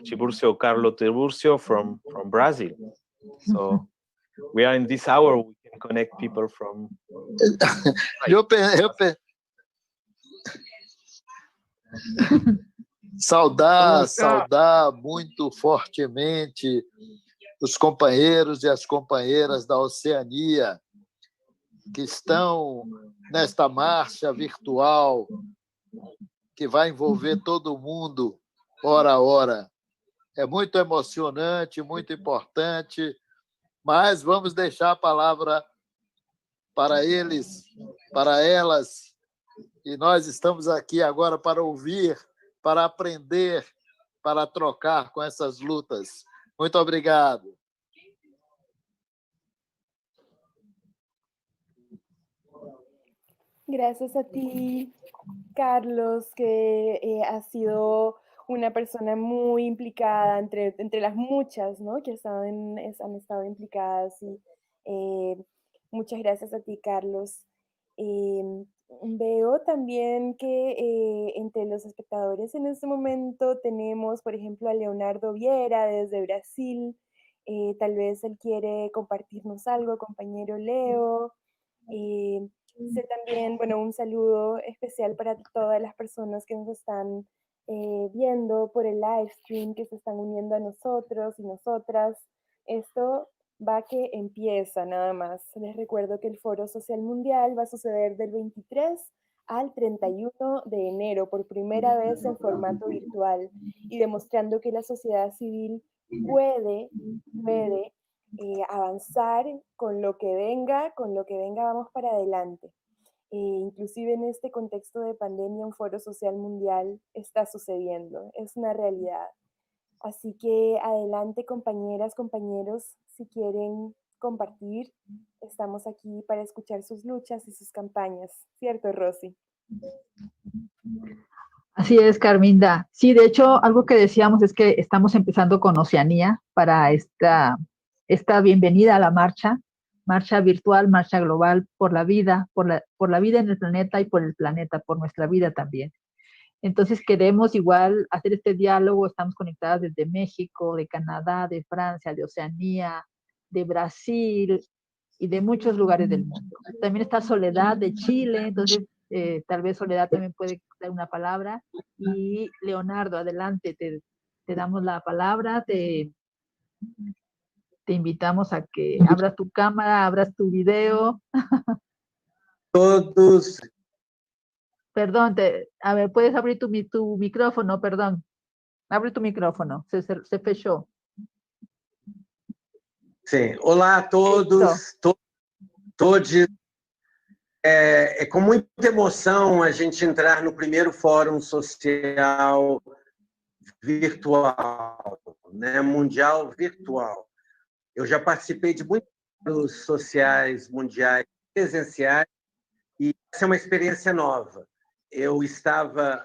Tiburcio Carlo Tiburcio from Brazil. So we are in this hour, we can connect people from... Saudar muito fortemente os companheiros e as companheiras da Oceania que estão nesta marcha virtual que vai envolver todo mundo, hora a hora. É muito emocionante, muito importante, mas vamos deixar a palavra para eles, para elas, e nós estamos aqui agora para ouvir, para aprender, para trocar com essas lutas. Muito obrigado. Gracias a ti, Carlos, que has sido una persona muy implicada entre las muchas, ¿no?, que han estado implicadas. Y, muchas gracias a ti, Carlos. Veo también que entre los espectadores en este momento tenemos, por ejemplo, a Leonardo Viera desde Brasil. Tal vez él quiere compartirnos algo, compañero Leo. Sé también, bueno, un saludo especial para todas las personas que nos están viendo por el live stream, que se están uniendo a nosotros y nosotras. Esto va que empieza nada más. Les recuerdo que el Foro Social Mundial va a suceder del 23 al 31 de enero, por primera vez en formato virtual, y demostrando que la sociedad civil puede avanzar con lo que venga vamos para adelante. Inclusive en este contexto de pandemia, un foro social mundial está sucediendo, es una realidad. Así que adelante, compañeras, compañeros, si quieren compartir, estamos aquí para escuchar sus luchas y sus campañas, ¿cierto, Rosy? Así es, Carminda. Sí, de hecho, algo que decíamos es que estamos empezando con Oceanía para esta bienvenida a la marcha virtual, marcha global por la vida en el planeta y por el planeta, por nuestra vida también. Entonces queremos igual hacer este diálogo, estamos conectadas desde México, de Canadá, de Francia, de Oceanía, de Brasil y de muchos lugares del mundo. También está Soledad de Chile, entonces tal vez Soledad también puede dar una palabra. Y Leonardo, adelante, te damos la palabra, te invitamos a que abras tu cámara, abras tu video. Todos. Perdón, a ver, puedes abrir tu micrófono, perdón. Abre tu micrófono, se fechou. Sim, olá a todos, todos. É com muita emoção a gente entrar no primeiro Fórum Social Virtual, né, Mundial Virtual. Eu já participei de muitos fóruns sociais mundiais presenciais e essa é uma experiência nova. Eu estava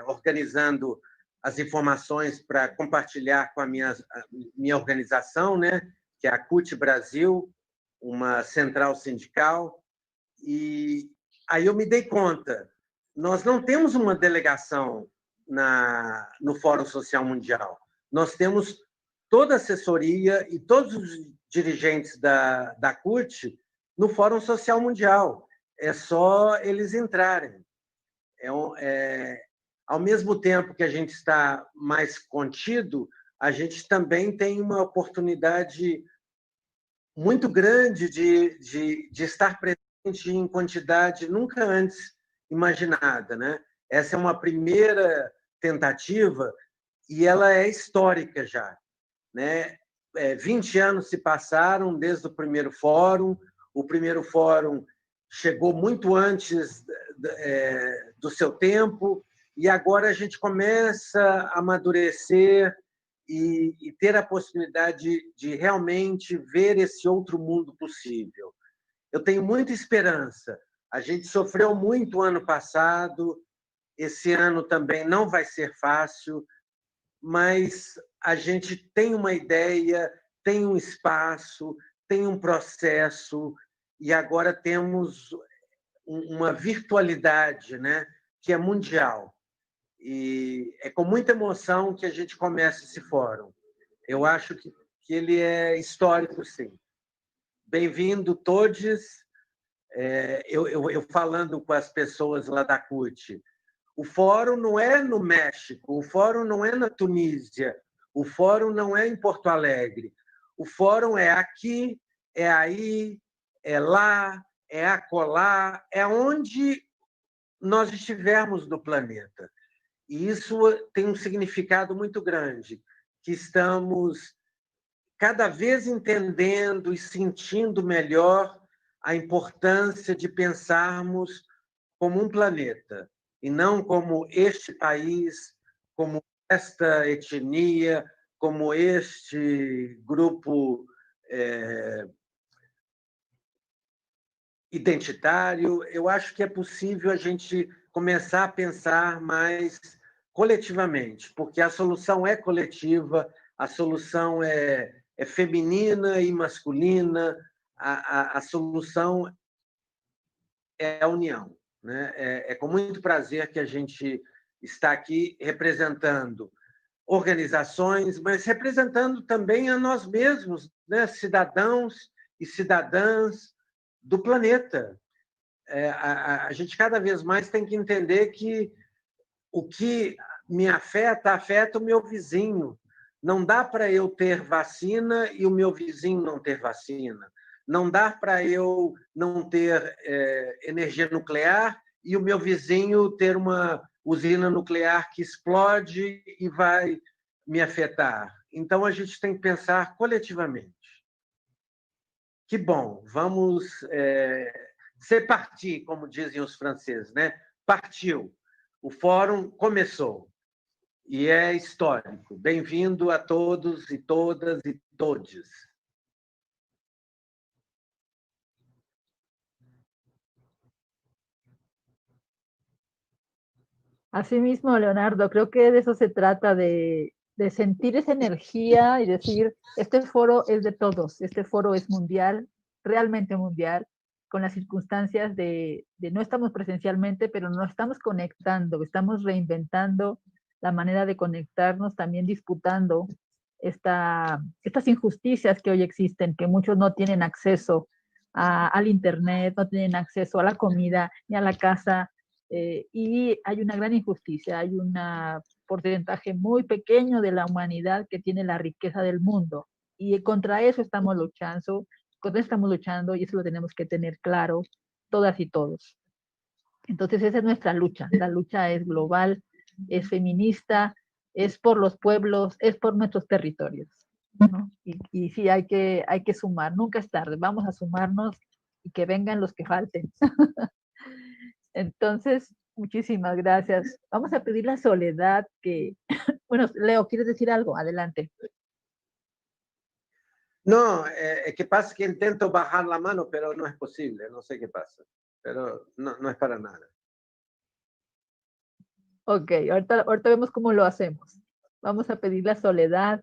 organizando as informações para compartilhar com a minha organização, né, que é a CUT Brasil, uma central sindical, e aí eu me dei conta, nós não temos uma delegação no Fórum Social Mundial, nós temos toda a assessoria e todos os dirigentes da CUT no Fórum Social Mundial, é só eles entrarem. Ao mesmo tempo que a gente está mais contido, a gente também tem uma oportunidade muito grande de estar presente em quantidade nunca antes imaginada, né? Essa é uma primeira tentativa e ela é histórica já, né? 20 anos se passaram desde o primeiro fórum. O primeiro fórum chegou muito antes do seu tempo e agora a gente começa a amadurecer e ter a possibilidade de realmente ver esse outro mundo possível. Eu tenho muita esperança. A gente sofreu muito ano passado, esse ano também não vai ser fácil, mas a gente tem uma ideia, tem um espaço, tem um processo e agora temos uma virtualidade, né, que é mundial. E é com muita emoção que a gente começa esse fórum. Eu acho que ele é histórico, sim. Bem-vindo todos. Eu falando com as pessoas lá da CUT, o fórum não é no México, o fórum não é na Tunísia, o fórum não é em Porto Alegre. O fórum é aqui, é aí, é lá, é acolá, é onde nós estivermos no planeta. E isso tem um significado muito grande, que estamos cada vez entendendo e sentindo melhor a importância de pensarmos como um planeta, e não como este país, como esta etnia, como este grupo identitário. Eu acho que é possível a gente começar a pensar mais coletivamente, porque a solução é coletiva, a solução é feminina e masculina, a solução é a união, né? É com muito prazer que a gente está aqui representando organizações, mas representando também a nós mesmos, né? Cidadãos e cidadãs do planeta. A gente cada vez mais tem que entender que o que me afeta o meu vizinho. Não dá para eu ter vacina e o meu vizinho não ter vacina. Não dá para eu não ter energia nuclear e o meu vizinho ter uma usina nuclear que explode e vai me afetar. Então, a gente tem que pensar coletivamente. Que bom, vamos c'est parti, como dizem os franceses, né? Partiu. O fórum começou. E é histórico. Bem-vindo a todos e todas e todes. Asimismo, Leonardo, creo que de eso se trata, de sentir esa energía y decir, este foro es de todos, este foro es mundial, realmente mundial, con las circunstancias de no estamos presencialmente, pero no estamos conectando, estamos reinventando la manera de conectarnos, también disputando estas injusticias que hoy existen, que muchos no tienen acceso al Internet, no tienen acceso a la comida ni a la casa, y hay una gran injusticia, hay un porcentaje muy pequeño de la humanidad que tiene la riqueza del mundo, y contra eso estamos luchando y eso lo tenemos que tener claro todas y todos. Entonces esa es nuestra lucha, la lucha es global, es feminista, es por los pueblos, es por nuestros territorios, ¿no? Y sí, hay que sumar, nunca es tarde, vamos a sumarnos y que vengan los que falten. Entonces, muchísimas gracias. Vamos a pedir a Soledad que... Bueno, Leo, ¿quieres decir algo? Adelante. No, que pasa que intento bajar la mano, pero no es posible, no sé qué pasa. Pero no es para nada. Ok, ahorita vemos cómo lo hacemos. Vamos a pedirle a Soledad,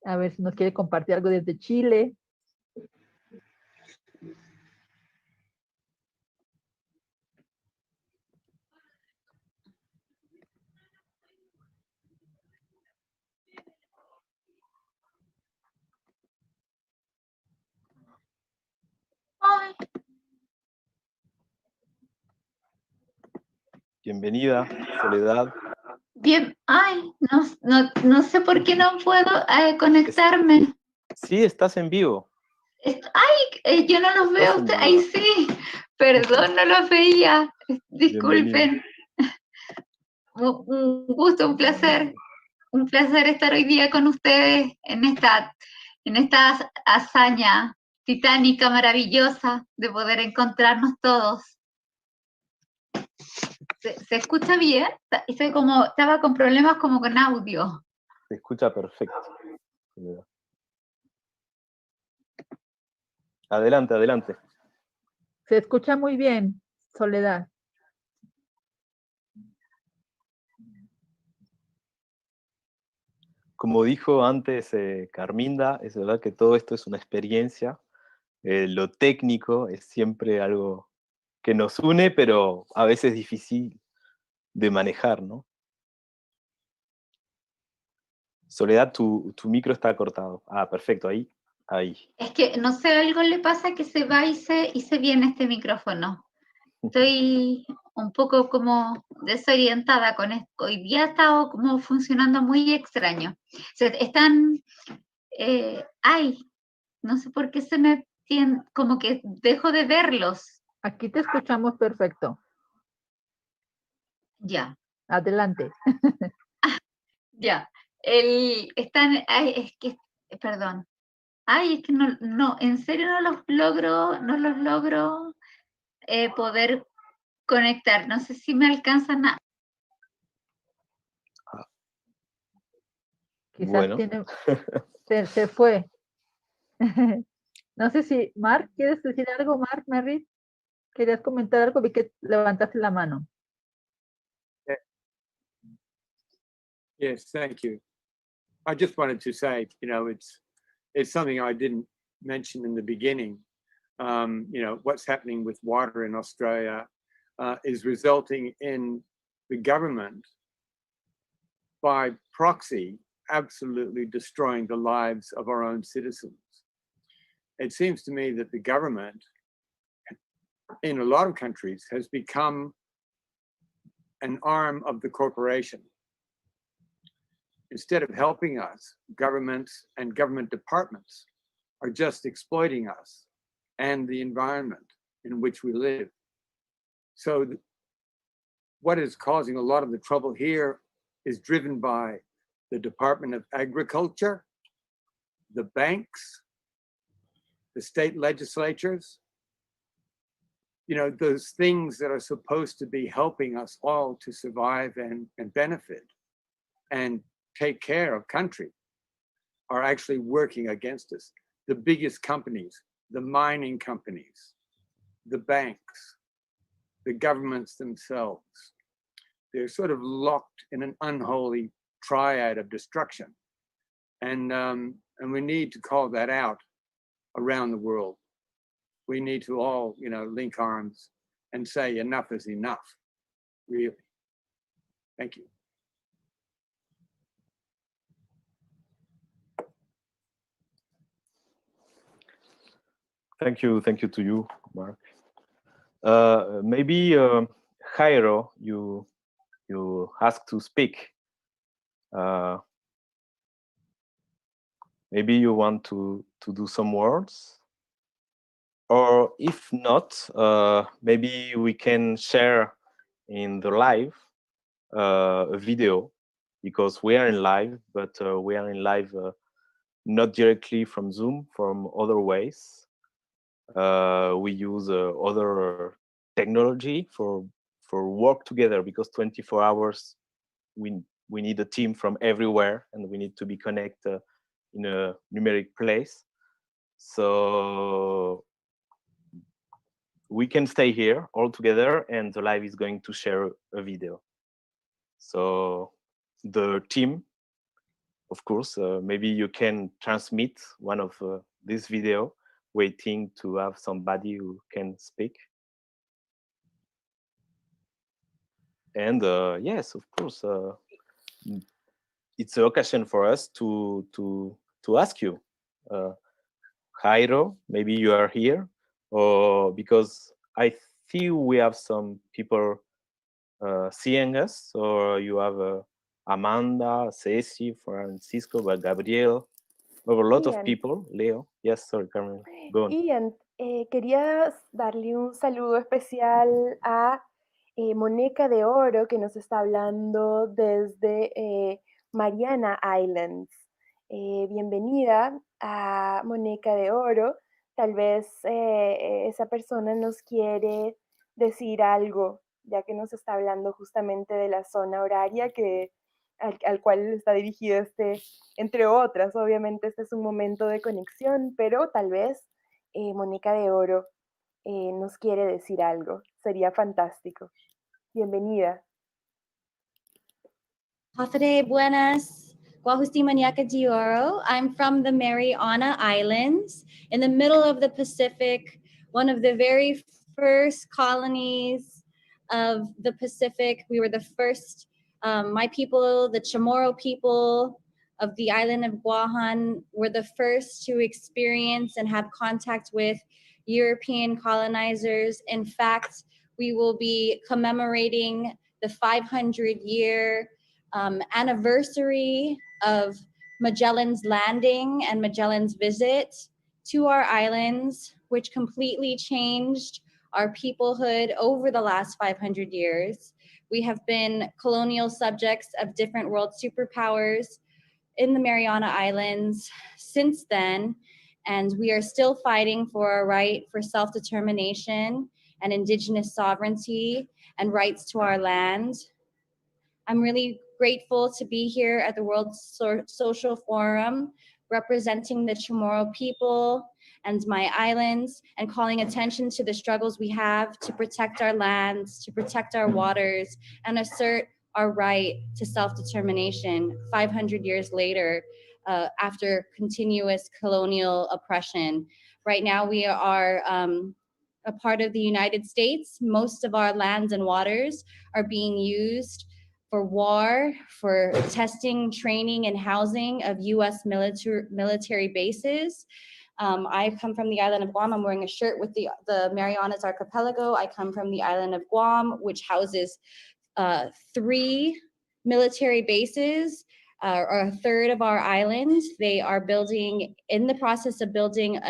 a ver si nos quiere compartir algo desde Chile. Bienvenida, Soledad. Bien, ay, no sé por qué no puedo conectarme. Sí, estás en vivo. Ay, yo no los veo a ustedes. Ay, sí, perdón, no los veía. Disculpen. Un gusto, un placer estar hoy día con ustedes en esta hazaña titánica, maravillosa, de poder encontrarnos todos. ¿Se escucha bien? Estaba con problemas como con audio. Se escucha perfecto. Adelante, adelante. Se escucha muy bien, Soledad. Como dijo antes Carminda, es verdad que todo esto es una experiencia. Lo técnico es siempre algo que nos une, pero a veces difícil de manejar, ¿no? Soledad, tu micro está cortado. Ah, perfecto, ahí. Es que, no sé, algo le pasa que se va y se viene este micrófono. Estoy un poco como desorientada con esto. Hoy día ha estado como funcionando muy extraño. Están, no sé por qué se me tiene, como que dejo de verlos. Aquí te escuchamos perfecto. Ya. Adelante. Ya. Es que, perdón. Es que no, en serio no los logro poder conectar. No sé si me alcanzan a... Quizás bueno. se fue. No sé si, Mark, ¿quieres decir algo, Mark, Merritt? ¿Querías comentar algo? Vi que levantaste la mano. Yes, thank you. I just wanted to say, it's something I didn't mention in the beginning. What's happening with water in Australia is resulting in the government, by proxy, absolutely destroying the lives of our own citizens. It seems to me that the government in a lot of countries has become an arm of the corporation. Instead of helping us, governments and government departments are just exploiting us and the environment in which we live. So what is causing a lot of the trouble here is driven by the Department of Agriculture, the banks, the state legislatures, those things that are supposed to be helping us all to survive and benefit and take care of country are actually working against us. The biggest companies, the mining companies, the banks, the governments themselves, they're sort of locked in an unholy triad of destruction. And we need to call that out around the world. We need to all, link arms and say enough is enough, really. Thank you. Thank you to you, Mark. Maybe Jairo, you asked to speak. Maybe you want to do some words, or if not, maybe we can share in the live a video, because we are in live, but we are in live not directly from Zoom, from other ways. We use other technology for work together, because 24 hours we need a team from everywhere, and we need to be connected in a numeric place. So we can stay here all together, and the live is going to share a video. So the team, of course, maybe you can transmit one of this video, waiting to have somebody who can speak. And yes, of course, it's an occasion for us to ask you, Jairo, maybe you are here, or because I feel we have some people seeing us, or you have Amanda, Ceci, Francisco, Gabriel, a lot of people. Leo, yes, sorry, Carmen, go on. Ian, quería darle un saludo especial a Moneca de Oro, que nos está hablando desde Mariana Islands. Bienvenida a Moneca de Oro. Tal vez esa persona nos quiere decir algo, ya que nos está hablando justamente de la zona horaria al cual está dirigido entre otras. Obviamente este es un momento de conexión, pero tal vez Moneca de Oro nos quiere decir algo. Sería fantástico. Bienvenida. Hafide buenas. Guajusti Maniaca de Oro. I'm from the Mariana Islands in the middle of the Pacific, one of the very first colonies of the Pacific. We were the first, my people, the Chamorro people of the island of Guahan, were the first to experience and have contact with European colonizers. In fact, we will be commemorating the 500-year anniversary of Magellan's landing and Magellan's visit to our islands, which completely changed our peoplehood over the last 500 years. We have been colonial subjects of different world superpowers in the Mariana Islands since then, and we are still fighting for our right for self-determination and indigenous sovereignty and rights to our land. I'm really grateful to be here at the World Social Forum, representing the Chamorro people and my islands, and calling attention to the struggles we have to protect our lands, to protect our waters, and assert our right to self-determination 500 years later, after continuous colonial oppression. Right now we are a part of the United States. Most of our lands and waters are being used for war, for testing, training, and housing of US military bases. I come from the island of Guam. I'm wearing a shirt with the Marianas Archipelago. I come from the island of Guam, which houses 3 military bases, or a third of our island. They are in the process of building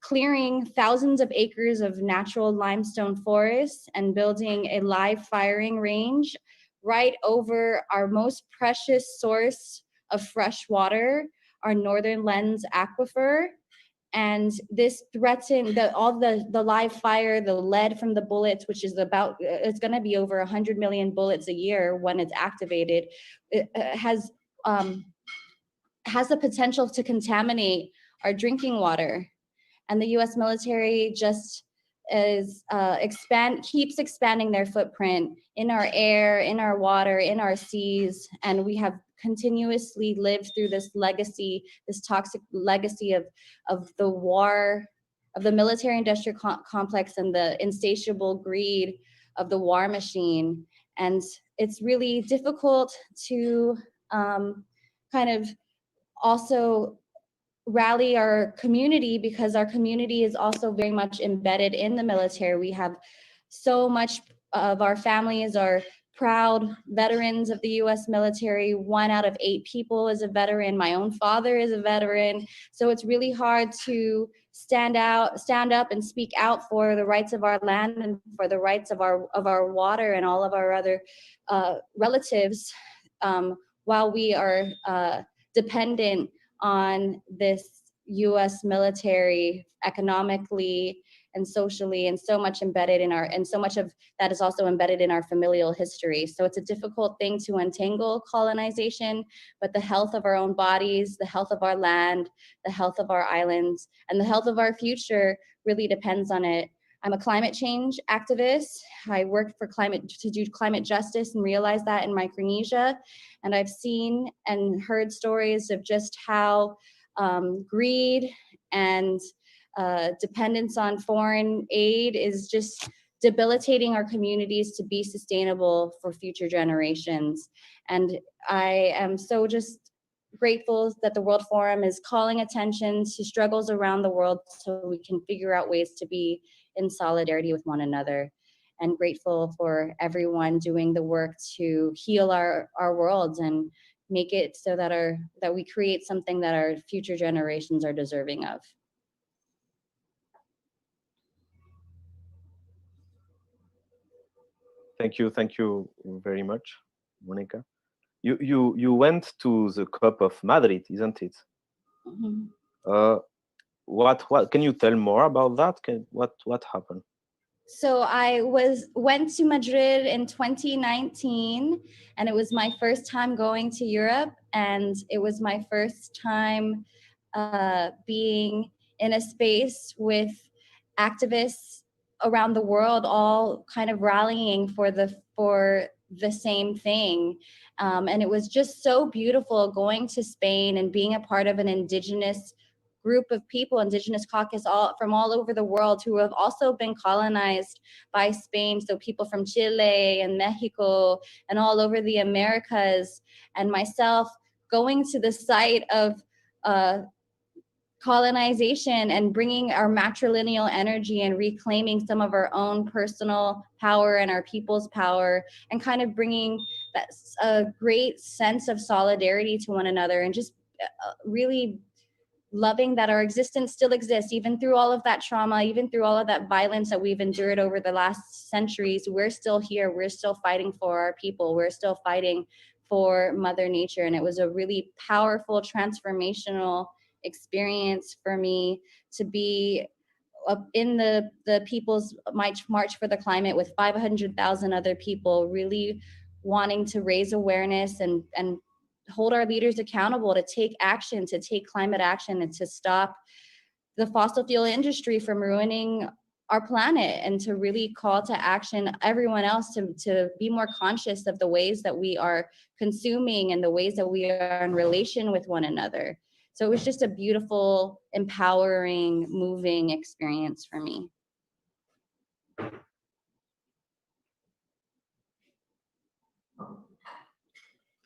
clearing thousands of acres of natural limestone forests and building a live firing range right over our most precious source of fresh water, our Northern Lens Aquifer. And this threatened all the live fire, the lead from the bullets, which is it's going to be over 100 million bullets a year when it's activated. It has the potential to contaminate our drinking water. And the US military just keeps expanding their footprint in our air, in our water, in our seas. And we have continuously lived through this legacy, this toxic legacy of the war, of the military industrial complex and the insatiable greed of the war machine. And it's really difficult to kind of also rally our community, because our community is also very much embedded in the military. We have so much of our families are proud veterans of the US military. 1 out of 8 people is a veteran. My own father is a veteran. So it's really hard to stand up and speak out for the rights of our land and for the rights of our water and all of our other relatives, while we are dependent on this US military economically and socially, and so much embedded and so much of that is also embedded in our familial history. So it's a difficult thing to untangle colonization, but the health of our own bodies, the health of our land, the health of our islands, and the health of our future really depends on it. I'm a climate change activist. I work to do climate justice and realize that in Micronesia. And I've seen and heard stories of just how greed and dependence on foreign aid is just debilitating our communities to be sustainable for future generations. And I am so just grateful that the World Forum is calling attention to struggles around the world so we can figure out ways to be in solidarity with one another, and grateful for everyone doing the work to heal our worlds and make it so that we create something that our future generations are deserving of. Thank you very much, Monica. You went to the COP of Madrid, isn't it? Mm-hmm. What can you tell more about that? What happened? So I went to Madrid in 2019, and it was my first time going to Europe, and it was my first time being in a space with activists around the world, all kind of rallying for the same thing. And it was just so beautiful going to Spain and being a part of an indigenous group of people, indigenous caucus, from all over the world, who have also been colonized by Spain. So people from Chile and Mexico and all over the Americas, and myself going to the site of colonization and bringing our matrilineal energy and reclaiming some of our own personal power and our people's power, and kind of bringing that a great sense of solidarity to one another, and just really loving that our existence still exists, even through all of that trauma, even through all of that violence that we've endured over the last centuries. We're still here, we're still fighting for our people, we're still fighting for Mother Nature. And it was a really powerful, transformational experience for me to be up in the People's March for the Climate with 500,000 other people, really wanting to raise awareness and hold our leaders accountable to take action, to take climate action, and to stop the fossil fuel industry from ruining our planet, and to really call to action everyone else to be more conscious of the ways that we are consuming and the ways that we are in relation with one another. So it was just a beautiful, empowering, moving experience for me.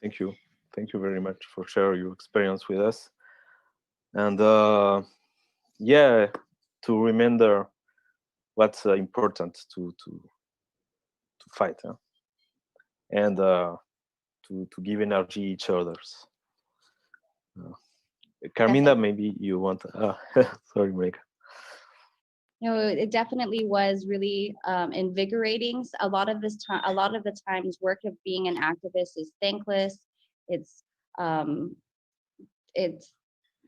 Thank you. Thank you very much for sharing your experience with us. And yeah, to remember what's important to fight, huh? And to give energy each others. Carmina, maybe you want. Sorry, Monica. You know, it definitely was really invigorating. A lot of the times, work of being an activist is thankless. It's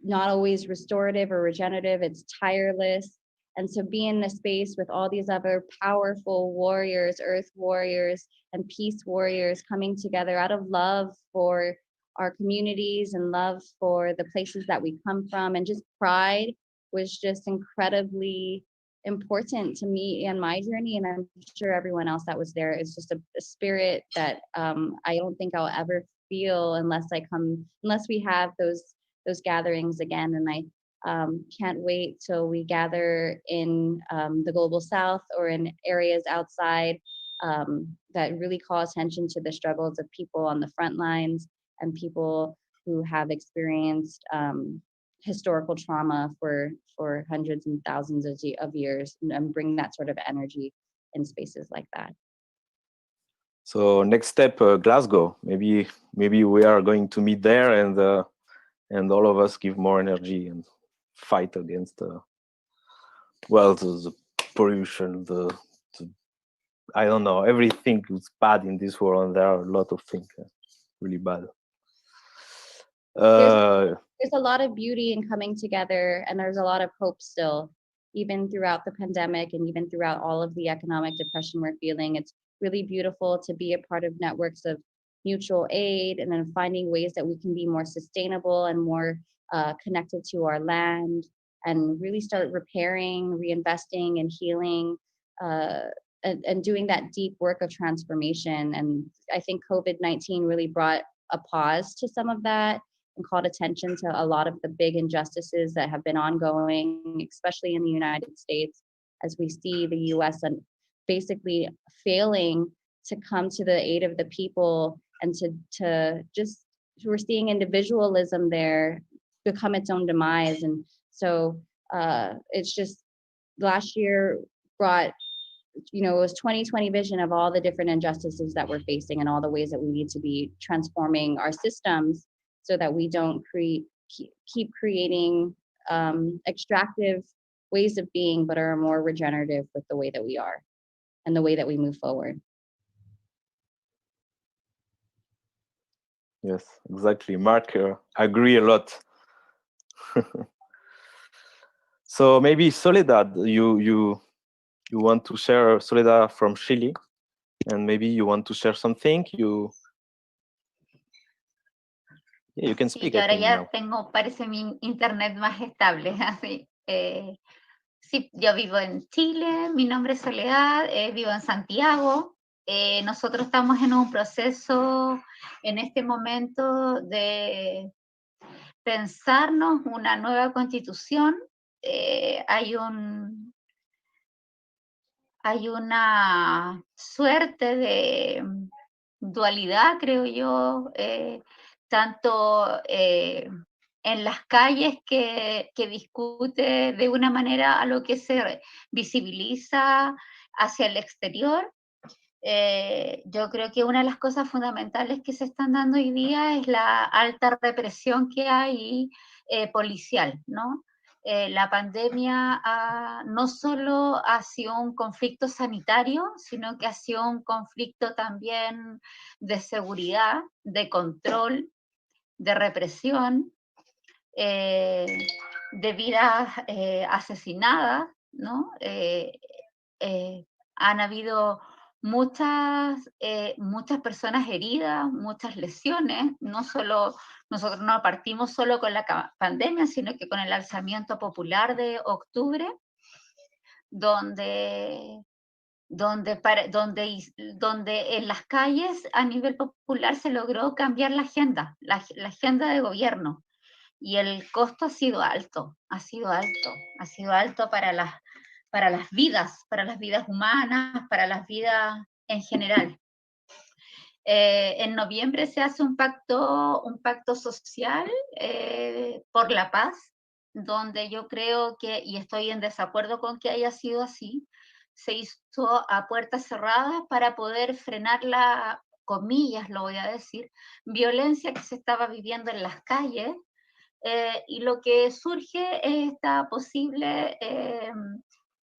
not always restorative or regenerative. It's tireless. And so be in the space with all these other powerful warriors, earth warriors, and peace warriors coming together out of love for our communities and love for the places that we come from, and just pride was just incredibly important to me and my journey, and I'm sure everyone else that was there. It's just a spirit that I don't think I'll ever feel unless we have those gatherings again. And I can't wait till we gather in the global south or in areas outside that really call attention to the struggles of people on the front lines and people who have experienced historical trauma for hundreds and thousands of years, and bring that sort of energy in spaces like that. So next step, Glasgow. Maybe we are going to meet there, and all of us give more energy and fight against the pollution, the I don't know, everything is bad in this world, and there are a lot of things really bad. There's a lot of beauty in coming together, and there's a lot of hope still, even throughout the pandemic and even throughout all of the economic depression we're feeling. It's really beautiful to be a part of networks of mutual aid, and then finding ways that we can be more sustainable and more connected to our land, and really start repairing, reinvesting, and healing, and doing that deep work of transformation. And I think COVID-19 really brought a pause to some of that and called attention to a lot of the big injustices that have been ongoing, especially in the United States, as we see the US and basically failing to come to the aid of the people, and to just, we're seeing individualism there become its own demise. And so it's just, last year brought, it was 2020 vision of all the different injustices that we're facing and all the ways that we need to be transforming our systems so that we don't keep creating extractive ways of being, but are more regenerative with the way that we are and the way that we move forward. Yes, exactly. Mark, I agree a lot. So maybe Soledad, you want to share, Soledad from Chile, and maybe you want to share something. You can speak. Sí, que ahora ya tengo, parece mi internet más estable. Así. Sí, yo vivo en Chile, mi nombre es Soledad, vivo en Santiago. Nosotros estamos en un proceso en este momento de pensarnos una nueva constitución. Hay una suerte de dualidad, creo yo, tanto en las calles que discute de una manera a lo que se visibiliza hacia el exterior. Yo creo que una de las cosas fundamentales que se están dando hoy día es la alta represión que hay policial, ¿no? La pandemia no solo ha sido un conflicto sanitario, sino que ha sido un conflicto también de seguridad, de control, de represión, de vidas asesinadas, ¿no? Han habido muchas personas heridas, muchas lesiones. Nosotros no partimos solo con la pandemia, sino que con el alzamiento popular de octubre, donde en las calles a nivel popular se logró cambiar la agenda de gobierno. Y el costo ha sido alto para las vidas humanas, para las vidas en general. En noviembre se hace un pacto social por la paz, donde yo creo que, y estoy en desacuerdo con que haya sido así, se hizo a puertas cerradas para poder frenar la, comillas lo voy a decir, violencia que se estaba viviendo en las calles. Y lo que surge es esta posible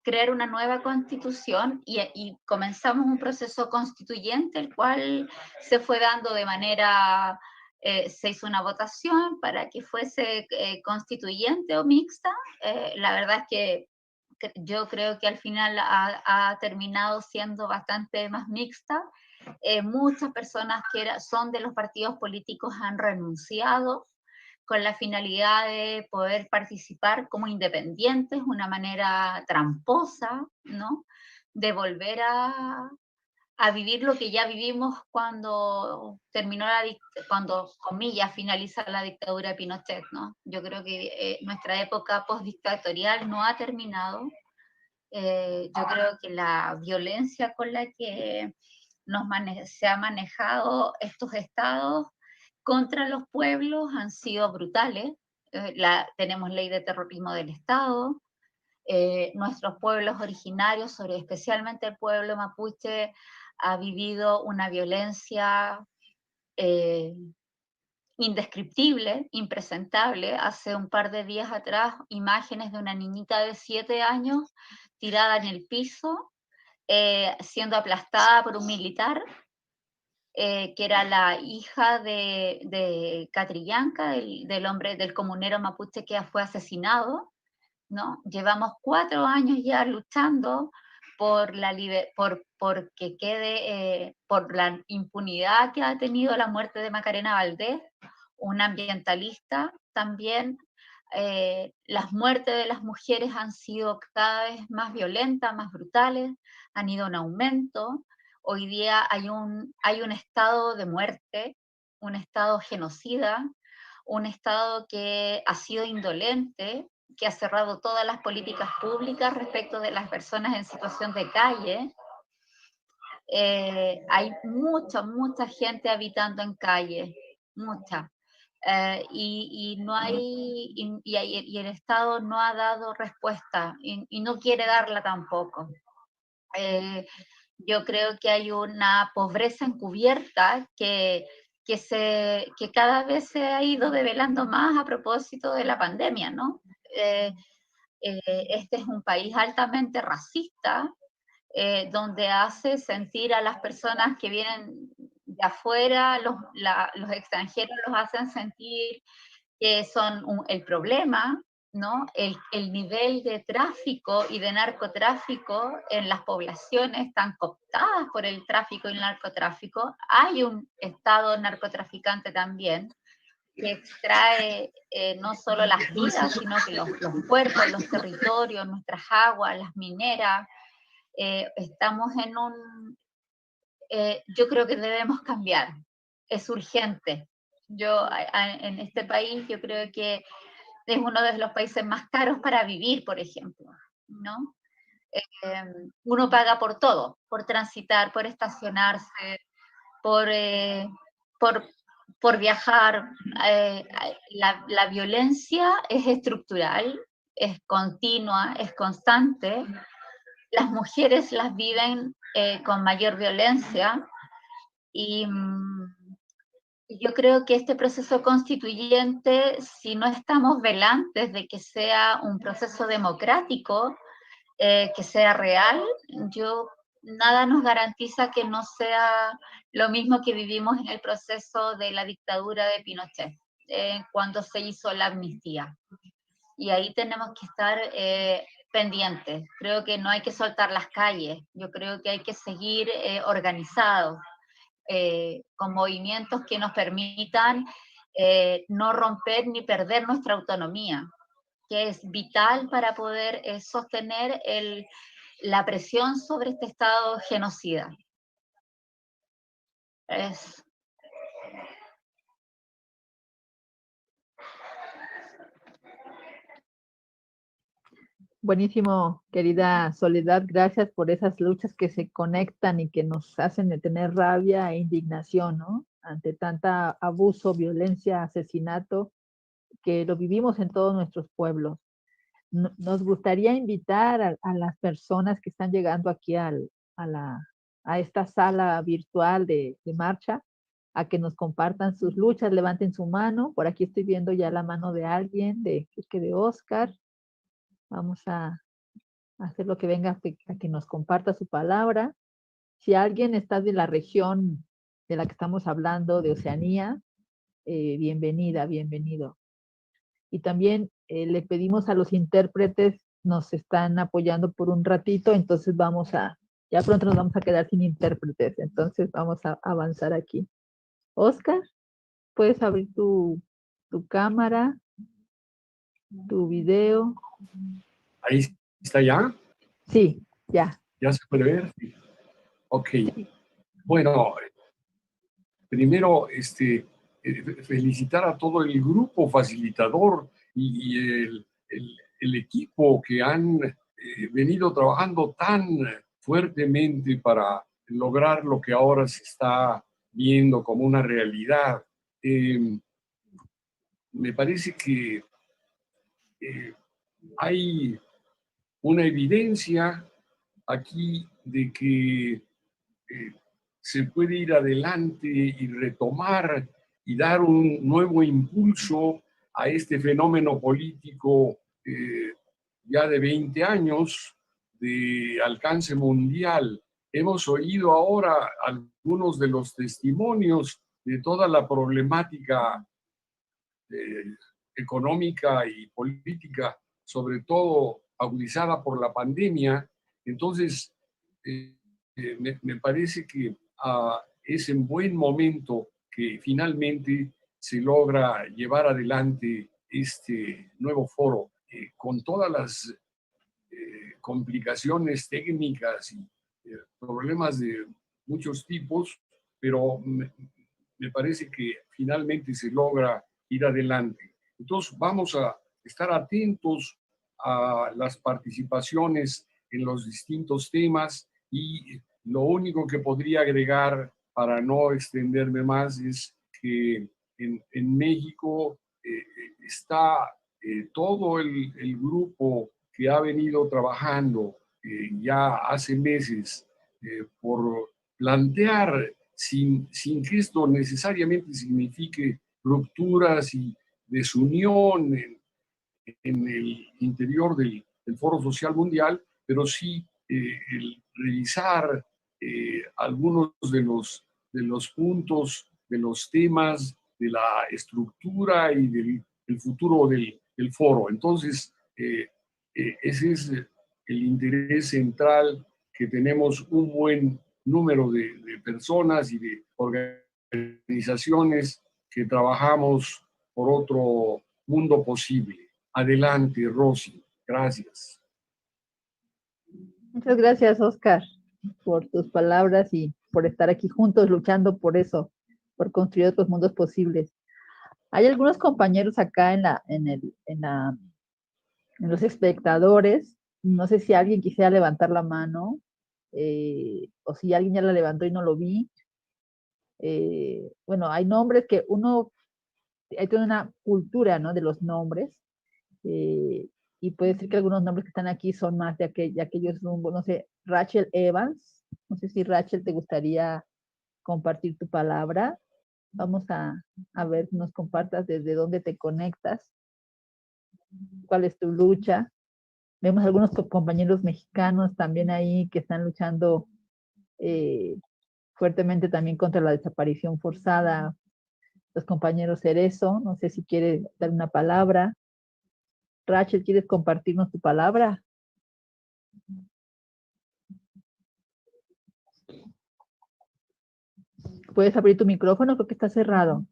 crear una nueva constitución y comenzamos un proceso constituyente, el cual se fue dando de manera, se hizo una votación para que fuese constituyente o mixta. La verdad es que yo creo que al final ha terminado siendo bastante más mixta. Muchas personas que son de los partidos políticos han renunciado con la finalidad de poder participar como independientes, una manera tramposa, ¿no? De volver a vivir lo que ya vivimos cuando terminó cuando, comillas, finaliza la dictadura de Pinochet, ¿no? Yo creo que nuestra época postdictatorial no ha terminado. Yo creo que la violencia con la que se ha manejado estos estados contra los pueblos han sido brutales. Tenemos ley de terrorismo del Estado. Nuestros pueblos originarios, especialmente el pueblo mapuche, ha vivido una violencia indescriptible, impresentable. Hace un par de días atrás, imágenes de una niñita de 7 años tirada en el piso, siendo aplastada por un militar, que era la hija de Catrillanca, del comunero mapuche que fue asesinado, ¿no? Llevamos 4 años ya luchando por la impunidad que ha tenido la muerte de Macarena Valdés, una ambientalista también. Las muertes de las mujeres han sido cada vez más violentas, más brutales, han ido en aumento. Hoy día hay un estado de muerte, un estado genocida, un estado que ha sido indolente, que ha cerrado todas las políticas públicas respecto de las personas en situación de calle. Hay mucha gente habitando en calle, mucha. Y el Estado no ha dado respuesta y no quiere darla tampoco. Yo creo que hay una pobreza encubierta que cada vez se ha ido develando más a propósito de la pandemia, ¿no? Este es un país altamente racista, donde hace sentir a las personas que vienen de afuera, los extranjeros los hacen sentir que son el problema, ¿no? El nivel de tráfico y de narcotráfico en las poblaciones están cooptadas por el tráfico y el narcotráfico. Hay un Estado narcotraficante también, que extrae no solo las vidas, sino que los puertos, los territorios, nuestras aguas, las mineras. Estamos en yo creo que debemos cambiar, es urgente. En este país yo creo que es uno de los países más caros para vivir, por ejemplo, ¿no? Uno paga por todo, por transitar, por estacionarse, por viajar. La violencia es estructural, es continua, es constante. Las mujeres las viven con mayor violencia y yo creo que este proceso constituyente, si no estamos velantes de que sea un proceso democrático, que sea real, nada nos garantiza que no sea lo mismo que vivimos en el proceso de la dictadura de Pinochet, cuando se hizo la amnistía. Y ahí tenemos que estar pendientes. Creo que no hay que soltar las calles, yo creo que hay que seguir organizados, con movimientos que nos permitan no romper ni perder nuestra autonomía, que es vital para poder sostener la presión sobre este Estado genocida. Buenísimo, querida Soledad, gracias por esas luchas que se conectan y que nos hacen de tener rabia e indignación, ¿no? Ante tanta abuso, violencia, asesinato, que lo vivimos en todos nuestros pueblos. Nos gustaría invitar a las personas que están llegando aquí a esta sala virtual de marcha, a que nos compartan sus luchas, levanten su mano. Por aquí estoy viendo ya la mano de alguien, de Oscar. Vamos a hacer lo que venga a que nos comparta su palabra. Si alguien está de la región de la que estamos hablando, de Oceanía, bienvenida, bienvenido. Y también le pedimos a los intérpretes, nos están apoyando por un ratito, entonces ya pronto nos vamos a quedar sin intérpretes, entonces vamos a avanzar aquí. Oscar, ¿puedes abrir tu cámara, tu video? Ahí está ya. Sí, ya. ¿Ya se puede ver? Ok. Bueno, primero, felicitar a todo el grupo facilitador y el equipo que han venido trabajando tan fuertemente para lograr lo que ahora se está viendo como una realidad. Me parece que hay una evidencia aquí de que se puede ir adelante y retomar y dar un nuevo impulso a este fenómeno político ya de 20 años de alcance mundial. Hemos oído ahora algunos de los testimonios de toda la problemática económica y política, sobre todo agudizada por la pandemia. Entonces, me parece que es en buen momento que finalmente se logra llevar adelante este nuevo foro con todas las complicaciones técnicas y problemas de muchos tipos, pero me parece que finalmente se logra ir adelante. Entonces vamos a estar atentos a las participaciones en los distintos temas y lo único que podría agregar para no extenderme más es que en México está todo el grupo que ha venido trabajando ya hace meses por plantear, sin que esto necesariamente signifique rupturas y desunión en el interior del Foro Social Mundial, pero sí el revisar algunos de los puntos, de los temas, de la estructura y del futuro del foro. Entonces, ese es el interés central, que tenemos un buen número de personas y de organizaciones que trabajamos por otro mundo posible. Adelante, Rosy. Gracias. Muchas gracias, Oscar, por tus palabras y por estar aquí juntos luchando por eso, por construir otros mundos posibles. Hay algunos compañeros acá en los espectadores. No sé si alguien quisiera levantar la mano, o si alguien ya la levantó y no lo vi. Bueno, hay nombres que hay toda una cultura, ¿no?, de los nombres, y puede ser que algunos nombres que están aquí son más de aquellos rumbos. No sé, Rachel Evans, no sé si Rachel te gustaría compartir tu palabra. Vamos a ver, nos compartas desde dónde te conectas, cuál es tu lucha. Vemos algunos compañeros mexicanos también ahí que están luchando fuertemente también contra la desaparición forzada. Los compañeros Cerezo, no sé si quiere dar una palabra. Rachel, ¿quieres compartirnos tu palabra? ¿Puedes abrir tu micrófono? Creo que está cerrado.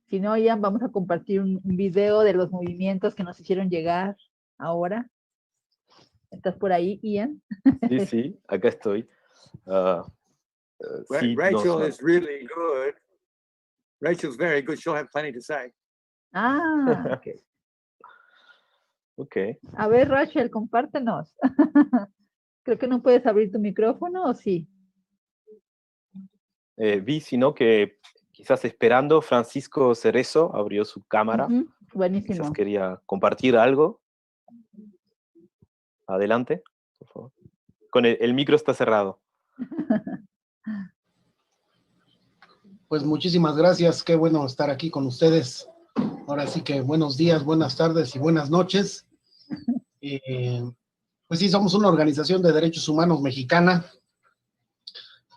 Si no, Ian, vamos a compartir un video de los movimientos que nos hicieron llegar ahora. ¿Estás por ahí, Ian? Sí, sí, acá estoy. Sí, Rachel is really good. Rachel's very good. She'll have plenty to say. Ah, ok. Ok. A ver, Rachel, compártenos. Creo que no puedes abrir tu micrófono, ¿o sí? Vi, sino que quizás esperando, Francisco Cerezo abrió su cámara. Buenísimo. Quizás quería compartir algo. Adelante, por favor. Con el micro está cerrado. Pues muchísimas gracias, qué bueno estar aquí con ustedes. Ahora sí que buenos días, buenas tardes y buenas noches. Pues sí, somos una organización de derechos humanos mexicana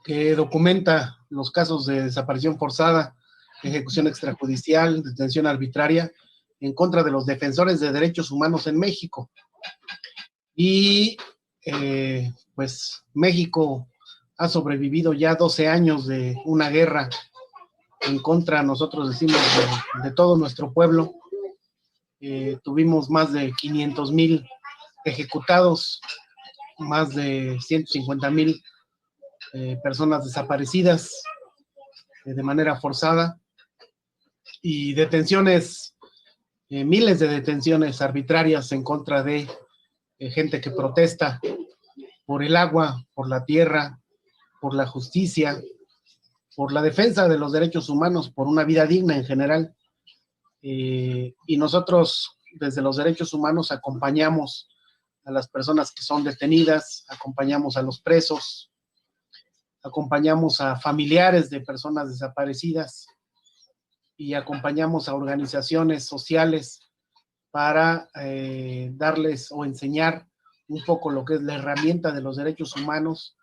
que documenta los casos de desaparición forzada, ejecución extrajudicial, detención arbitraria en contra de los defensores de derechos humanos en México. Y pues México ha sobrevivido ya 12 años de una guerra en contra, nosotros decimos, de todo nuestro pueblo. Tuvimos más de 500,000 ejecutados, más de 150,000 personas desaparecidas de manera forzada, y detenciones, miles de detenciones arbitrarias en contra de gente que protesta por el agua, por la tierra, por la justicia, por la defensa de los derechos humanos, por una vida digna en general. Y nosotros, desde los derechos humanos, acompañamos a las personas que son detenidas, acompañamos a los presos, acompañamos a familiares de personas desaparecidas y acompañamos a organizaciones sociales para darles o enseñar un poco lo que es la herramienta de los derechos humanos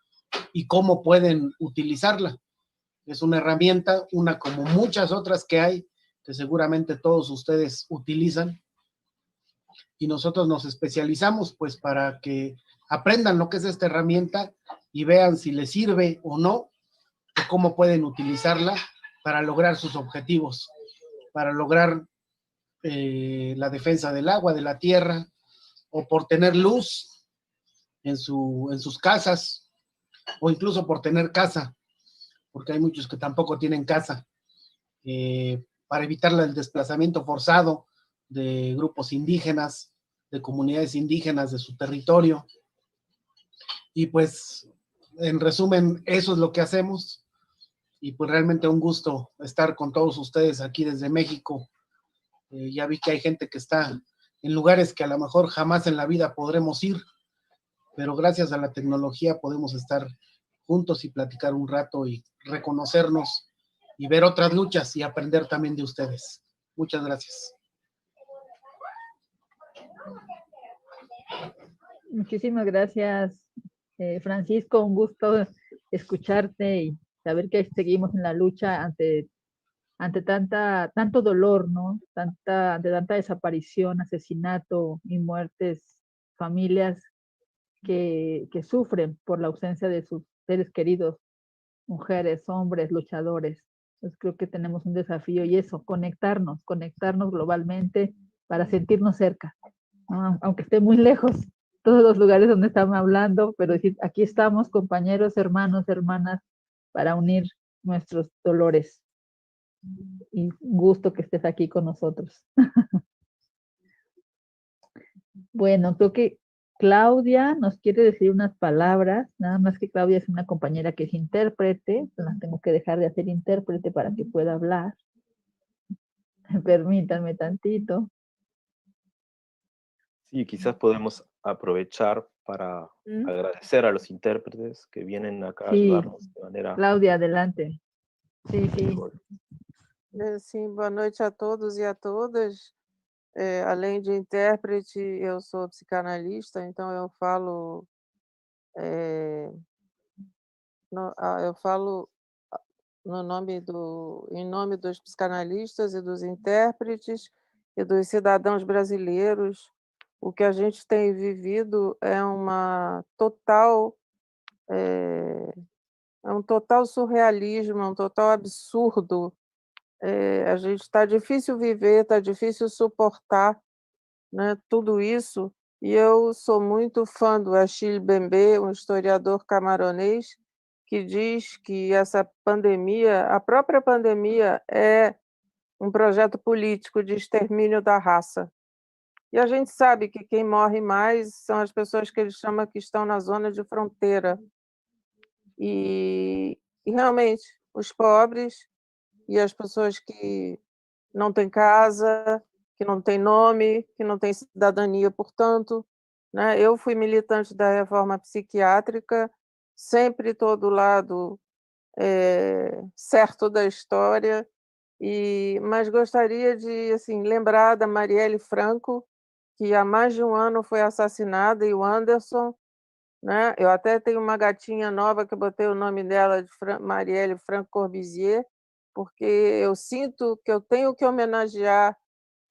y cómo pueden utilizarla. Es una herramienta, una como muchas otras que hay, que seguramente todos ustedes utilizan, y nosotros nos especializamos pues para que aprendan lo que es esta herramienta y vean si les sirve o no, y cómo pueden utilizarla para lograr sus objetivos, para lograr la defensa del agua, de la tierra, o por tener luz en sus casas, o incluso por tener casa, porque hay muchos que tampoco tienen casa, para evitar el desplazamiento forzado de grupos indígenas, de comunidades indígenas de su territorio. Y pues, en resumen, eso es lo que hacemos, y pues realmente un gusto estar con todos ustedes aquí desde México. Ya vi que hay gente que está en lugares que a lo mejor jamás en la vida podremos ir, pero gracias a la tecnología podemos estar juntos y platicar un rato y reconocernos y ver otras luchas y aprender también de ustedes. Muchas gracias. Muchísimas gracias, Francisco. Un gusto escucharte y saber que seguimos en la lucha ante tanto dolor, ¿no? Ante tanta desaparición, asesinato y muertes, familias que sufren por la ausencia de sus seres queridos, mujeres, hombres, luchadores. Entonces creo que tenemos un desafío y eso, conectarnos globalmente para sentirnos cerca, ¿no? Aunque esté muy lejos, todos los lugares donde estamos hablando, pero decir, aquí estamos, compañeros, hermanos, hermanas, para unir nuestros dolores. Y un gusto que estés aquí con nosotros. Bueno, creo que Claudia nos quiere decir unas palabras, nada más que Claudia es una compañera que es intérprete, la tengo que dejar de hacer intérprete para que pueda hablar. Permítanme tantito. Sí, quizás podemos aprovechar para agradecer a los intérpretes que vienen acá a ayudarnos de manera... Claudia, adelante. Sí, sí. Sim, boa noite a todos e a todas. Além de intérprete, eu sou psicanalista, então eu falo em nome dos psicanalistas e dos intérpretes e dos cidadãos brasileiros. O que a gente tem vivido é um total surrealismo, um total absurdo. A gente está difícil viver, está difícil suportar, né, tudo isso. E eu sou muito fã do Achille Mbembe, um historiador camaronês, que diz que essa pandemia, a própria pandemia, é um projeto político de extermínio da raça. E a gente sabe que quem morre mais são as pessoas que ele chama que estão na zona de fronteira. E realmente, os pobres e as pessoas que não têm casa, que não têm nome, que não têm cidadania, portanto, né? Eu fui militante da reforma psiquiátrica, sempre estou do lado certo da história, mas gostaria de assim, lembrar da Marielle Franco, que há mais de um ano foi assassinada, e o Anderson, né? Eu até tenho uma gatinha nova que eu botei o nome dela de Marielle Franco Corbusier, porque eu sinto que eu tenho que homenagear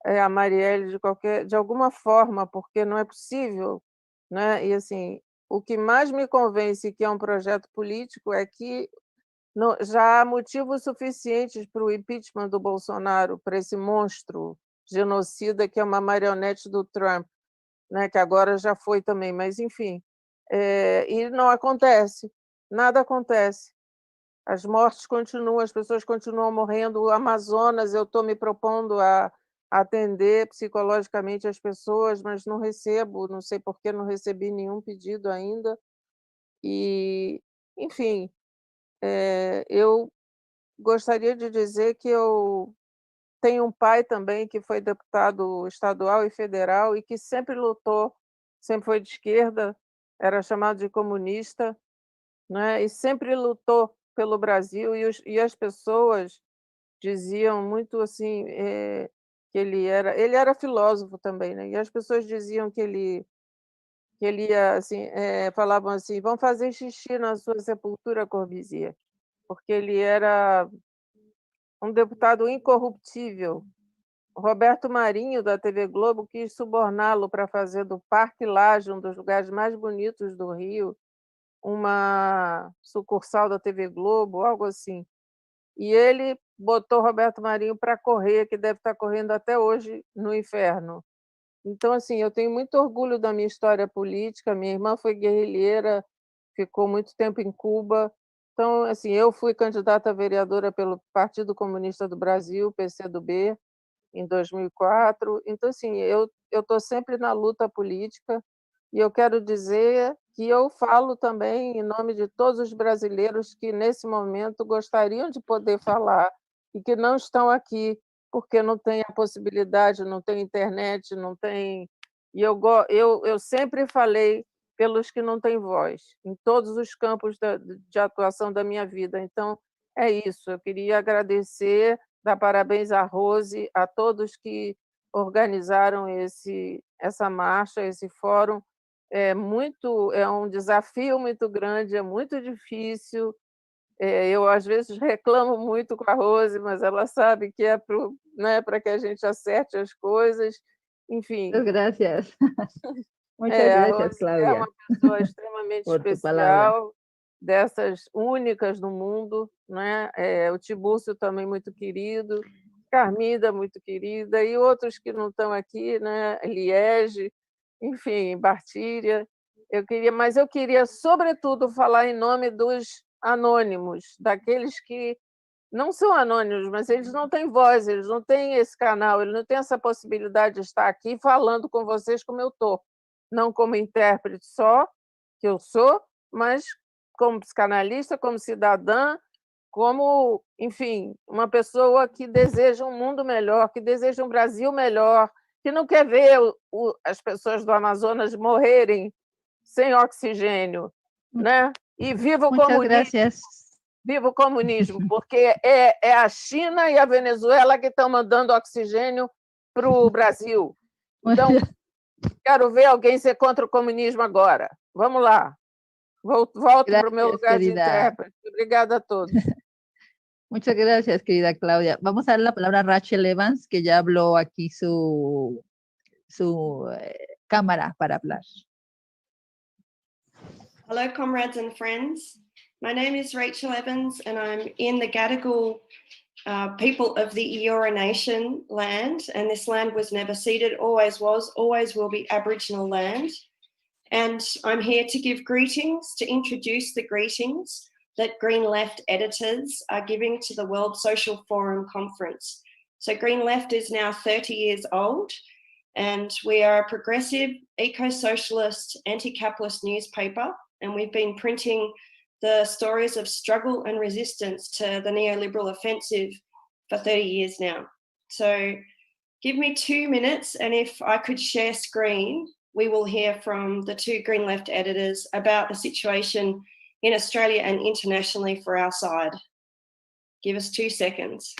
a Marielle de alguma forma, porque não é possível, né? E assim, o que mais me convence que é um projeto político é que já há motivos suficientes para o impeachment do Bolsonaro, para esse monstro genocida que é uma marionete do Trump, né? Que agora já foi também, mas enfim, e não acontece, nada acontece. As mortes continuam, as pessoas continuam morrendo. O Amazonas, eu estou me propondo a atender psicologicamente as pessoas, mas não recebo, não sei por que não recebi nenhum pedido ainda. E, enfim, eu gostaria de dizer que eu tenho um pai também que foi deputado estadual e federal e que sempre lutou, sempre foi de esquerda, era chamado de comunista, né? E sempre lutou pelo Brasil, e as pessoas diziam muito assim, que ele era filósofo também, né? E as pessoas diziam que ele ia assim, falavam assim: vão fazer xixi na sua sepultura, Corbusier, porque ele era um deputado incorruptível. Roberto Marinho, da TV Globo, quis suborná-lo para fazer do Parque Lage, um dos lugares mais bonitos do Rio, uma sucursal da TV Globo, algo assim. E ele botou Roberto Marinho para correr, que deve estar correndo até hoje no inferno. Então, assim, eu tenho muito orgulho da minha história política. Minha irmã foi guerrilheira, ficou muito tempo em Cuba. Então, assim, eu fui candidata a vereadora pelo Partido Comunista do Brasil, PCdoB, em 2004. Então, assim, eu estou sempre na luta política. E eu quero dizer que eu falo também em nome de todos os brasileiros que, nesse momento, gostariam de poder falar e que não estão aqui, porque não tem a possibilidade, não tem internet, não tem... E eu sempre falei pelos que não têm voz, em todos os campos de atuação da minha vida. Então, é isso. Eu queria agradecer, dar parabéns à Rose, a todos que organizaram essa marcha, esse fórum. É um desafio muito grande, é muito difícil. Eu, às vezes, reclamo muito com a Rose, mas ela sabe que é para que a gente acerte as coisas. Enfim. Gracias. Muchas gracias, Rose é Claudia, uma pessoa extremamente por tu palabra. especial, dessas únicas no mundo, né? O Tibúrcio também muito querido, Carmida muito querida, e outros que não estão aqui, né? Liege, enfim, Bartíria. Mas eu queria, sobretudo, falar em nome dos anônimos, daqueles que não são anônimos, mas eles não têm voz, eles não têm esse canal, eles não têm essa possibilidade de estar aqui falando com vocês como eu estou. Não como intérprete só, que eu sou, mas como psicanalista, como cidadã, como, enfim, uma pessoa que deseja um mundo melhor, que deseja um Brasil melhor, que não quer ver as pessoas do Amazonas morrerem sem oxigênio, né? E viva o Muchas comunismo, gracias. viva o comunismo, porque é a China e a Venezuela que estão mandando oxigênio para o Brasil. Então, quero ver alguém ser contra o comunismo agora. Vamos lá. Volto para o meu lugar de intérprete. Obrigada a todos. Muchas gracias, querida Claudia. Vamos a dar la palabra a Rachel Evans, que ya habló aquí su cámara para hablar. Hello, comrades and friends. My name is Rachel Evans, and I'm in the Gadigal people of the Eora Nation land, and this land was never ceded, always was, always will be Aboriginal land. And I'm here to give greetings, to introduce the greetings that Green Left editors are giving to the World Social Forum Conference. So Green Left is now 30 years old, and we are a progressive, eco-socialist, anti-capitalist newspaper, and we've been printing the stories of struggle and resistance to the neoliberal offensive for 30 years now. So give me 2 minutes, and if I could share screen, we will hear from the two Green Left editors about the situation in Australia and internationally for our side. Give us 2 seconds.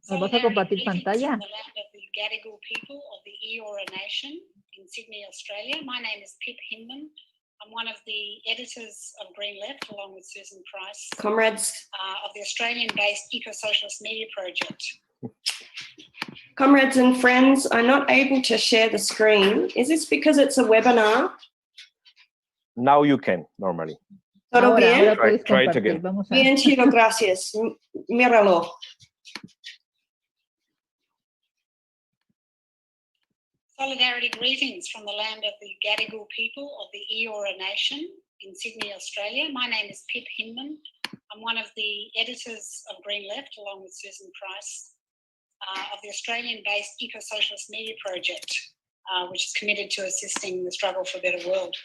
¿Nos vas a compartir pantalla? From the land of the Gadigal people of the Eora Nation in Sydney, Australia. My name is Pip Hinman. I'm one of the editors of Green Left, along with Susan Price. Comrades. Of the Australian-based Eco-Socialist Media Project. Comrades and friends, I'm not able to share the screen. Is this because it's a webinar? Now you can, normally. ¿Todo bien? Try it again. Bien, chido, gracias. Míralo. Solidarity greetings from the land of the Gadigal people of the Eora Nation in Sydney, Australia. My name is Pip Hinman. I'm one of the editors of Green Left, along with Susan Price, of the Australian-based Eco-Socialist Media Project, which is committed to assisting the struggle for a better world.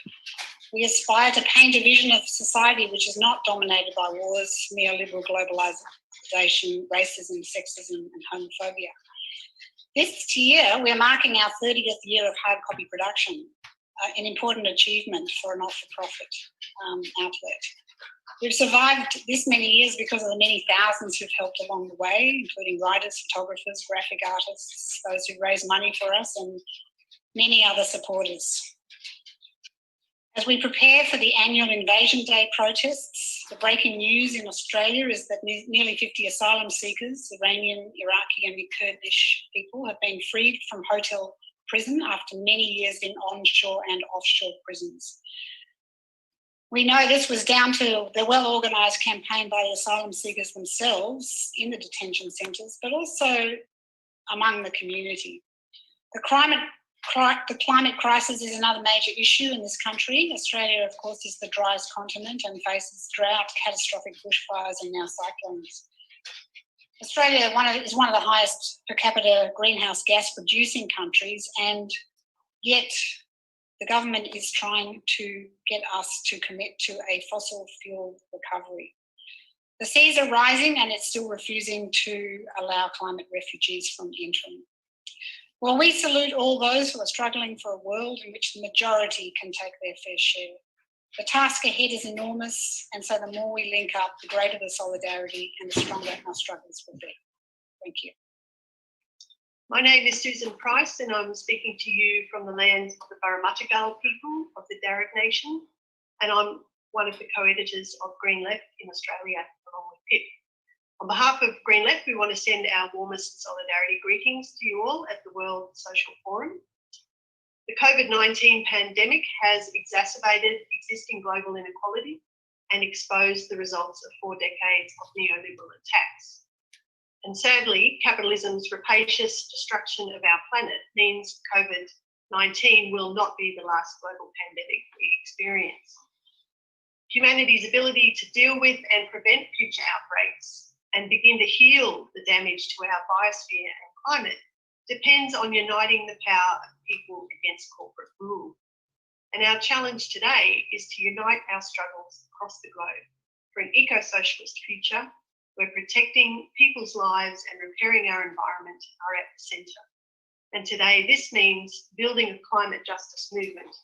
We aspire to paint a vision of society which is not dominated by wars, neoliberal globalisation, racism, sexism and homophobia. This year, we're marking our 30th year of hard copy production, an important achievement for a not-for-profit outlet. We've survived this many years because of the many thousands who've helped along the way, including writers, photographers, graphic artists, those who raise money for us, and many other supporters. As we prepare for the annual Invasion Day protests, the breaking news in Australia is that nearly 50 asylum seekers, Iranian, Iraqi and Kurdish people, have been freed from hotel prison after many years in onshore and offshore prisons. We know this was down to the well-organised campaign by the asylum seekers themselves in the detention centres, but also among the community. The climate crisis is another major issue in this country. Australia, of course, is the driest continent and faces drought, catastrophic bushfires and now cyclones. Australia is one of the highest per capita greenhouse gas producing countries, and yet the government is trying to get us to commit to a fossil fuel recovery. The seas are rising and it's still refusing to allow climate refugees from entering. Well, we salute all those who are struggling for a world in which the majority can take their fair share. The task ahead is enormous, and so the more we link up, the greater the solidarity and the stronger our struggles will be. Thank you. My name is Susan Price, and I'm speaking to you from the lands of the Baramatagal people of the Darug Nation. and I'm one of the co-editors of Green Left in Australia, along with Pip. On behalf of Green Left, we want to send our warmest solidarity greetings to you all at the World Social Forum. The COVID-19 pandemic has exacerbated existing global inequality and exposed the results of 4 decades of neoliberal attacks. And sadly, capitalism's rapacious destruction of our planet means COVID-19 will not be the last global pandemic we experience. Humanity's ability to deal with and prevent future outbreaks and begin to heal the damage to our biosphere and climate depends on uniting the power of people against corporate rule. And our challenge today is to unite our struggles across the globe for an eco-socialist future where protecting people's lives and repairing our environment are at the centre. And today this means building a climate justice movement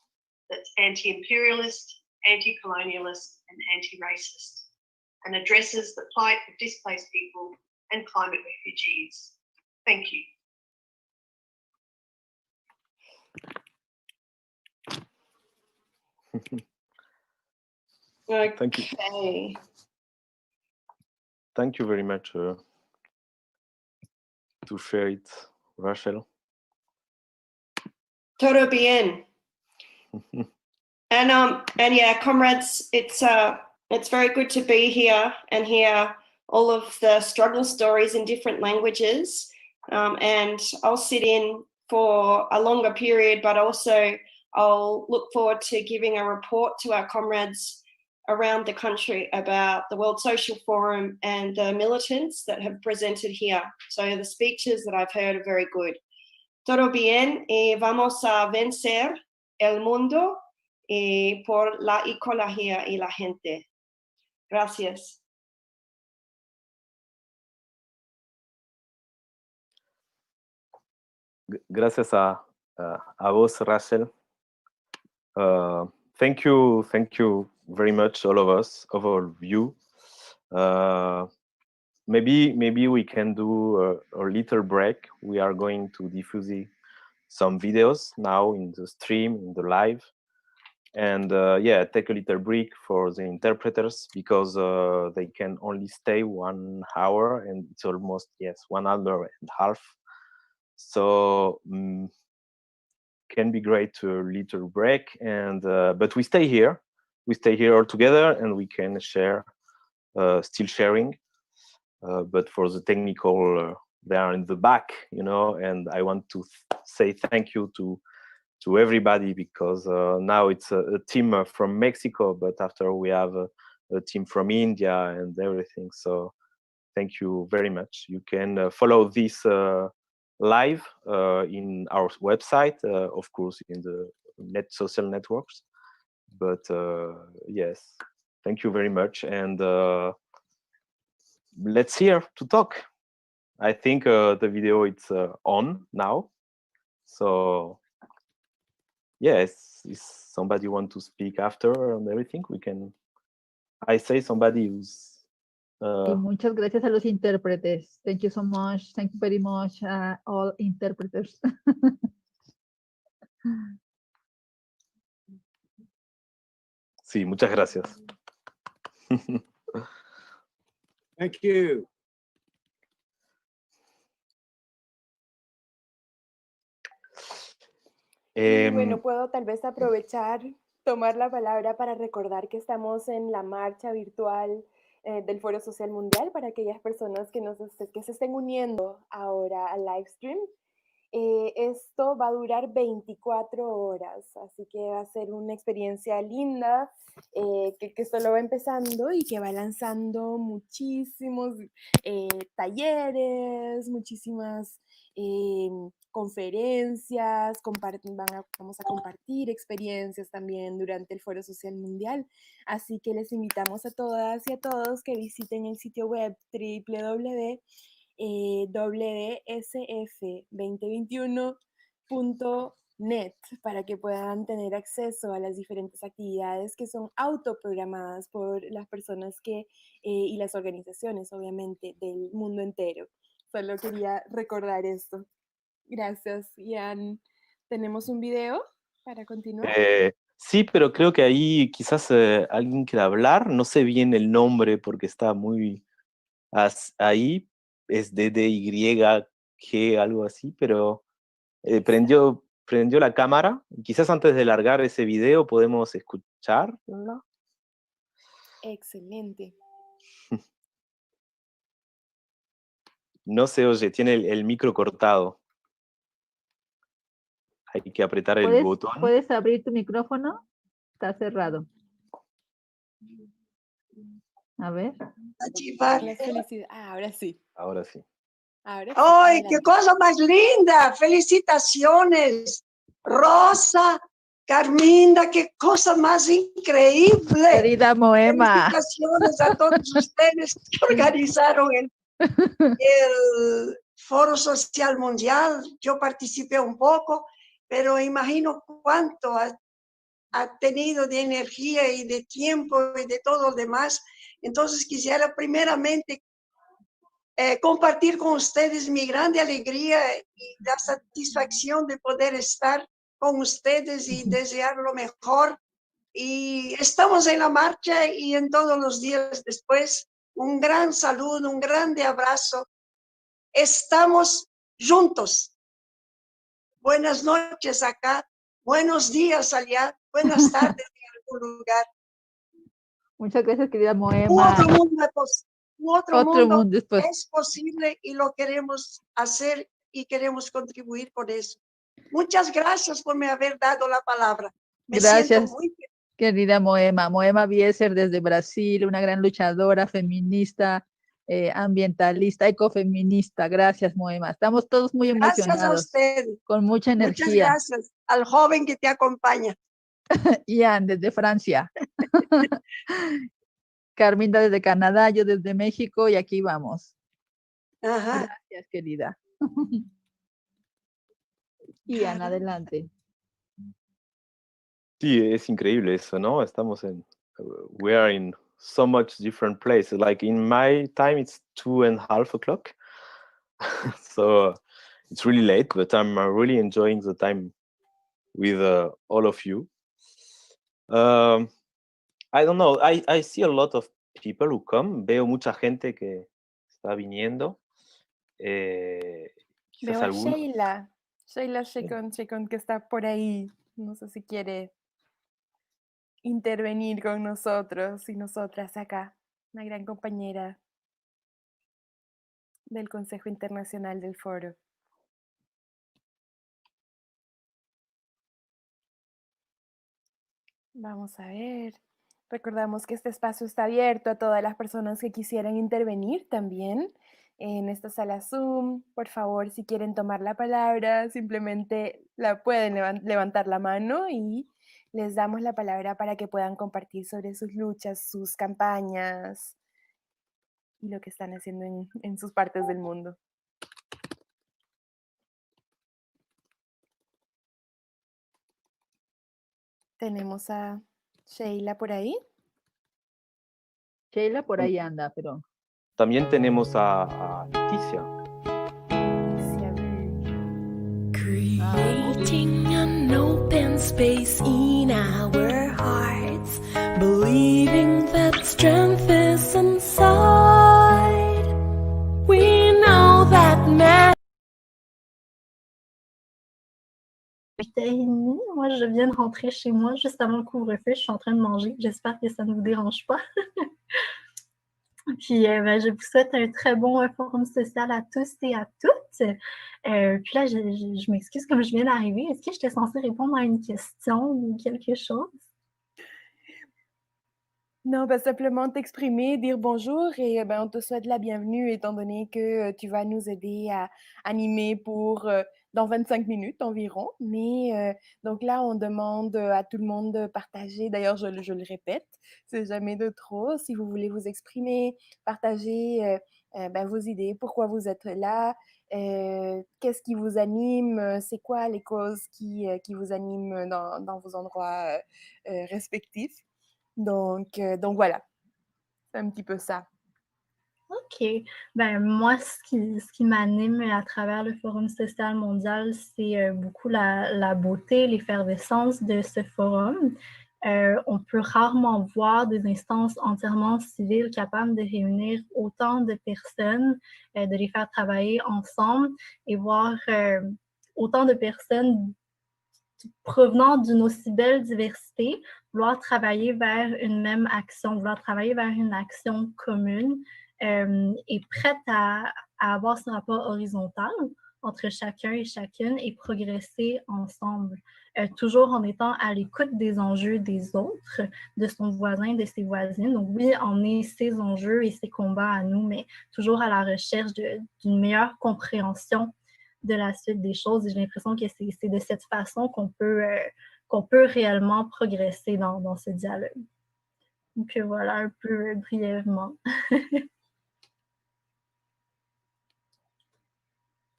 that's anti-imperialist, anti-colonialist and anti-racist, and addresses the plight of displaced people and climate refugees. Thank you. Okay. Thank you. Thank you very much to share it, Rachel. Todo bien. And yeah, comrades, it's very good to be here and hear all of the struggle stories in different languages. And I'll sit in for a longer period, but also I'll look forward to giving a report to our comrades around the country about the World Social Forum and the militants that have presented here. So the speeches that I've heard are very good. Todo bien, y vamos a vencer el mundo y por la ecología y la gente. Gracias. Gracias a vos, Rachel. Thank you very much, all of us, of all of you. Maybe we can do a little break. We are going to diffuse some videos now in the stream, in the live. And yeah, take a little break for the interpreters because they can only stay 1 hour and it's almost, yes, 1 hour and a half. So can be great to a little break, and but we stay here all together and we can share, still sharing, but for the technical they are in the back, you know, and I want to say thank you to everybody because now it's a team from Mexico, but after we have a team from India and everything, so thank you very much. You can follow this live in our website, of course, in the social networks. But yes, thank you very much, and let's hear to talk. I think the video it's on now, so yes, if somebody want to speak after and everything, we can. I say somebody who's. Y muchas gracias a los intérpretes. Thank you so much. Thank you very much, all interpreters. Sí, muchas gracias. Thank you. Bueno, puedo tal vez aprovechar, tomar la palabra para recordar que estamos en la marcha virtual del Foro Social Mundial para aquellas personas que se estén uniendo ahora al live stream. Esto va a durar 24 horas, así que va a ser una experiencia linda, que solo va empezando y que va lanzando muchísimos talleres, muchísimas conferencias, vamos a compartir experiencias también durante el Foro Social Mundial, así que les invitamos a todas y a todos que visiten el sitio web www.wsf2021.net para que puedan tener acceso a las diferentes actividades que son autoprogramadas por las personas y las organizaciones, obviamente, del mundo entero. Solo quería recordar esto. Gracias, Ian. ¿Tenemos un video para continuar? Sí, pero creo que ahí quizás alguien quiera hablar. No sé bien el nombre porque está muy ahí. Es DDYG, algo así, pero prendió la cámara. Quizás antes de largar ese video podemos escucharla. Excelente. No se oye, tiene el micro cortado. Hay que apretar el botón. ¿Puedes abrir tu micrófono? Está cerrado. A ver. Ahora sí. Ahora sí. Ahora sí. ¡Ay, qué cosa más linda! ¡Felicitaciones! Rosa, Carminda, qué cosa más increíble. Querida Moema. Felicitaciones a todos ustedes que organizaron el Foro Social Mundial. Yo participé un poco, pero imagino cuánto ha tenido de energía y de tiempo y de todo lo demás. Entonces quisiera primeramente compartir con ustedes mi grande alegría y la satisfacción de poder estar con ustedes y desear lo mejor. Y estamos en la marcha y en todos los días después, un gran saludo, un grande abrazo. Estamos juntos. Buenas noches acá, buenos días allá, buenas tardes en algún lugar. Muchas gracias, querida Moema. Otro mundo es posible y lo queremos hacer y queremos contribuir con eso. Muchas gracias por me haber dado la palabra. Gracias, querida Moema. Moema Bieser desde Brasil, una gran luchadora feminista, ambientalista, ecofeminista. Gracias, Moema. Estamos todos muy emocionados. Gracias a usted. Con mucha energía. Muchas gracias al joven que te acompaña. Ian, desde Francia. Carminda desde Canadá, yo desde México y aquí vamos. Ajá. Gracias, querida. Ian, adelante. Sí, es increíble eso, ¿no? We are in so much different places. Like in my time, it's 2:30 o'clock. So it's really late, but I'm really enjoying the time with all of you. I don't know, I see a lot of people who come. Veo mucha gente que está viniendo. Veo a Sheila Checon, que está por ahí. No sé si quiere intervenir con nosotros y nosotras acá. Una gran compañera del Consejo Internacional del Foro. Vamos a ver. Recordamos que este espacio está abierto a todas las personas que quisieran intervenir también en esta sala Zoom. Por favor, si quieren tomar la palabra, simplemente la pueden levantar la mano y les damos la palabra para que puedan compartir sobre sus luchas, sus campañas y lo que están haciendo en sus partes del mundo. Tenemos a Sheila por ahí. Sheila por ahí anda, pero... También tenemos a Leticia. Creating an open space in our hearts, believing that strength is inside. We know that man. 8h30, moi je viens de rentrer chez moi juste avant le couvre-feu, je suis en train de manger, j'espère que ça ne vous dérange pas. Puis je vous souhaite un très bon forum social à tous et à toutes. Puis là, je m'excuse comme je viens d'arriver. Est-ce que j'étais censée répondre à une question ou quelque chose? Non, simplement t'exprimer, dire bonjour et on te souhaite la bienvenue étant donné que tu vas nous aider à animer pour dans 25 minutes environ. Mais donc là, on demande à tout le monde de partager. D'ailleurs, je le répète, c'est jamais de trop. Si vous voulez vous exprimer, partager vos idées, pourquoi vous êtes là, qu'est-ce qui vous anime, c'est quoi les causes qui vous animent dans vos endroits respectifs. Donc voilà, c'est un petit peu ça. Ok, OK. Ben, moi, ce qui m'anime à travers le Forum social mondial, c'est beaucoup la beauté, l'effervescence de ce forum. On peut rarement voir des instances entièrement civiles capables de réunir autant de personnes, de les faire travailler ensemble et voir autant de personnes provenant d'une aussi belle diversité, vouloir travailler vers une même action, vouloir travailler vers une action commune et prête à avoir ce rapport horizontal entre chacun et chacune et progresser ensemble, toujours en étant à l'écoute des enjeux des autres, de son voisin, de ses voisines. Donc oui, on est ses enjeux et ses combats à nous, mais toujours à la recherche d'une meilleure compréhension de la suite des choses. Et j'ai l'impression que c'est de cette façon qu'on peut réellement progresser dans ce dialogue. Donc voilà, un peu brièvement.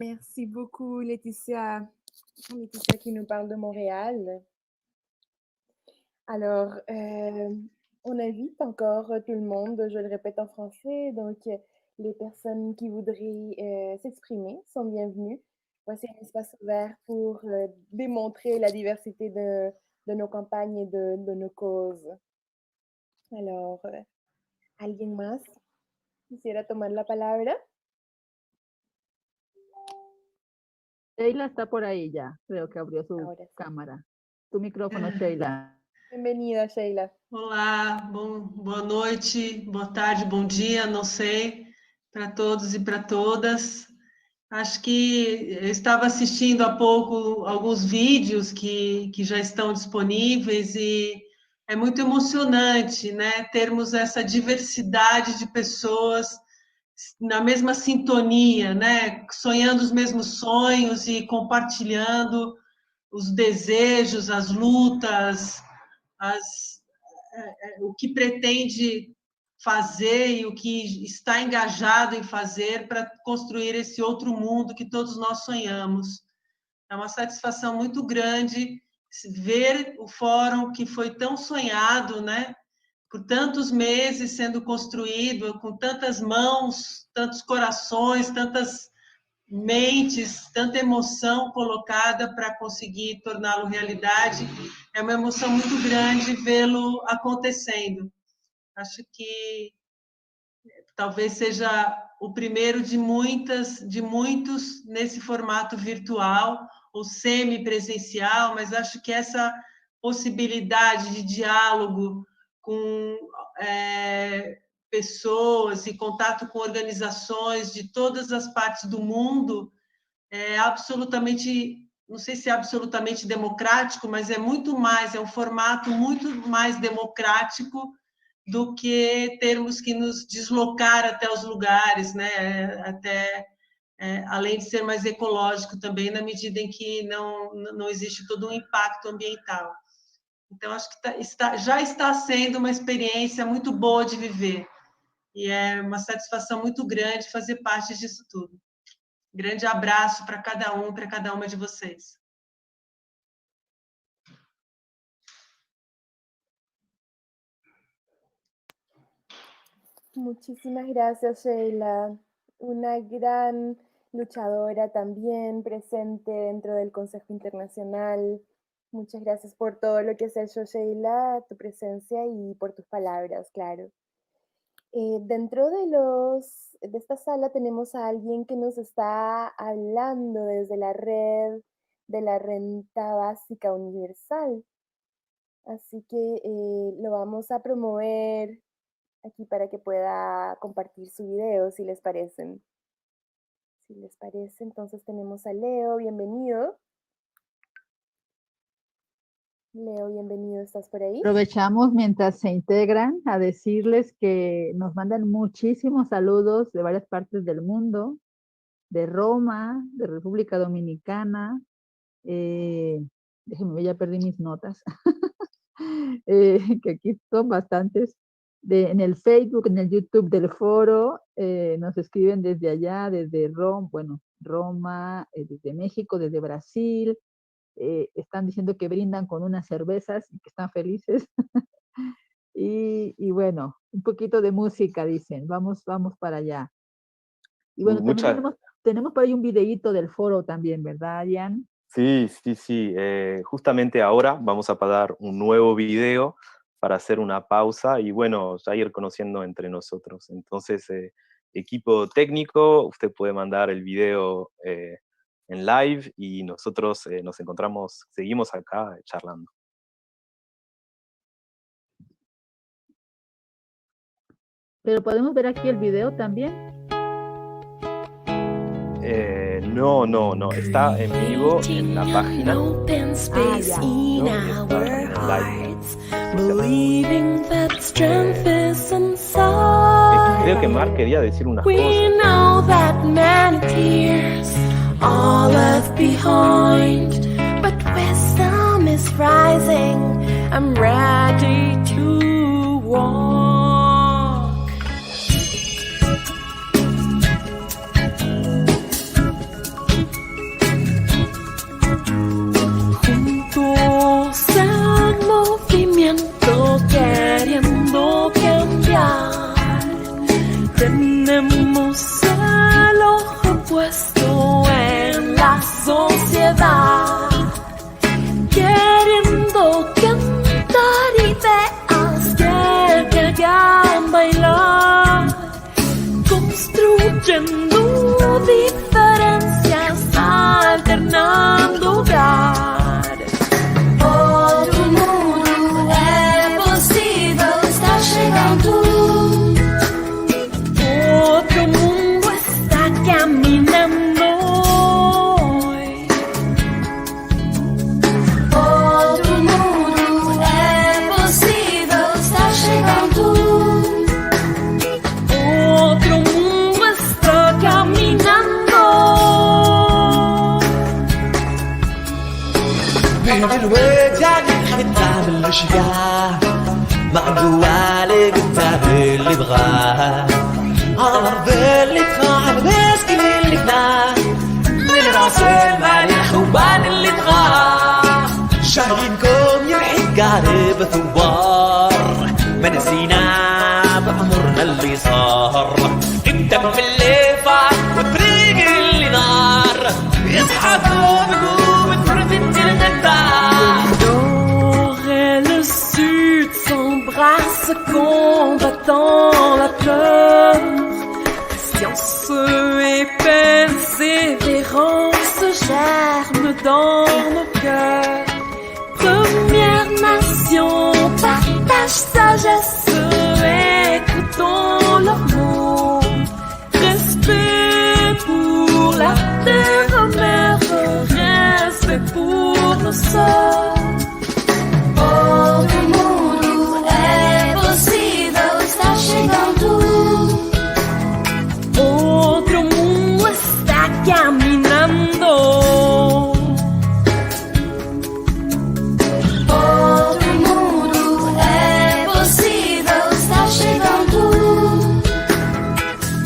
Merci beaucoup, Laetitia. Laetitia qui nous parle de Montréal. Alors, on invite encore tout le monde, je le répète en français, donc les personnes qui voudraient s'exprimer sont bienvenues. Voici un espace ouvert pour démontrer la diversité de nos campagnes et de nos causes. Alors, ¿alguien más quisiera tomar la palabra? Sheila está por ahí ya, creo que abrió su cámara. Tu micrófono, Sheila. Bem-vinda, Sheila. Olá, boa noite, boa tarde, bom dia, não sei, para todos e para todas. Acho que eu estava assistindo há pouco alguns vídeos que já estão disponíveis e é muito emocionante, né, termos essa diversidade de pessoas na mesma sintonia, né, sonhando os mesmos sonhos e compartilhando os desejos, as lutas, o que pretende fazer e o que está engajado em fazer para construir esse outro mundo que todos nós sonhamos. É uma satisfação muito grande ver o fórum que foi tão sonhado, né? Por tantos meses sendo construído, com tantas mãos, tantos corações, tantas mentes, tanta emoção colocada para conseguir torná-lo realidade. É uma emoção muito grande vê-lo acontecendo. Acho que talvez seja o primeiro de muitos nesse formato virtual ou semipresencial, mas acho que essa possibilidade de diálogo com pessoas e contato com organizações de todas as partes do mundo é absolutamente, não sei se é absolutamente democrático, mas é um formato muito mais democrático do que termos que nos deslocar até os lugares, né? Além de ser mais ecológico também, na medida em que não existe todo um impacto ambiental. Então, acho que já está sendo uma experiência muito boa de viver. E é uma satisfação muito grande fazer parte disso tudo. Grande abraço para cada uma de vocês. Muchísimas gracias, Sheila. Una gran luchadora también presente dentro del Consejo Internacional. Muchas gracias por todo lo que has hecho, Sheila, tu presencia y por tus palabras, claro. Dentro de esta sala tenemos a alguien que nos está hablando desde la red de la renta básica universal. Así que lo vamos a promover aquí para que pueda compartir su video, si les parecen. Si les parece, entonces tenemos a Leo, bienvenido. Leo, bienvenido, ¿estás por ahí? Aprovechamos mientras se integran a decirles que nos mandan muchísimos saludos de varias partes del mundo, de Roma, de República Dominicana, déjenme ver, ya perdí mis notas, que aquí son bastantes, en el Facebook, en el YouTube del foro, nos escriben desde allá, desde Roma, desde México, desde Brasil. Están diciendo que brindan con unas cervezas y que están felices. y bueno, un poquito de música, dicen. Vamos para allá. Y bueno, también tenemos por ahí un videíto del foro también, ¿verdad, Jan? Sí. Justamente ahora vamos a pasar un nuevo video para hacer una pausa y bueno, ya ir conociendo entre nosotros. Entonces, equipo técnico, usted puede mandar el video en live y nosotros nos encontramos, seguimos acá charlando. Pero podemos ver aquí el video también. No, está en vivo en la página. Creo que Mark quería decir unas cosas. All left behind, but wisdom is rising. I'm ready to walk. Juntos en movimiento queriendo cambiar. Tenemos el ojo puesto en la sociedad, queriendo cantar ideas que te hagan bailar, construyendo diferencias, alternando hogar. Outro mundo é possível, está chegando. Outro mundo está caminhando. الوجع الختام الاشقاء مقدوع لي بالتعب اللي بغاه عرض اللي بخاع بس كل اللي بناه من راس المال الحبان اللي بغاه شايفينكم يمحي قارب ثوار ما نسينا بعمرنا اللي صار الدم اللي فات والطريق اللي نار يضحكوا بقوة بروفيت Nord et le sud s'embrassent, combattant la peur. Science et persévérance germent dans nos cœurs. Première nation, partage sagesse, écoutons leurs mots. Respect pour la terre mère, respect pour nos sœurs. Outro mundo é possível, está chegando. Outro mundo está caminhando. Outro mundo é possível, está chegando.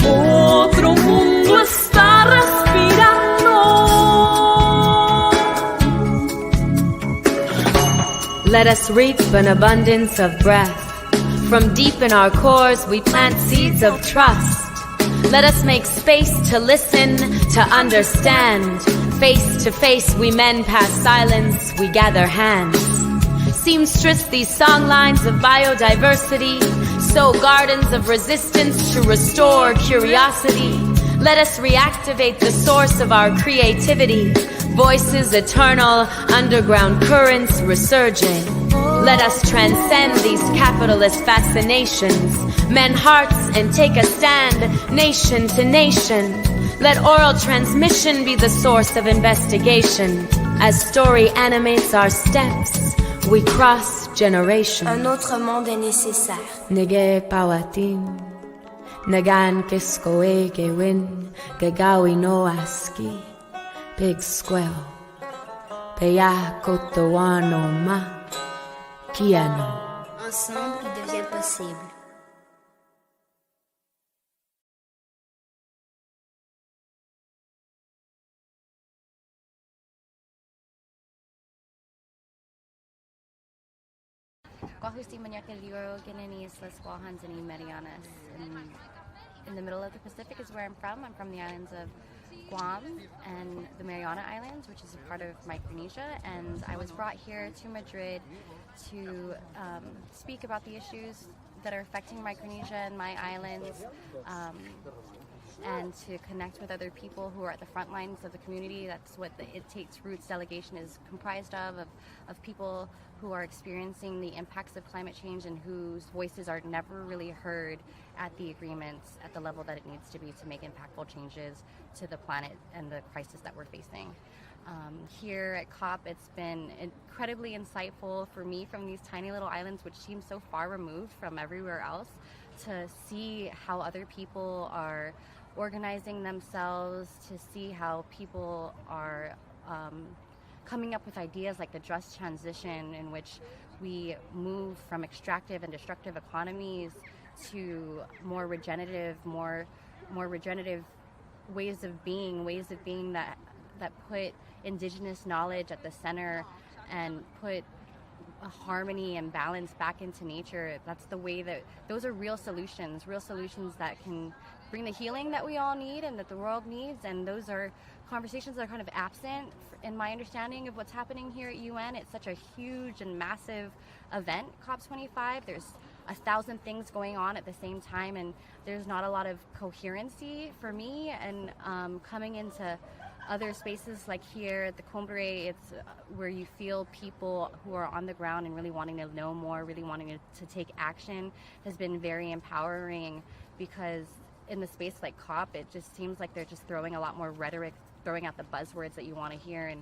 Outro mundo está respirando. Let us reap an abundance of breath. From deep in our cores we plant seeds of trust. Let us make space to listen, to understand. Face to face we mend past silence, we gather hands. Seamstress these songlines of biodiversity, sow gardens of resistance to restore curiosity. Let us reactivate the source of our creativity. Voices eternal, underground currents resurging. Let us transcend these capitalist fascinations. Mend hearts and take a stand, nation to nation. Let oral transmission be the source of investigation. As story animates our steps, we cross generations. Un autre monde est nécessaire. Nege pawatin, nagan kiskoe gewin, gegawi no aski, pig squel, peya kotowano ma, kiano. Ensemble, il devient possible. Guahusti Manyak el Euro Guineas Las Guahans and Marianas. in the middle of the Pacific is where I'm from. I'm from the islands of Guam and the Mariana Islands, which is a part of Micronesia, and I was brought here to Madrid to speak about the issues that are affecting Micronesia and my islands, and to connect with other people who are at the front lines of the community. That's what the It Takes Roots delegation is comprised of people who are experiencing the impacts of climate change and whose voices are never really heard at the agreements at the level that it needs to be to make impactful changes to the planet and the crisis that we're facing. Here at COP, it's been incredibly insightful for me from these tiny little islands, which seem so far removed from everywhere else, to see how other people are organizing themselves, to see how people are coming up with ideas like the just transition, in which we move from extractive and destructive economies to more regenerative ways of being that put indigenous knowledge at the center and put a harmony and balance back into nature. That's the way that those are real solutions that can bring the healing that we all need and that the world needs. And those are conversations that are kind of absent in my understanding of what's happening here at UN. It's such a huge and massive event, COP25. There's 1,000 things going on at the same time, and there's not a lot of coherency for me. And coming into other spaces like here at the Cumbre, it's where you feel people who are on the ground and really wanting to know more, really wanting to take action, has been very empowering, because in the space like COP, it just seems like they're just throwing a lot more rhetoric, throwing out the buzzwords that you want to hear, and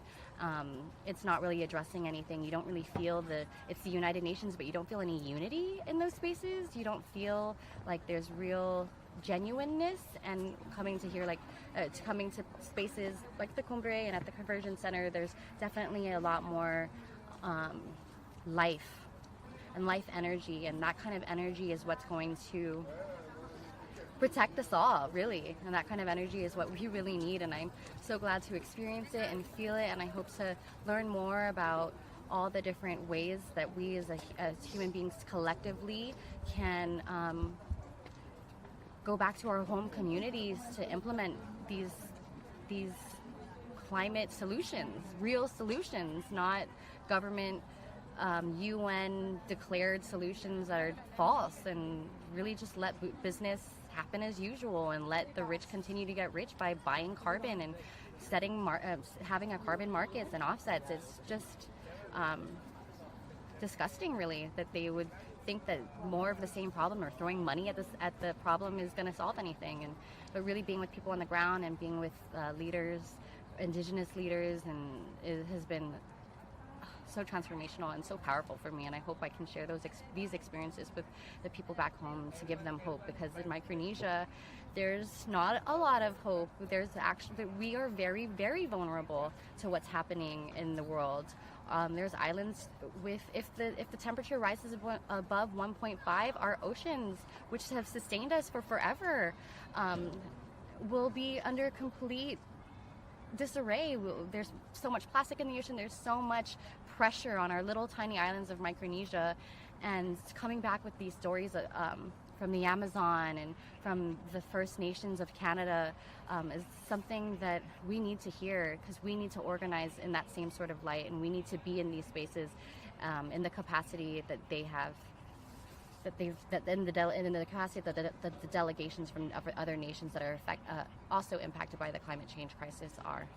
it's not really addressing anything. You don't really feel it's the United Nations, but you don't feel any unity in those spaces. You don't feel like there's real genuineness, and coming to here, coming to spaces like the Cumbre and at the Conversion Center, there's definitely a lot more life and life energy, and that kind of energy is what's going to protect us all, really. And that kind of energy is what we really need, and I'm so glad to experience it and feel it, and I hope to learn more about all the different ways that we as human beings collectively can go back to our home communities to implement these climate solutions, real solutions, not government UN declared solutions that are false, and really just let business happen as usual and let the rich continue to get rich by buying carbon and having a carbon markets and offsets. It's just disgusting, really, that they would think that more of the same problem or throwing money at the problem is going to solve anything. But really being with people on the ground and being with leaders, indigenous leaders, and it has been so transformational and so powerful for me, and I hope I can share these experiences with the people back home to give them hope, because in Micronesia there's not a lot of hope. We are very, very vulnerable to what's happening in the world. There's islands if the temperature rises above 1.5, our oceans, which have sustained us for forever, will be under complete disarray. There's so much plastic in the ocean, there's so much pressure on our little tiny islands of Micronesia, and coming back with these stories from the Amazon and from the First Nations of Canada is something that we need to hear, because we need to organize in that same sort of light, and we need to be in these spaces in the capacity that they have, in the capacity that the delegations from other nations that are also impacted by the climate change crisis are.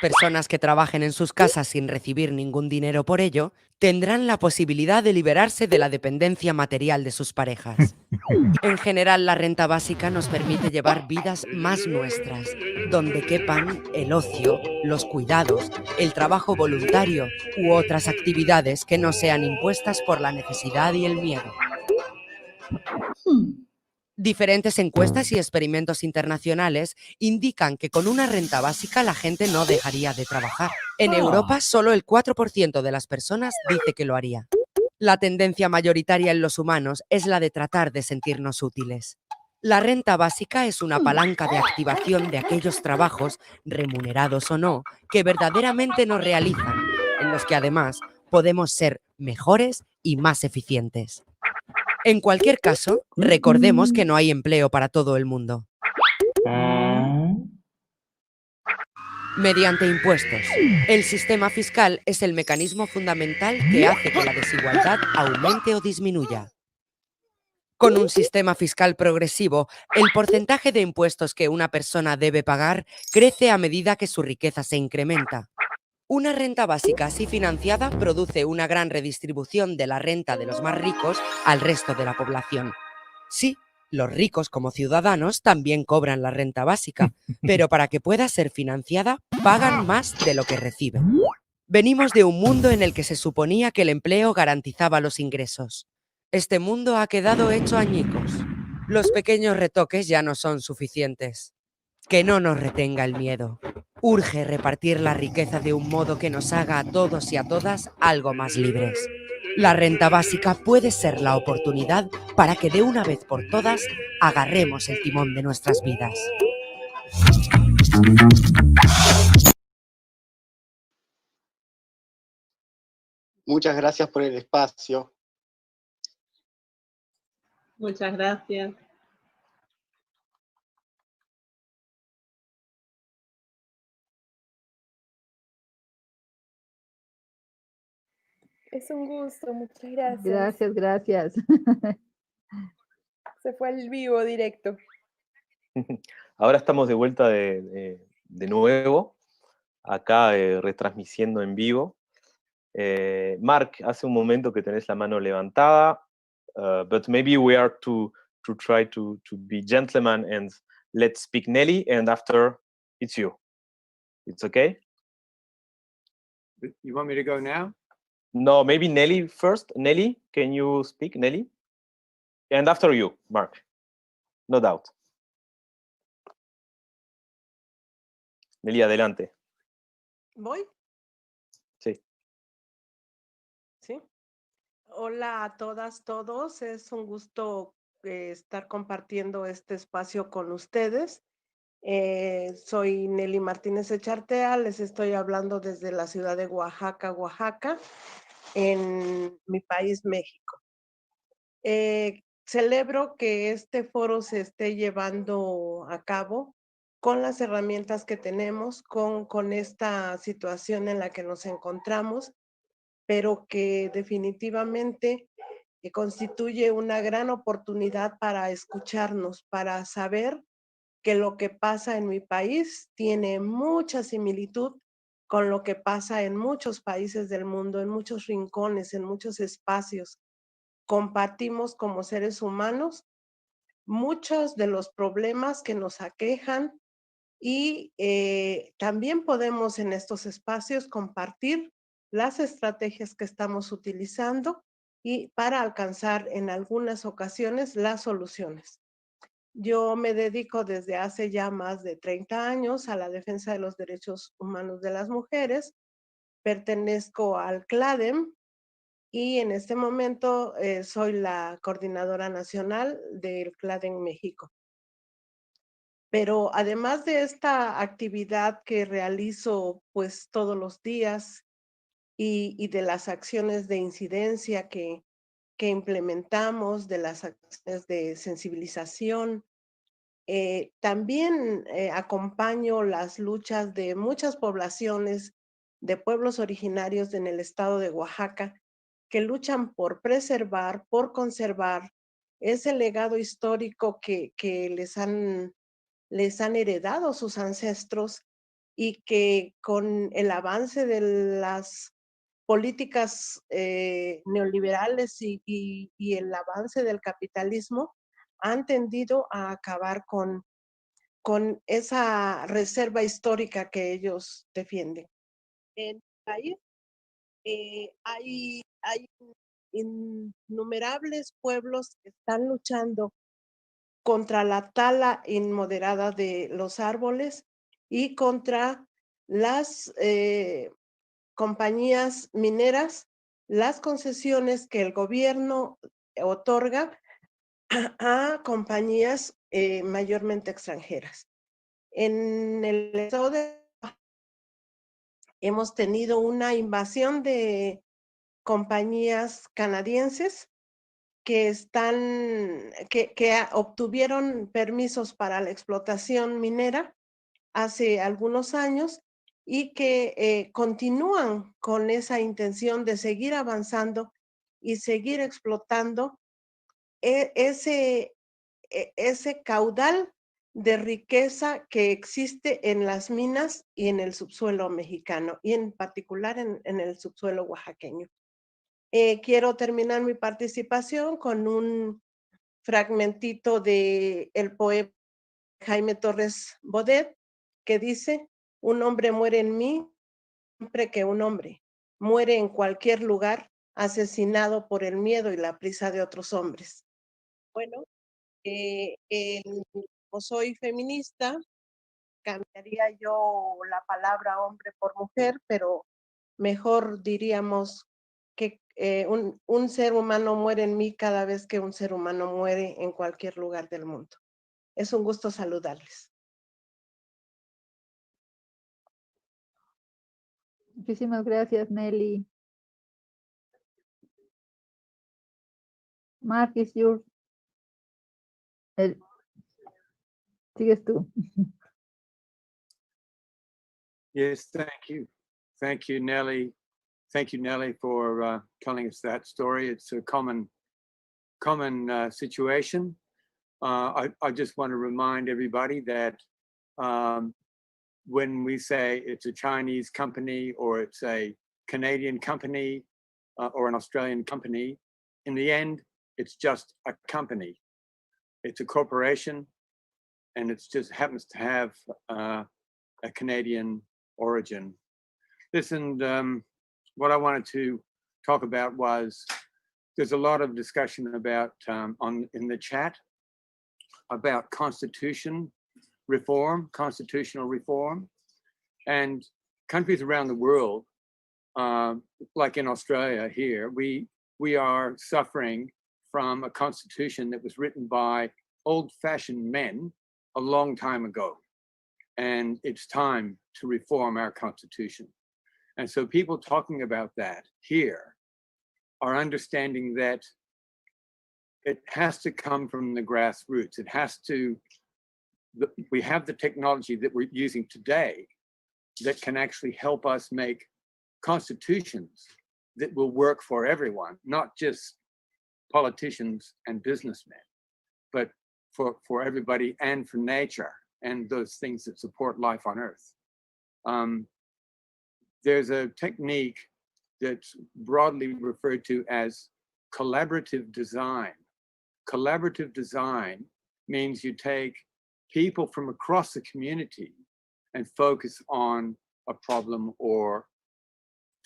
personas que trabajen en sus casas sin recibir ningún dinero por ello tendrán la posibilidad de liberarse de la dependencia material de sus parejas. En general, la renta básica nos permite llevar vidas más nuestras, donde quepan el ocio, los cuidados, el trabajo voluntario u otras actividades que no sean impuestas por la necesidad y el miedo. Diferentes encuestas y experimentos internacionales indican que con una renta básica la gente no dejaría de trabajar. En Europa, solo el 4% de las personas dice que lo haría. La tendencia mayoritaria en los humanos es la de tratar de sentirnos útiles. La renta básica es una palanca de activación de aquellos trabajos, remunerados o no, que verdaderamente nos realizan, en los que además podemos ser mejores y más eficientes. En cualquier caso, recordemos que no hay empleo para todo el mundo. Mediante impuestos. El sistema fiscal es el mecanismo fundamental que hace que la desigualdad aumente o disminuya. Con un sistema fiscal progresivo, el porcentaje de impuestos que una persona debe pagar crece a medida que su riqueza se incrementa. Una renta básica así financiada produce una gran redistribución de la renta de los más ricos al resto de la población. Sí, los ricos como ciudadanos también cobran la renta básica, pero para que pueda ser financiada, pagan más de lo que reciben. Venimos de un mundo en el que se suponía que el empleo garantizaba los ingresos. Este mundo ha quedado hecho añicos. Los pequeños retoques ya no son suficientes. Que no nos retenga el miedo. Urge repartir la riqueza de un modo que nos haga a todos y a todas algo más libres. La renta básica puede ser la oportunidad para que de una vez por todas agarremos el timón de nuestras vidas. Muchas gracias por el espacio. Muchas gracias. Es un gusto, muchas gracias. Gracias, gracias. Se fue al vivo directo. Ahora estamos de vuelta de nuevo, acá retransmitiendo en vivo. Mark, hace un momento que tenés la mano levantada, but maybe we are to try to be gentlemen and let's speak Nelly, and after it's you. It's okay? You want me to go now? No, maybe Nelly first. Nelly, can you speak, Nelly? And after you, Mark. No doubt. Nelly, adelante. ¿Voy? Sí. Sí. Hola a todas, todos. Es un gusto estar compartiendo este espacio con ustedes. Soy Nelly Martínez Echartea, les estoy hablando desde la ciudad de Oaxaca, Oaxaca, en mi país, México. Celebro que este foro se esté llevando a cabo con las herramientas que tenemos, con esta situación en la que nos encontramos, pero que definitivamente constituye una gran oportunidad para escucharnos, para saber que lo que pasa en mi país tiene mucha similitud con lo que pasa en muchos países del mundo, en muchos rincones, en muchos espacios. Compartimos como seres humanos muchos de los problemas que nos aquejan y también podemos en estos espacios compartir las estrategias que estamos utilizando y para alcanzar en algunas ocasiones las soluciones. Yo me dedico desde hace ya más de 30 años a la defensa de los derechos humanos de las mujeres. Pertenezco al CLADEM y en este momento soy la coordinadora nacional del CLADEM México. Pero además de esta actividad que realizo pues todos los días y de las acciones de incidencia que implementamos, de las acciones de sensibilización, también acompaño las luchas de muchas poblaciones de pueblos originarios en el estado de Oaxaca que luchan por preservar, por conservar ese legado histórico que les han heredado sus ancestros y que con el avance de las políticas neoliberales y el avance del capitalismo han tendido a acabar con esa reserva histórica que ellos defienden. En el país hay innumerables pueblos que están luchando contra la tala inmoderada de los árboles y contra las compañías mineras, las concesiones que el gobierno otorga a compañías mayormente extranjeras. En el estado de hemos tenido una invasión de compañías canadienses que obtuvieron permisos para la explotación minera hace algunos años y que continúan con esa intención de seguir avanzando y seguir explotando ese caudal de riqueza que existe en las minas y en el subsuelo mexicano, y en particular en el subsuelo oaxaqueño. Quiero terminar mi participación con un fragmentito del poema Jaime Torres Bodet, que dice: un hombre muere en mí siempre que un hombre muere en cualquier lugar, asesinado por el miedo y la prisa de otros hombres. Bueno, como soy feminista, cambiaría yo la palabra hombre por mujer, pero mejor diríamos que un ser humano muere en mí cada vez que un ser humano muere en cualquier lugar del mundo. Es un gusto saludarles. Muchísimas gracias, Nelly. Mark, is your... Sigues tú. Yes, thank you. Thank you, Nelly. Thank you, Nelly, for telling us that story. It's a common situation. I just want to remind everybody that when we say it's a Chinese company or it's a Canadian company or an Australian company, in the end, it's just a company. It's a corporation, and it just happens to have a Canadian origin. Listen, what I wanted to talk about was, there's a lot of discussion about in the chat about constitutional reform, and countries around the world, like in Australia here, we are suffering from a constitution that was written by old-fashioned men a long time ago, and it's time to reform our constitution. And so people talking about that here are understanding that it has to come from the grassroots. It has to, we have the technology that we're using today that can actually help us make constitutions that will work for everyone, not just politicians and businessmen, but for everybody and for nature and those things that support life on Earth. There's a technique that's broadly referred to as collaborative design. Collaborative design means you take people from across the community and focus on a problem or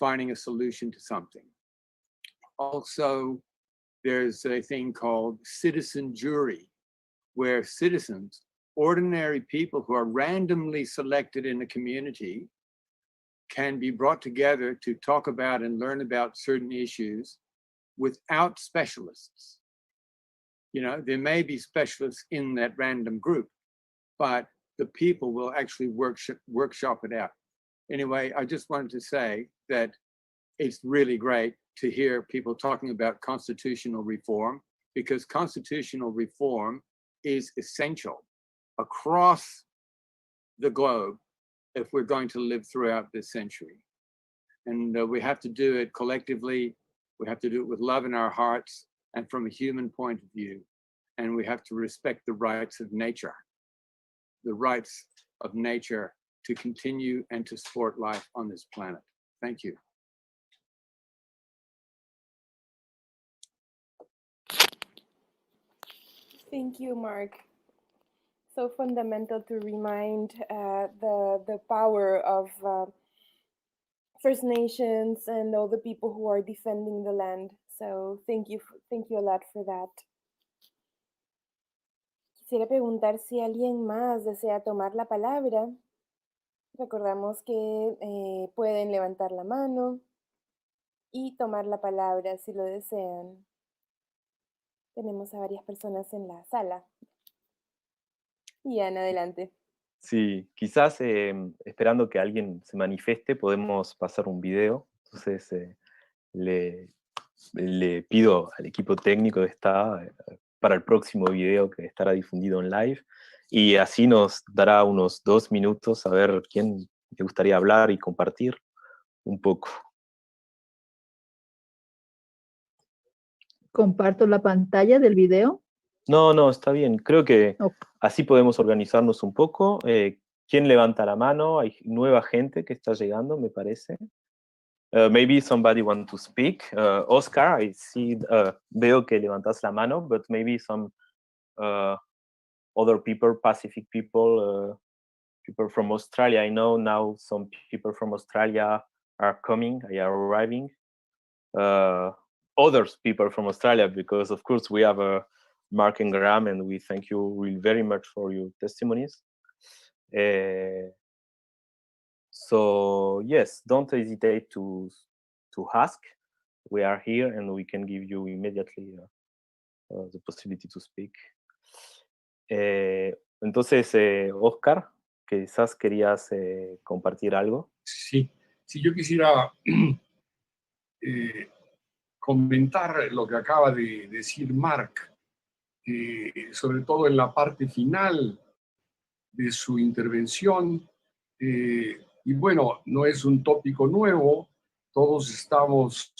finding a solution to something. Also, there's a thing called citizen jury, where citizens, ordinary people who are randomly selected in a community, can be brought together to talk about and learn about certain issues without specialists. You know, there may be specialists in that random group, but the people will actually workshop it out. Anyway, I just wanted to say that it's really great to hear people talking about constitutional reform, because constitutional reform is essential across the globe if we're going to live throughout this century. And we have to do it collectively. We have to do it with love in our hearts and from a human point of view. And we have to respect the rights of nature. The rights of nature to continue and to support life on this planet. Thank you. Thank you, Mark. So fundamental to remind the power of First Nations and all the people who are defending the land. So thank you a lot for that. Quisiera preguntar si alguien más desea tomar la palabra. Recordamos que pueden levantar la mano y tomar la palabra si lo desean. Tenemos a varias personas en la sala. Ian, adelante. Sí, quizás esperando que alguien se manifieste, podemos pasar un video. Entonces le pido al equipo técnico de esta para el próximo video que estará difundido en live, y así nos dará unos 2 minutos a ver quién le gustaría hablar y compartir un poco. ¿Comparto la pantalla del video? No, está bien. Creo que así podemos organizarnos un poco. ¿Quién levanta la mano? Hay nueva gente que está llegando, me parece. Maybe somebody want to speak. Oscar, I see, veo que levantas la mano, but maybe some other people, Pacific people, people from Australia. I know now some people from Australia are coming, they are arriving. Other people from Australia, because of course we have a Mark and Graham, and we thank you really very much for your testimonies. So yes, don't hesitate to ask. We are here and we can give you immediately the possibility to speak. Entonces, Oscar, quizás querías compartir algo. Sí, yo quisiera comentar lo que acaba de decir Mark, sobre todo en la parte final de su intervención. Y bueno, no es un tópico nuevo, todos estamos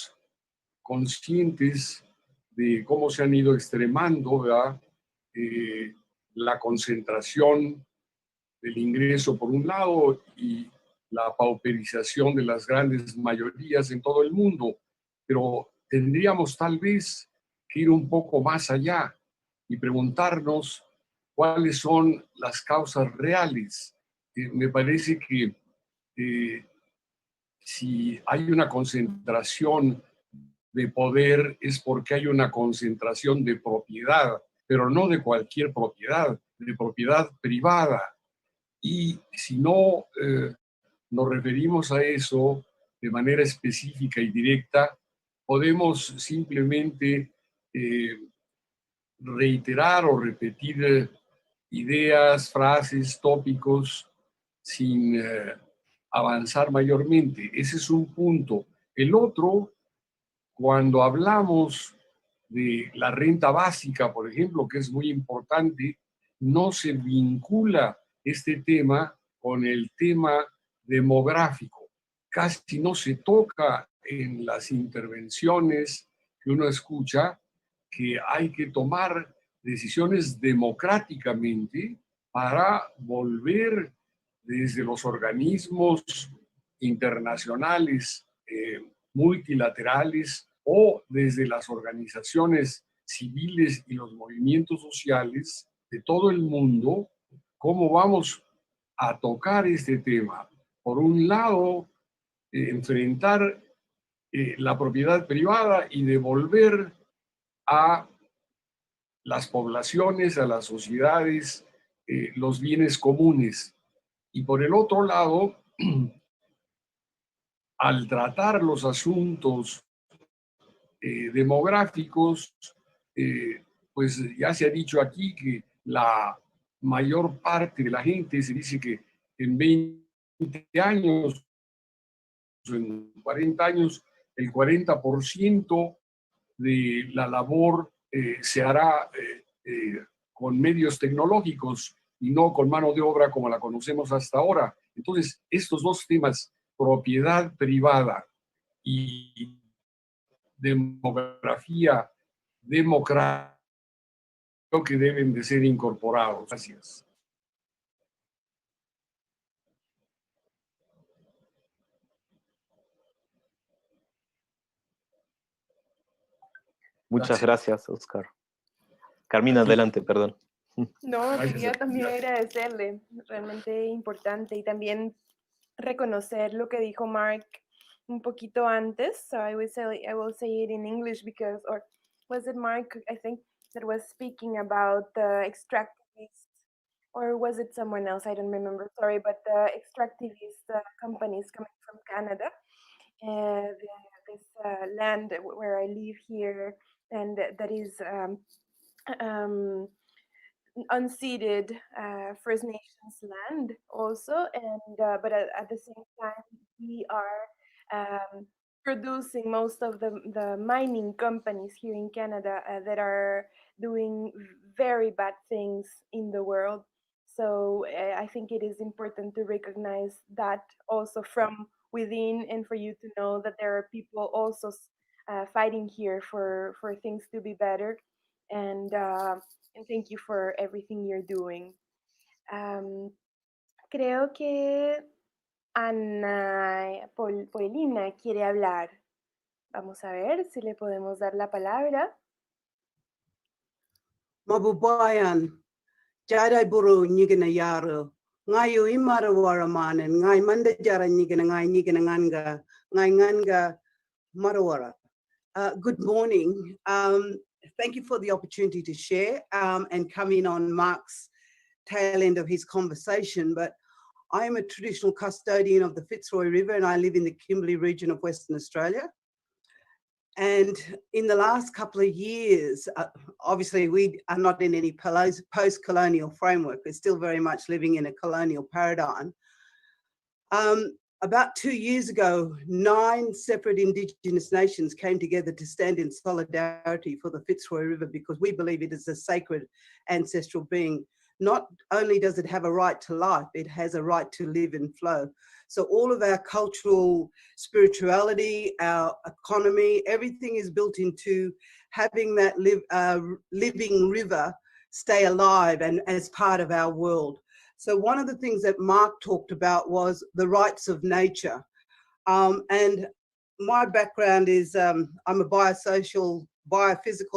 conscientes de cómo se han ido extremando, ¿verdad? La concentración del ingreso por un lado y la pauperización de las grandes mayorías en todo el mundo, pero tendríamos tal vez que ir un poco más allá y preguntarnos cuáles son las causas reales. Me parece que si hay una concentración de poder es porque hay una concentración de propiedad, pero no de cualquier propiedad, de propiedad privada. Y si no nos referimos a eso de manera específica y directa, podemos simplemente reiterar o repetir ideas, frases, tópicos sin avanzar mayormente. Ese es un punto. El otro, cuando hablamos de la renta básica, por ejemplo, que es muy importante, no se vincula este tema con el tema demográfico. Casi no se toca en las intervenciones que uno escucha que hay que tomar decisiones democráticamente para volver desde los organismos internacionales, multilaterales, o desde las organizaciones civiles y los movimientos sociales de todo el mundo, cómo vamos a tocar este tema. Por un lado, enfrentar la propiedad privada y devolver a las poblaciones, a las sociedades, los bienes comunes. Y por el otro lado, al tratar los asuntos demográficos, pues ya se ha dicho aquí que la mayor parte de la gente se dice que en 20 años, en 40 años, el 40% de la labor se hará con medios tecnológicos y no con mano de obra como la conocemos hasta ahora. Entonces, estos dos temas, propiedad privada y demografía democrática, creo que deben de ser incorporados. Gracias. Muchas gracias, Oscar. Carmina, adelante, perdón. No, quería también agradecerle, realmente importante, y también reconocer lo que dijo Mark un poquito antes. So I will say it in English because, or was it Mark, I think, that was speaking about the extractivist, or was it someone else? I don't remember, sorry, but the extractivist companies coming from Canada, this land where I live here, and that is unceded First Nations land also, and but at the same time we are producing most of the mining companies here in Canada that are doing very bad things in the world. So I think it is important to recognize that also from within, and for you to know that there are people also fighting here for things to be better. And thank you for everything you're doing. Creo que Ana Paulina quiere hablar. Vamos a ver si le podemos dar la palabra. Mabubayan, Jadai Buru Nigina Yaru, Ngayu Imara Waramanan, Ngai Manda Jara Nigina Nganga, Nganga Marawara. Good morning. Thank you for the opportunity to share and come in on Mark's tail end of his conversation, but I am a traditional custodian of the Fitzroy River and I live in the Kimberley region of Western Australia. And in the last couple of years, obviously we are not in any post-colonial framework. We're still very much living in a colonial paradigm. About 2 years ago, 9 separate Indigenous nations came together to stand in solidarity for the Fitzroy River because we believe it is a sacred ancestral being. Not only does it have a right to life, it has a right to live and flow. So all of our cultural spirituality, our economy, everything is built into having that living river stay alive and as part of our world. So one of the things that Mark talked about was the rights of nature. And my background is I'm a biophysical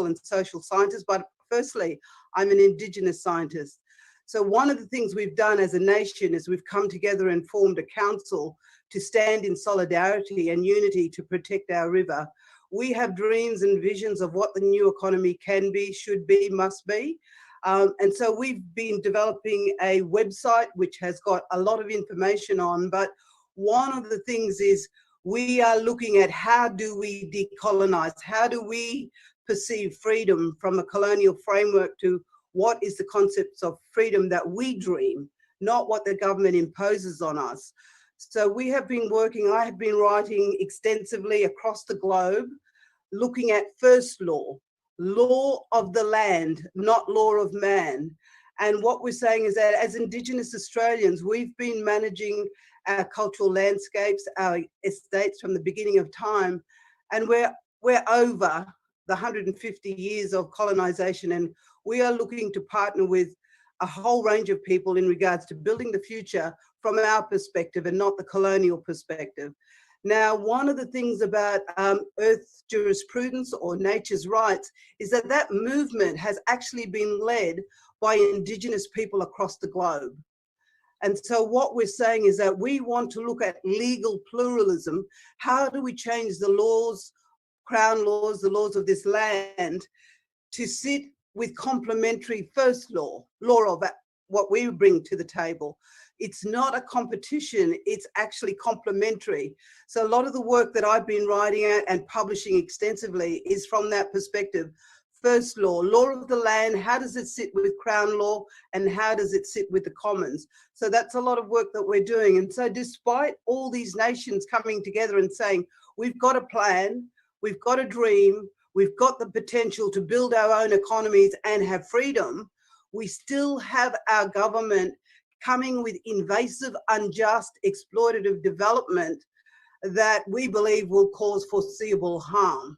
and social scientist, but firstly, I'm an Indigenous scientist. So one of the things we've done as a nation is we've come together and formed a council to stand in solidarity and unity to protect our river. We have dreams and visions of what the new economy can be, should be, must be. And so we've been developing a website which has got a lot of information on, but one of the things is we are looking at how do we decolonize, how do we perceive freedom from a colonial framework to what is the concepts of freedom that we dream, not what the government imposes on us. So we have been working, I have been writing extensively across the globe, looking at first law of the land, not law of man. And what we're saying is that as Indigenous Australians, we've been managing our cultural landscapes, our estates from the beginning of time, and we're over the 150 years of colonisation, and we are looking to partner with a whole range of people in regards to building the future from our perspective and not the colonial perspective. Now, one of the things about earth jurisprudence or nature's rights is that that movement has actually been led by Indigenous people across the globe. And so what we're saying is that we want to look at legal pluralism. How do we change the laws, Crown laws, the laws of this land, to sit with complementary first law of what we bring to the table? It's not a competition, it's actually complementary. So a lot of the work that I've been writing out and publishing extensively is from that perspective. First law of the land, how does it sit with Crown law and how does it sit with the Commons? So that's a lot of work that we're doing. And so despite all these nations coming together and saying, we've got a plan, we've got a dream, we've got the potential to build our own economies and have freedom, we still have our government coming with invasive, unjust, exploitative development that we believe will cause foreseeable harm.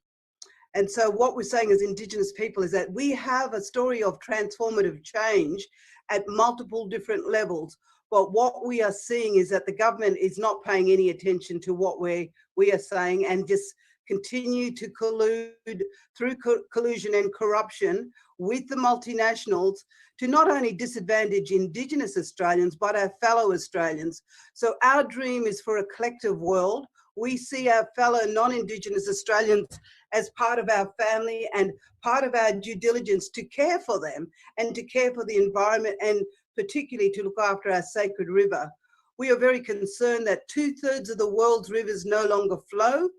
And so what we're saying as Indigenous people is that we have a story of transformative change at multiple different levels. But what we are seeing is that the government is not paying any attention to what we are saying and just continue to collude through collusion and corruption with the multinationals to not only disadvantage Indigenous Australians, but our fellow Australians. So our dream is for a collective world. We see our fellow non-Indigenous Australians as part of our family and part of our due diligence to care for them and to care for the environment and particularly to look after our sacred river. We are very concerned that 2/3 of the world's rivers no longer flow,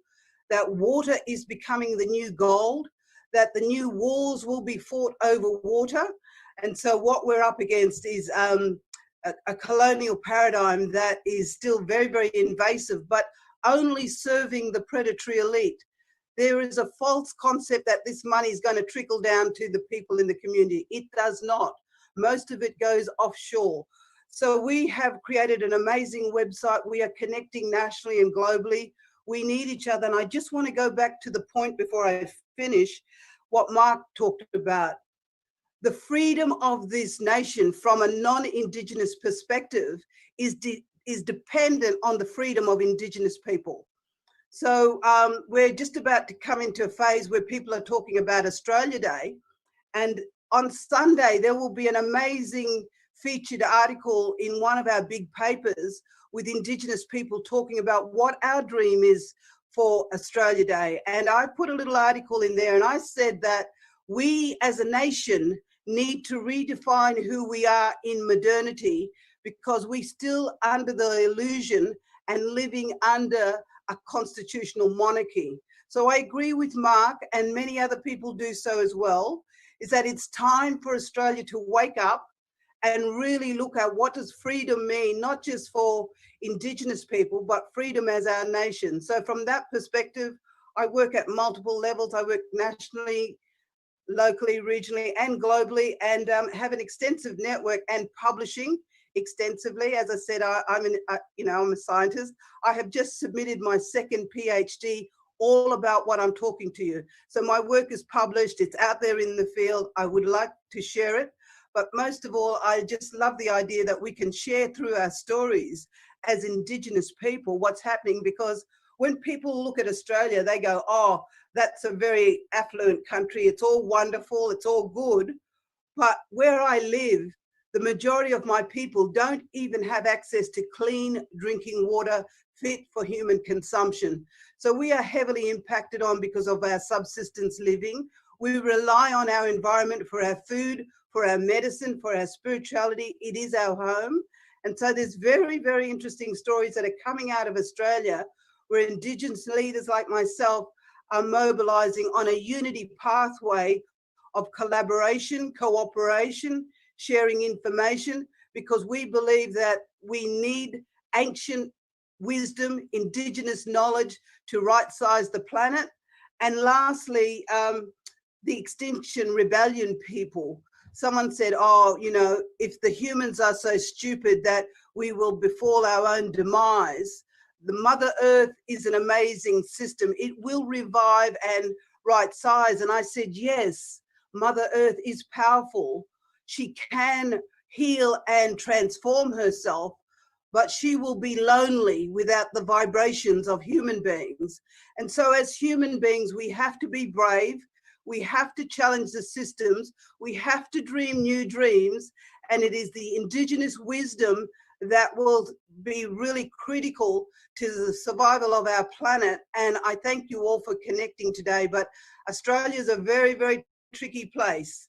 that water is becoming the new gold, that the new wars will be fought over water. And so what we're up against is a colonial paradigm that is still very, very invasive, but only serving the predatory elite. There is a false concept that this money is going to trickle down to the people in the community. It does not. Most of it goes offshore. So we have created an amazing website. We are connecting nationally and globally. We need each other. And I just want to go back to the point before I finish what Mark talked about. The freedom of this nation from a non-Indigenous perspective is dependent on the freedom of Indigenous people. So we're just about to come into a phase where people are talking about Australia Day. And on Sunday, there will be an amazing featured article in one of our big papers with Indigenous people talking about what our dream is for Australia Day. And I put a little article in there and I said that we as a nation need to redefine who we are in modernity because we still under the illusion and living under a constitutional monarchy. So I agree with Mark and many other people do so as well, is that it's time for Australia to wake up and really look at what does freedom mean, not just for Indigenous people, but freedom as our nation. So from that perspective, I work at multiple levels. I work nationally, locally, regionally, and globally, and have an extensive network and publishing extensively. As I said, I'm a scientist. I have just submitted my second PhD all about what I'm talking to you. So my work is published, it's out there in the field. I would like to share it. But most of all, I just love the idea that we can share through our stories as Indigenous people what's happening, because when people look at Australia, they go, oh, that's a very affluent country. It's all wonderful. It's all good. But where I live, the majority of my people don't even have access to clean drinking water fit for human consumption. So we are heavily impacted on because of our subsistence living. We rely on our environment for our food, for our medicine, for our spirituality. It is our home. And so there's very, very interesting stories that are coming out of Australia where Indigenous leaders like myself are mobilizing on a unity pathway of collaboration, cooperation, sharing information, because we believe that we need ancient wisdom, Indigenous knowledge to right-size the planet. And lastly, the Extinction Rebellion people. Someone said, oh, you know, if the humans are so stupid that we will befall our own demise, the Mother Earth is an amazing system. It will revive and right size. And I said, yes, Mother Earth is powerful. She can heal and transform herself, but she will be lonely without the vibrations of human beings. And so as human beings, we have to be brave. We have to challenge the systems. We have to dream new dreams. And it is the Indigenous wisdom that will be really critical to the survival of our planet. And I thank you all for connecting today. But Australia is a very, very tricky place.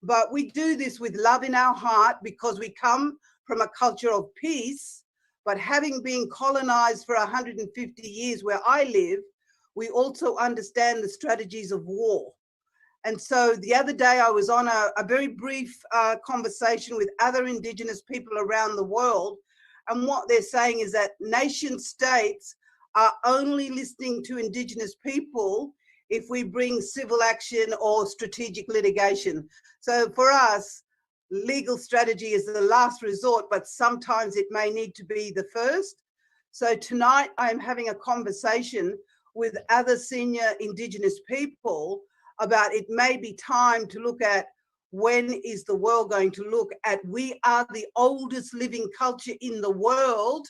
But we do this with love in our heart because we come from a culture of peace. But having been colonized for 150 years where I live, we also understand the strategies of war. And so the other day I was on a very brief conversation with other Indigenous people around the world. And what they're saying is that nation states are only listening to Indigenous people if we bring civil action or strategic litigation. So for us, legal strategy is the last resort, but sometimes it may need to be the first. So tonight I'm having a conversation with other senior Indigenous people about it may be time to look at when is the world going to look at, we are the oldest living culture in the world.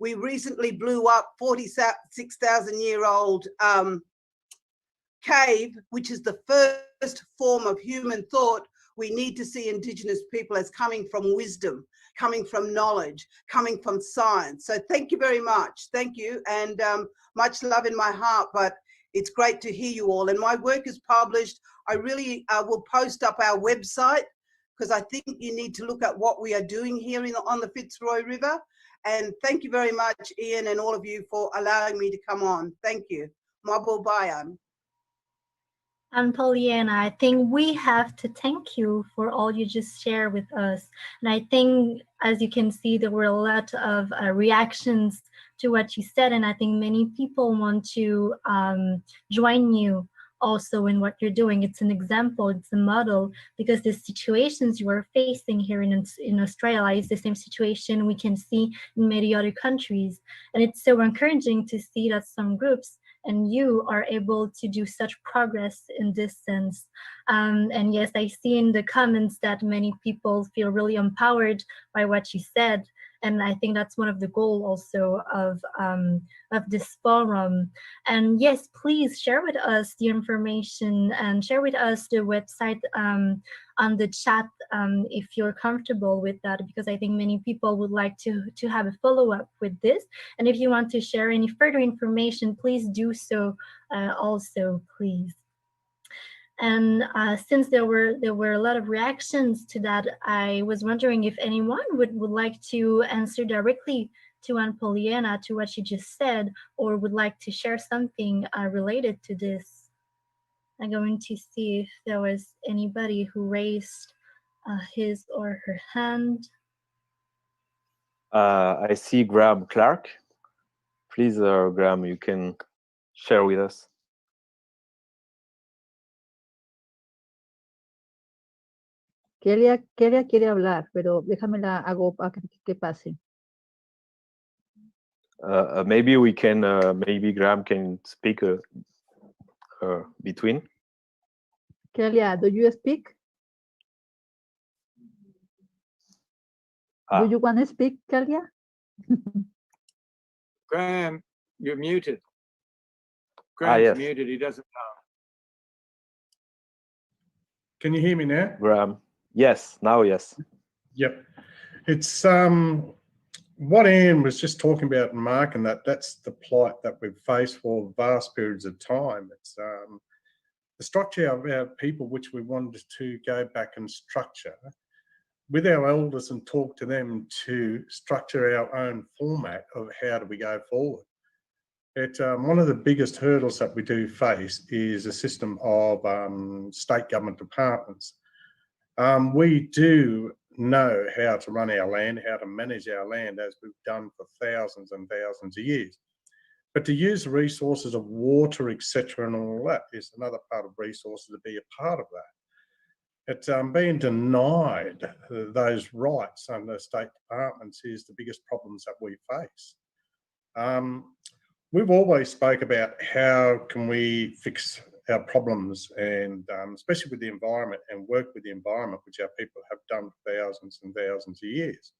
We recently blew up 46,000-year-old cave, which is the first form of human thought. We need to see Indigenous people as coming from wisdom, coming from knowledge, coming from science. So thank you very much. Thank you, and much love in my heart, but it's great to hear you all. And my work is published. I really will post up our website, because I think you need to look at what we are doing here on the Fitzroy River. And thank you very much, Ian, and all of you for allowing me to come on. Thank you. Mabo bayan. And Pollyanna, I think we have to thank you for all you just shared with us. And I think, as you can see, there were a lot of reactions to what you said. And I think many people want to join you also in what you're doing. It's an example, it's a model, because the situations you are facing here in Australia is the same situation we can see in many other countries. And it's so encouraging to see that some groups and you are able to do such progress in this sense. And yes, I see in the comments that many people feel really empowered by what you said. And I think that's one of the goals also of this forum. And yes, please share with us the information and share with us the website on the chat if you're comfortable with that, because I think many people would like to have a follow-up with this. And if you want to share any further information, please do so also, please. And since there were a lot of reactions to that, I was wondering if anyone would like to answer directly to Anne Pollyanna, to what she just said, or would like to share something related to this. I'm going to see if there was anybody who raised his or her hand. I see Graham Clark. Please, Graham, you can share with us. Kelia quiere hablar, pero déjame la hago para que pase. Maybe we can, maybe Graham can speak between. Kelia, do you speak? Do you want to speak, Kelia? Graham, you're muted. Graham's yes. muted, he doesn't know. Can you hear me now? Graham. Yes, now yes. Yep. It's what Anne was just talking about, Mark, and that's the plight that we've faced for vast periods of time. It's the structure of our people, which we wanted to go back and structure with our elders and talk to them to structure our own format of how do we go forward. One of the biggest hurdles that we do face is a system of state government departments. We do know how to run our land, how to manage our land, as we've done for thousands and thousands of years. But to use the resources of water, etc., and all that is another part of resources to be a part of that. It's being denied those rights under state departments is the biggest problems that we face. We've always spoke about how can we fix our problems, and especially with the environment, and work with the environment, which our people have done for thousands and thousands of years.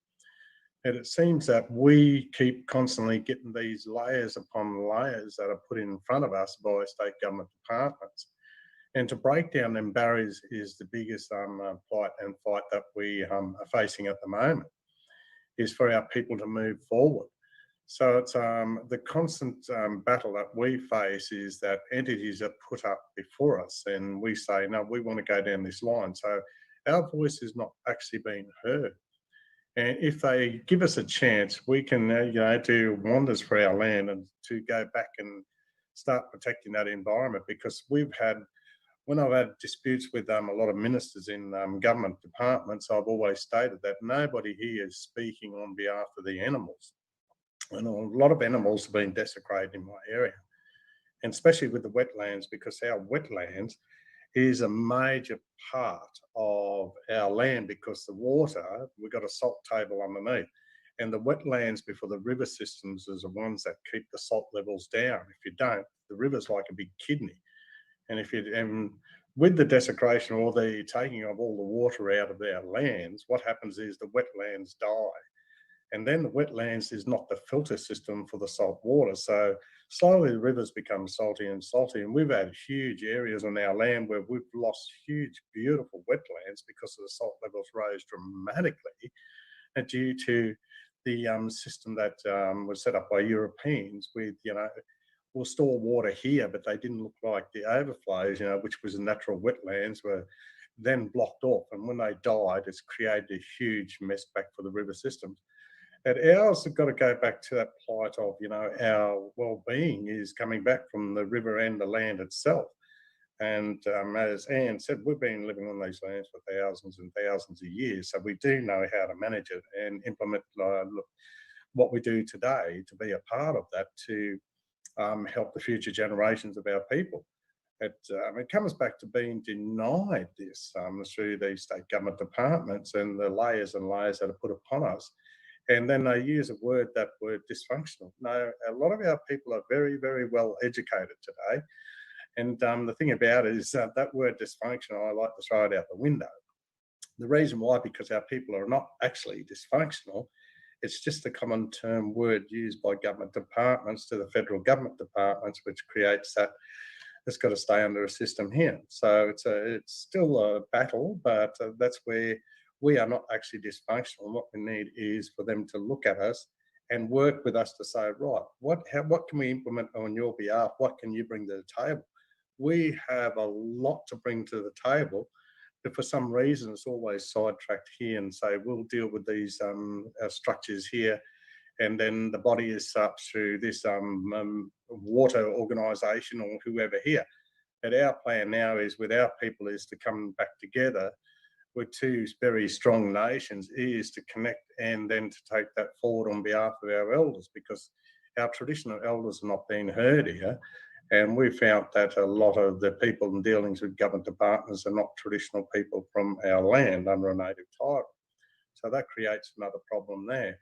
And it seems that we keep constantly getting these layers upon layers that are put in front of us by state government departments. And to break down them barriers is the biggest plight and fight that we are facing at the moment, is for our people to move forward. So it's the constant battle that we face is that entities are put up before us and we say, no, we want to go down this line. So our voice is not actually being heard. And if they give us a chance, we can do wonders for our land and to go back and start protecting that environment, because we've had, when I've had disputes with a lot of ministers in government departments, I've always stated that nobody here is speaking on behalf of the animals. And a lot of animals have been desecrated in my area, and especially with the wetlands, because our wetlands is a major part of our land, because the water, we've got a salt table underneath, and the wetlands before the river systems is the ones that keep the salt levels down. If you don't, the river's like a big kidney. And with the desecration or the taking of all the water out of our lands, what happens is the wetlands die. And then the wetlands is not the filter system for the salt water. So slowly the rivers become salty and salty. And we've had huge areas on our land where we've lost huge, beautiful wetlands because the salt levels rose dramatically due to the system that was set up by Europeans with, you know, we'll store water here, but they didn't look like the overflows, you know, which was natural wetlands, were then blocked off. And when they died, it's created a huge mess back for the river systems. And ours have got to go back to that plight of, you know, our well-being is coming back from the river and the land itself. And as Anne said, we've been living on these lands for thousands and thousands of years, so we do know how to manage it and implement what we do today to be a part of that to help the future generations of our people. It comes back to being denied this through these state government departments and the layers and layers that are put upon us. And then they use a word, that word dysfunctional. No, a lot of our people are very, very well educated today. And the thing about it is that word dysfunctional, I like to throw it out the window. The reason why, because our people are not actually dysfunctional. It's just a common term word used by government departments to the federal government departments, which creates that it's got to stay under a system here. So it's still a battle, but that's where we are not actually dysfunctional. What we need is for them to look at us and work with us to say, right, what can we implement on your behalf? What can you bring to the table? We have a lot to bring to the table, but for some reason it's always sidetracked here and say, we'll deal with these structures here, and then the body is up through this water organisation or whoever here. But our plan now is with our people is to come back together with two very strong nations, is to connect and then to take that forward on behalf of our elders, because our traditional elders are not being heard here. And we found that a lot of the people in dealings with government departments are not traditional people from our land under a native title. So that creates another problem there.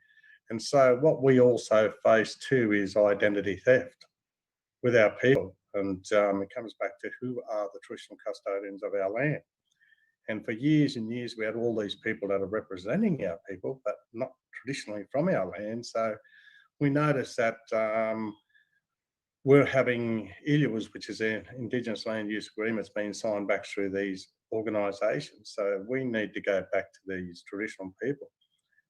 And so what we also face too is identity theft with our people. And it comes back to who are the traditional custodians of our land. And for years and years, we had all these people that are representing our people, but not traditionally from our land. So we noticed that we're having ILUAs, which is an Indigenous Land Use Agreements, being signed back through these organisations. So we need to go back to these traditional people.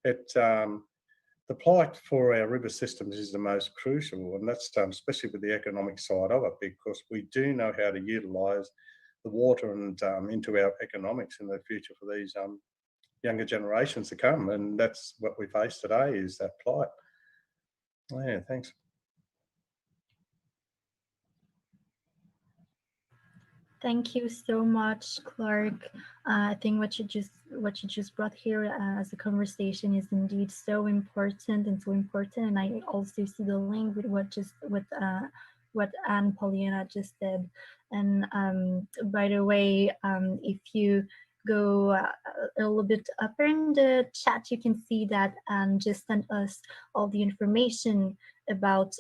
The plight for our river systems is the most crucial, and that's especially with the economic side of it, because we do know how to utilise the water and into our economics in the future for these younger generations to come. And that's what we face today, is that plight. Yeah, thanks. Thank you so much, Clark. I think what you just brought here as a conversation is indeed so important and so important. And I also see the link with what Anne Pollyanna just said. And by the way, if you go a little bit up in the chat, you can see that Anne just sent us all the information about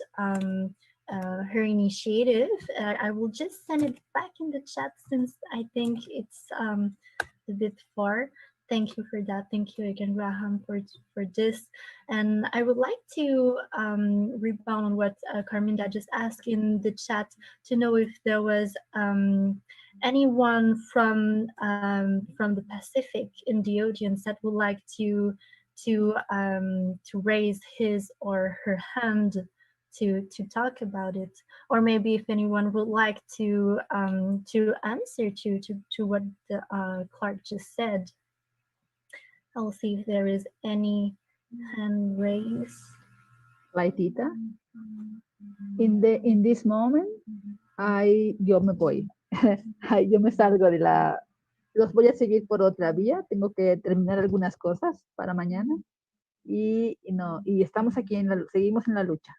her initiative. I will just send it back in the chat since I think it's a bit far. Thank you for that. Thank you again, Graham, for this. And I would like to rebound on what Carminda just asked in the chat to know if there was anyone from the Pacific in the audience that would like to raise his or her hand to talk about it, or maybe if anyone would like to answer to what Clark just said. I'll see if there is any hand raised. Laitita, in this moment, yo me voy. Yo me salgo de la. Los voy a seguir por otra vía. Tengo que terminar algunas cosas para mañana y estamos aquí seguimos en la lucha.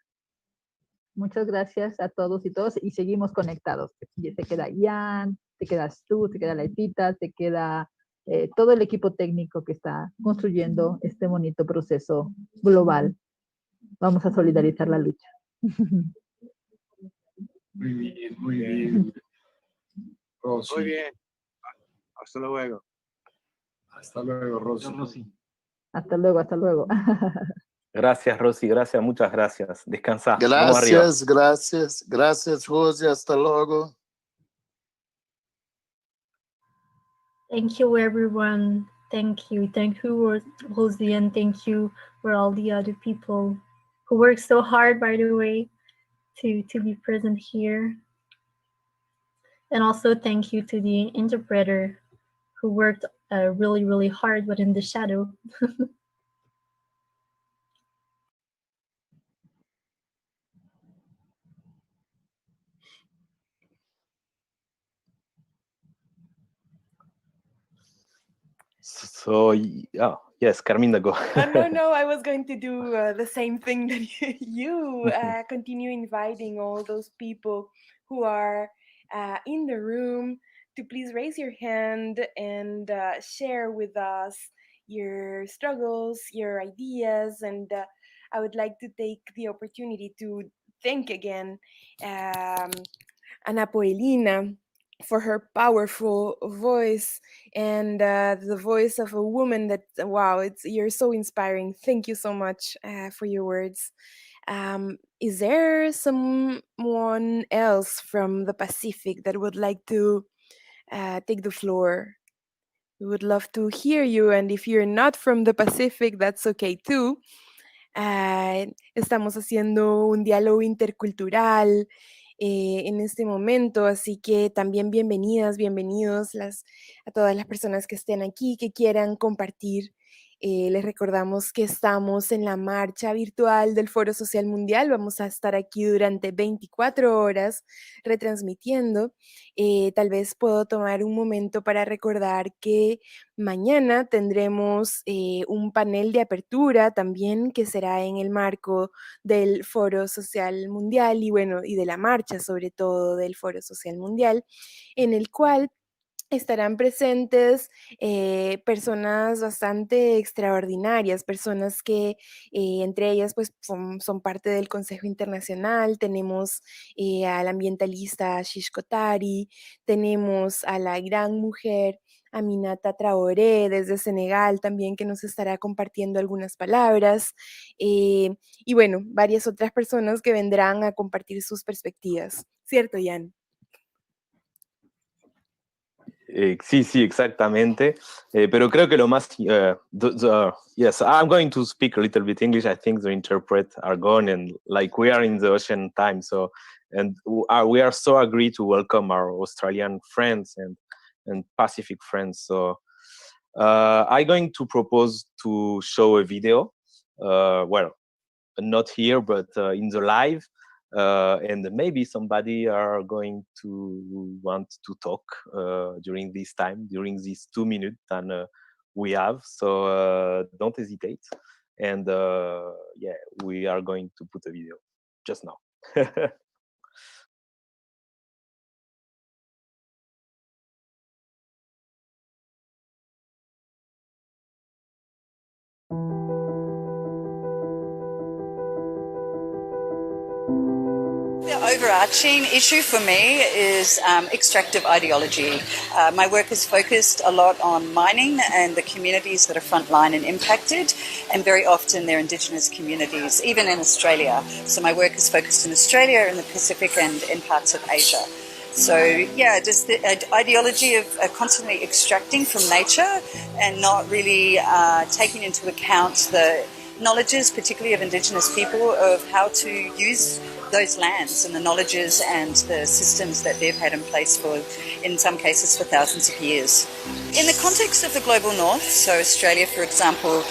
Muchas gracias a todos y todas, y seguimos conectados. Te queda Ian, te quedas tú, te queda Laitita, te queda todo el equipo técnico que está construyendo este bonito proceso global. Vamos a solidarizar la lucha. Muy bien, muy bien. Rosy. Muy bien. Hasta luego. Hasta luego, Rosy. Hasta luego, hasta luego. Gracias, Rosy, gracias, muchas gracias. Descansa. Vamos arriba. Gracias, Rosy. Hasta luego. Thank you, everyone. Thank you, Rosie, and thank you for all the other people who work so hard, by the way, to be present here. And also thank you to the interpreter who worked really, really hard, but in the shadow. So, yes, Carminda, go. No, I was going to do the same thing that you continue inviting all those people who are in the room to please raise your hand and share with us your struggles, your ideas, and I would like to take the opportunity to thank again Ana Poelina for her powerful voice and the voice of a woman that, wow, you're so inspiring. Thank you so much for your words. Is there someone else from the Pacific that would like to take the floor? We would love to hear you, and if you're not from the Pacific, that's okay too. Estamos haciendo un diálogo intercultural en este momento, así que también bienvenidas, bienvenidos a todas las personas que estén aquí, que quieran compartir. Les recordamos que estamos en la marcha virtual del Foro Social Mundial. Vamos a estar aquí durante 24 horas retransmitiendo. Tal vez puedo tomar un momento para recordar que mañana tendremos un panel de apertura también que será en el marco del Foro Social Mundial y de la marcha sobre todo del Foro Social Mundial, en el cual estarán presentes personas bastante extraordinarias, personas que entre ellas pues son parte del Consejo Internacional. Tenemos al ambientalista Ashish Kotari, tenemos a la gran mujer Aminata Traoré desde Senegal también, que nos estará compartiendo algunas palabras, y bueno, varias otras personas que vendrán a compartir sus perspectivas. ¿Cierto, Jan? Sí, exactamente. Pero creo que lo más... yes, I'm going to speak a little bit English. I think the interpreters are gone, and like we are in the ocean time, so and we are so agreed to welcome our Australian friends and Pacific friends. So I'm going to propose to show a video. Well, not here, but in the live. And maybe somebody are going to want to talk during this time, during these 2 minutes that we have. So don't hesitate. And yeah, we are going to put a video just now. The overarching issue for me is extractive ideology. My work is focused a lot on mining and the communities that are frontline and impacted, and very often they're Indigenous communities, even in Australia. So my work is focused in Australia, in the Pacific, and in parts of Asia. So yeah, just the ideology of constantly extracting from nature and not really taking into account the knowledges, particularly of Indigenous people, of how to use those lands and the knowledges and the systems that they've had in place for, in some cases, for thousands of years. In the context of the global north, so Australia, for example,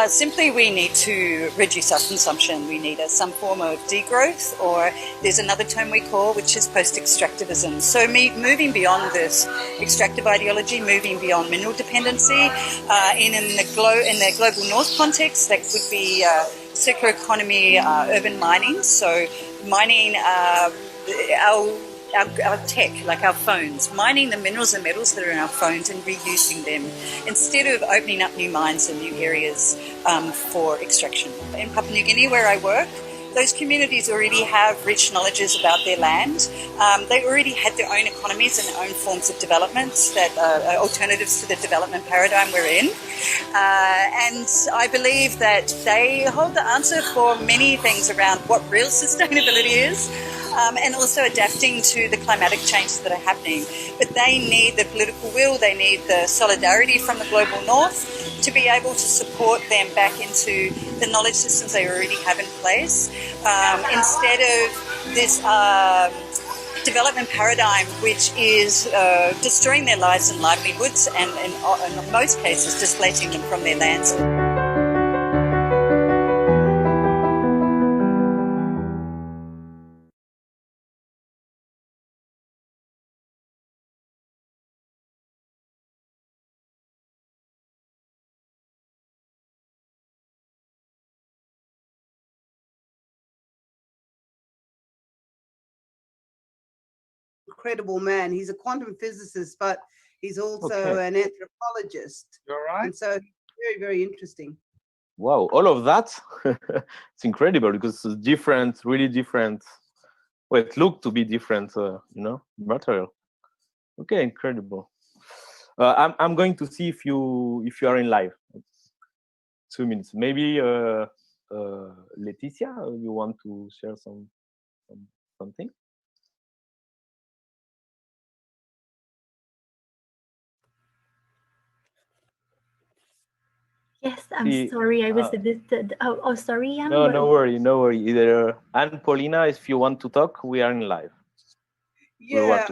simply we need to reduce our consumption. We need some form of degrowth, or there's another term we call, which is post-extractivism. So moving beyond this extractive ideology, moving beyond mineral dependency, in the global north context, that would be circular economy, urban mining. So mining our tech, like our phones, mining the minerals and metals that are in our phones and reusing them instead of opening up new mines and new areas for extraction. In Papua New Guinea, where I work, those communities already have rich knowledges about their land. They already had their own economies and their own forms of development that are alternatives to the development paradigm we're in. And I believe that they hold the answer for many things around what real sustainability is. And also adapting to the climatic changes that are happening. But they need the political will, they need the solidarity from the global north to be able to support them back into the knowledge systems they already have in place, instead of this development paradigm which is destroying their lives and livelihoods and in most cases displacing them from their lands. Incredible man. He's a quantum physicist, but he's also an anthropologist. You're right. And so very, very interesting. Wow, all of that. It's incredible because it's different, really different. Well, it looked to be different, material. Okay, incredible. I'm going to see if you are in live. 2 minutes. Maybe Laetitia, you want to share something? Yes, I'm sorry, I was a bit. Sorry, Jan. No worry. Either Anne, Paulina, if you want to talk, we are in live. Yeah.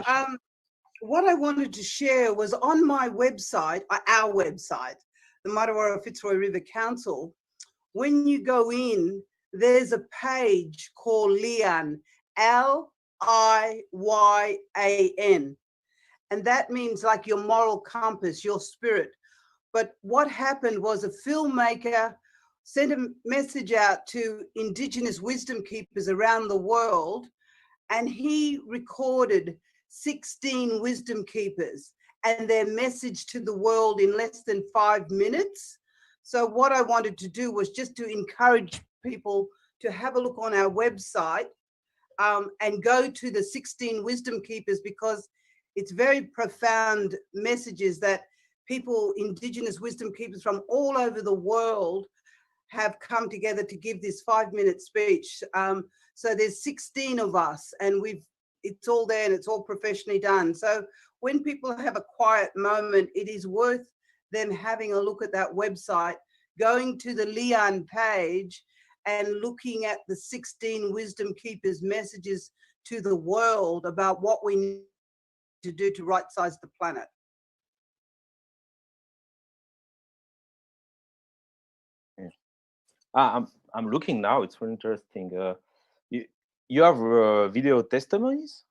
What I wanted to share was on my website, our website, the Martuwarra Fitzroy River Council. When you go in, there's a page called Liyan, Liyan, and that means like your moral compass, your spirit. But what happened was a filmmaker sent a message out to Indigenous wisdom keepers around the world, and he recorded 16 wisdom keepers and their message to the world in less than 5 minutes. So what I wanted to do was just to encourage people to have a look on our website and go to the 16 wisdom keepers, because it's very profound messages that people, Indigenous wisdom keepers from all over the world, have come together to give this 5-minute speech. So there's 16 of us, and it's all there and it's all professionally done. So when people have a quiet moment, it is worth them having a look at that website, going to the Liyan page and looking at the 16 wisdom keepers' messages to the world about what we need to do to right-size the planet. I'm looking now. It's really interesting. You have video testimonies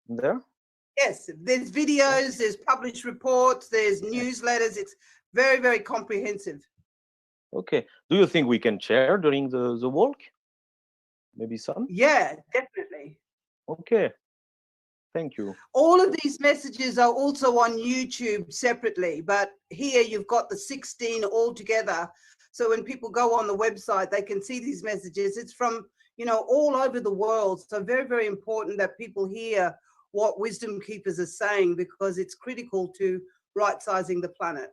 there? Yes, there's videos, there's published reports, there's newsletters. It's very, very comprehensive. Okay. Do you think we can share during the walk? Maybe some? Yeah, definitely. Okay. Thank you. All of these messages are also on YouTube separately, but here you've got the 16 all together. So when people go on the website, they can see these messages. It's from, all over the world. So very, very important that people hear what wisdom keepers are saying, because it's critical to right-sizing the planet.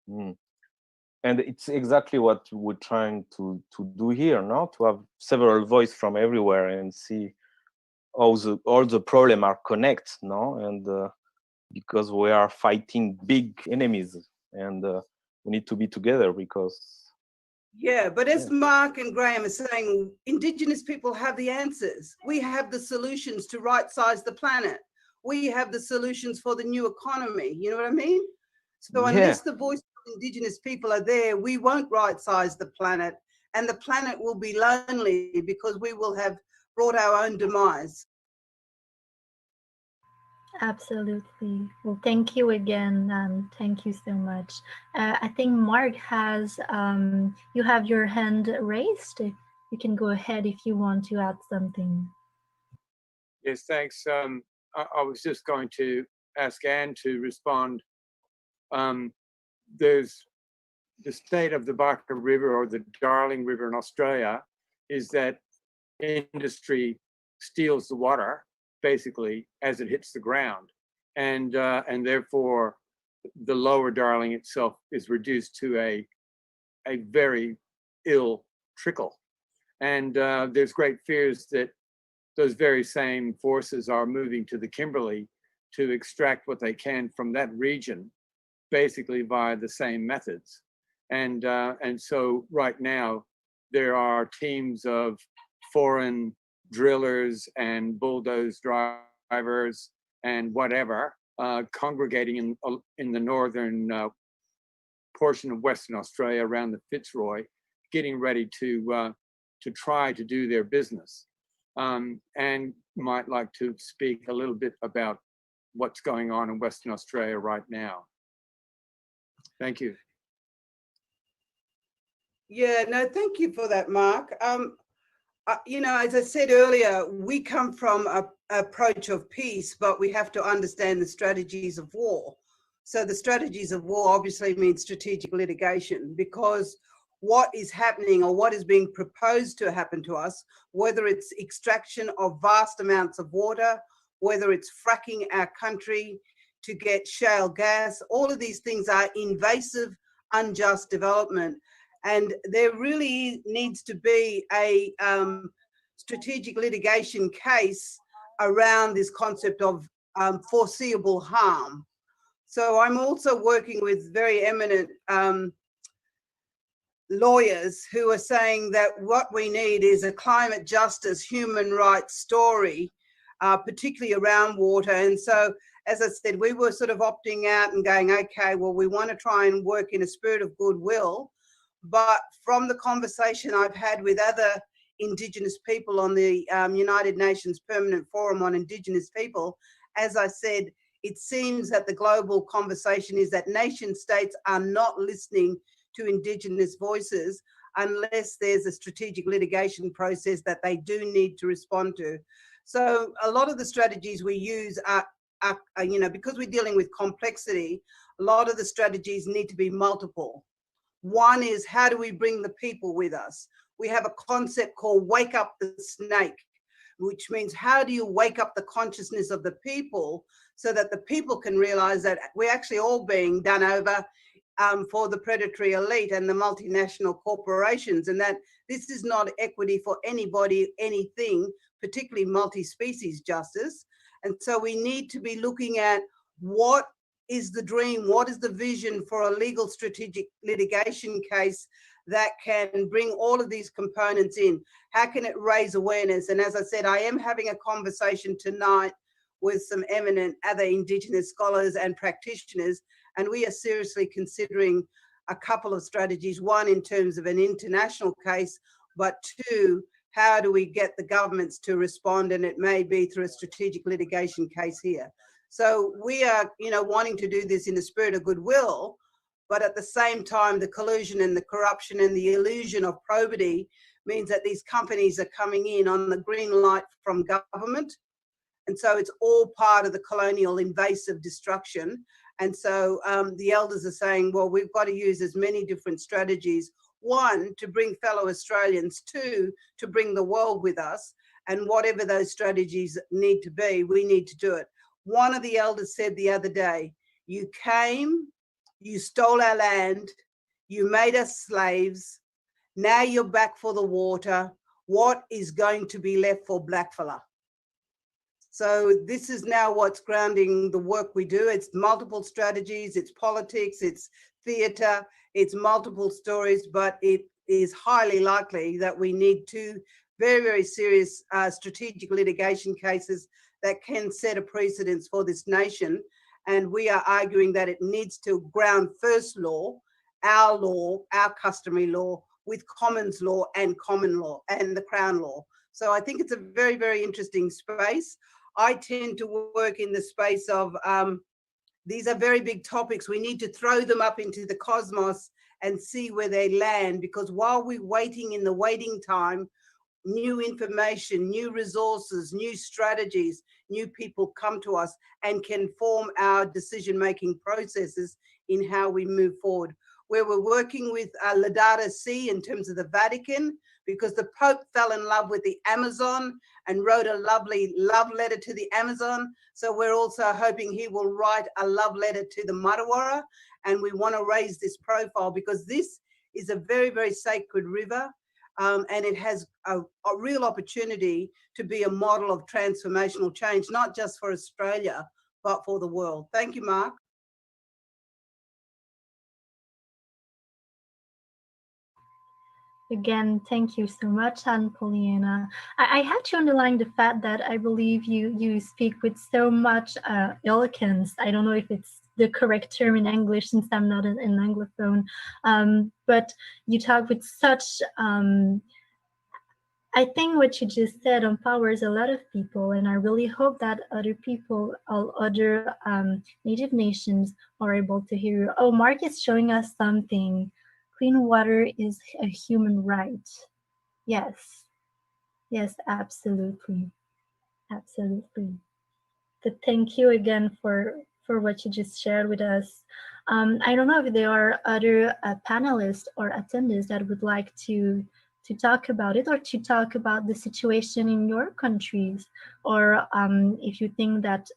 And it's exactly what we're trying to do here, no? To have several voices from everywhere and see how all the problems are connected, no? And because we are fighting big enemies, and we need to be together because. Yeah, but as Mark and Graham are saying, Indigenous people have the answers. We have the solutions to right-size the planet. We have the solutions for the new economy. You know what I mean? So unless the voices of Indigenous people are there, we won't right-size the planet, and the planet will be lonely because we will have brought our own demise. Absolutely. Well, thank you again. Thank you so much. I think Mark has, you have your hand raised. You can go ahead if you want to add something. Yes, thanks. I was just going to ask Anne to respond. There's the state of the Barker River, or the Darling River in Australia, is that industry steals the water basically as it hits the ground, and therefore the lower Darling itself is reduced to a very ill trickle. And there's great fears that those very same forces are moving to the Kimberley to extract what they can from that region, basically via the same methods. And so right now, there are teams of foreign drillers and bulldoze drivers and whatever congregating in the northern portion of Western Australia around the Fitzroy, getting ready to try to do their business. And might like to speak a little bit about what's going on in Western Australia right now. Thank you. Yeah, no, thank you for that, Mark. You know, as I said earlier, we come from an approach of peace, but we have to understand the strategies of war. So the strategies of war obviously mean strategic litigation, because what is happening or what is being proposed to happen to us, whether it's extraction of vast amounts of water, whether it's fracking our country to get shale gas, all of these things are invasive, unjust development. And there really needs to be a strategic litigation case around this concept of foreseeable harm. So I'm also working with very eminent lawyers who are saying that what we need is a climate justice, human rights story, particularly around water. And so, as I said, we were sort of opting out and going, okay, well, we want to try and work in a spirit of goodwill. But from the conversation I've had with other Indigenous people on the United Nations Permanent Forum on Indigenous People, as I said, it seems that the global conversation is that nation states are not listening to Indigenous voices unless there's a strategic litigation process that they do need to respond to. So a lot of the strategies we use are you know, because we're dealing with complexity, a lot of the strategies need to be multiple. One is, how do we bring the people with us? We have a concept called wake up the snake, which means how do you wake up the consciousness of the people so that the people can realize that we're actually all being done over for the predatory elite and the multinational corporations, and that this is not equity for anybody, anything, particularly multi-species justice. And so we need to be looking at what is the dream, what is the vision for a legal strategic litigation case that can bring all of these components in? How can it raise awareness? And as I said, I am having a conversation tonight with some eminent other Indigenous scholars and practitioners, and we are seriously considering a couple of strategies, one in terms of an international case, but two, how do we get the governments to respond? And it may be through a strategic litigation case here. So we are, you know, wanting to do this in a spirit of goodwill, but at the same time, the collusion and the corruption and the illusion of probity means that these companies are coming in on the green light from government. And so it's all part of the colonial invasive destruction. And so the elders are saying, well, we've got to use as many different strategies. One, to bring fellow Australians. Two, to bring the world with us. And whatever those strategies need to be, we need to do it. One of the elders said the other day, you came, you stole our land, you made us slaves, now you're back for the water. What is going to be left for blackfella? So this is now what's grounding the work we do. It's multiple strategies, it's politics, it's theatre, it's multiple stories, but it is highly likely that we need two very, very serious strategic litigation cases that can set a precedence for this nation. And we are arguing that it needs to ground first law, our customary law, with commons law and common law and the Crown law. So I think it's a very, very interesting space. I tend to work in the space of, these are very big topics. We need to throw them up into the cosmos and see where they land, because while we're waiting in the waiting time, new information, new resources, new strategies, new people come to us and can form our decision-making processes in how we move forward. where we're working with Laudato Si in terms of the Vatican, because the Pope fell in love with the Amazon and wrote a lovely love letter to the Amazon. So we're also hoping he will write a love letter to the Matawara. And we want to raise this profile because this is a very, very sacred river. And it has a real opportunity to be a model of transformational change, not just for Australia, but for the world. Thank you, Mark. Again, thank you so much, Anne Pollyanna. I had to underline the fact that I believe you speak with so much eloquence. I don't know if it's the correct term in English since I'm not an Anglophone, but you talk with such, I think what you just said empowers a lot of people, and I really hope that other people, other Native nations are able to hear you. Oh, Mark is showing us something. Clean water is a human right. Yes. Yes, absolutely. Absolutely. But thank you again for what you just shared with us. I don't know if there are other panelists or attendees that would like to talk about it or to talk about the situation in your countries, or if you think that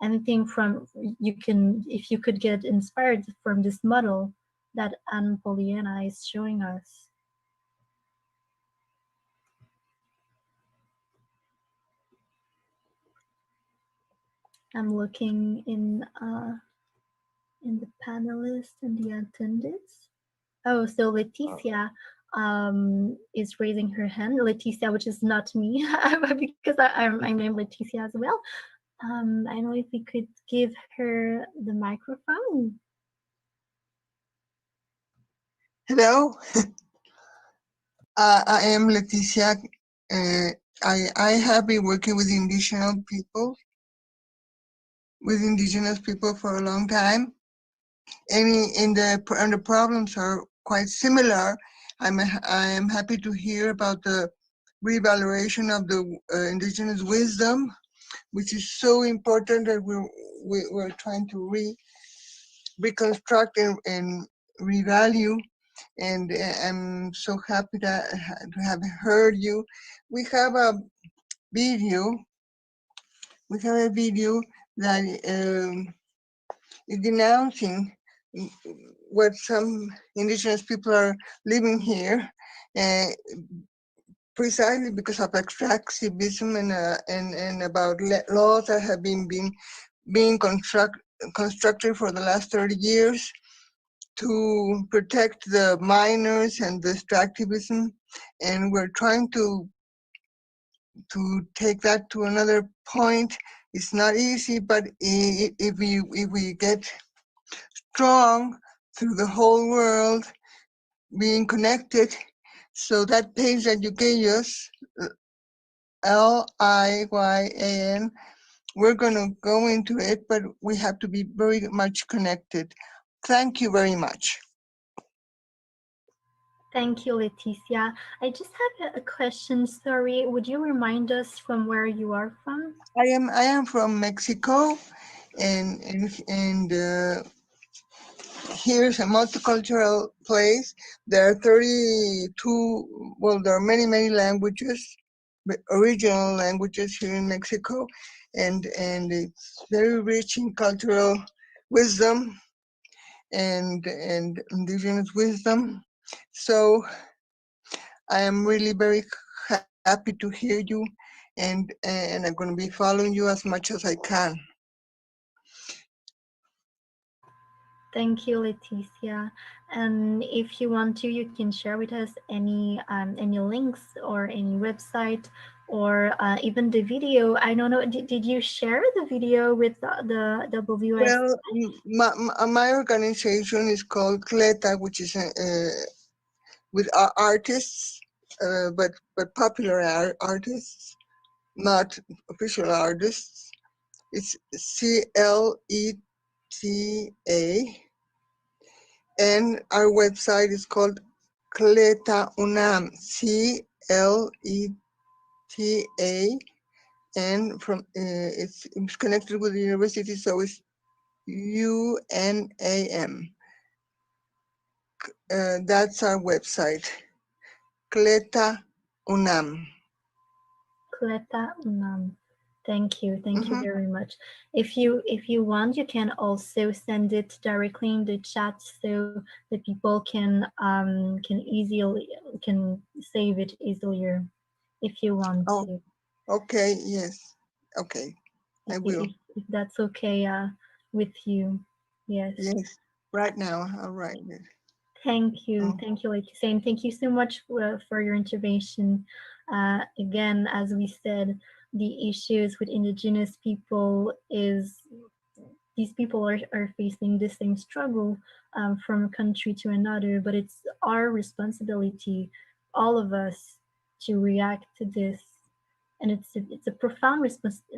anything from if you could get inspired from this model that Anne Pollyanna is showing us. I'm looking in the panelists and the attendees. Oh, so Leticia is raising her hand. Leticia, which is not me, because I'm named Leticia as well. I don't know if we could give her the microphone. Hello, I am Leticia. I have been working with indigenous people for a long time, and the problems are quite similar. I am happy to hear about the reevaluation of the indigenous wisdom, which is so important that we're trying to reconstruct and revalue. And I'm so happy to have heard you. We have a video. That is denouncing what some indigenous people are living here, precisely because of extractivism and about laws that have been constructed for the last 30 years to protect the miners and the extractivism, and we're trying to take that to another point. It's not easy, but if we get strong through the whole world, being connected, so that page that you gave us, LIYAN, we're going to go into it, but we have to be very much connected. Thank you very much. Thank you, Leticia. I just have a question. Sorry, would you remind us from where you are from? I am from Mexico, and here's a multicultural place. There are 32. Well, there are many languages, original languages here in Mexico, and it's very rich in cultural wisdom and indigenous wisdom. So I am really very happy to hear you, and I'm going to be following you as much as I can. Thank you, Leticia. And if you want to, you can share with us any links or any website or even the video. I don't know, did you share the video with the WS? Well, my organization is called CLETA, which is with artists, but popular artists, not official artists. It's CLETA. And our website is called CLETA UNAM, CLETA, and from it's connected with the university, so it's UNAM. that's our website, Cleta UNAM. Cleta UNAM. Thank you very much. If you want, you can also send it directly in the chat so the people can save it easier if you want to. Okay, yes. Okay, I will. If that's okay with you. Yes. Yes, right now, I'll write it. Thank you, Leticia, and thank you so much for your intervention. Again, as we said, the issues with indigenous people is these people are facing the same struggle from country to another, but it's our responsibility, all of us, to react to this. And it's a profound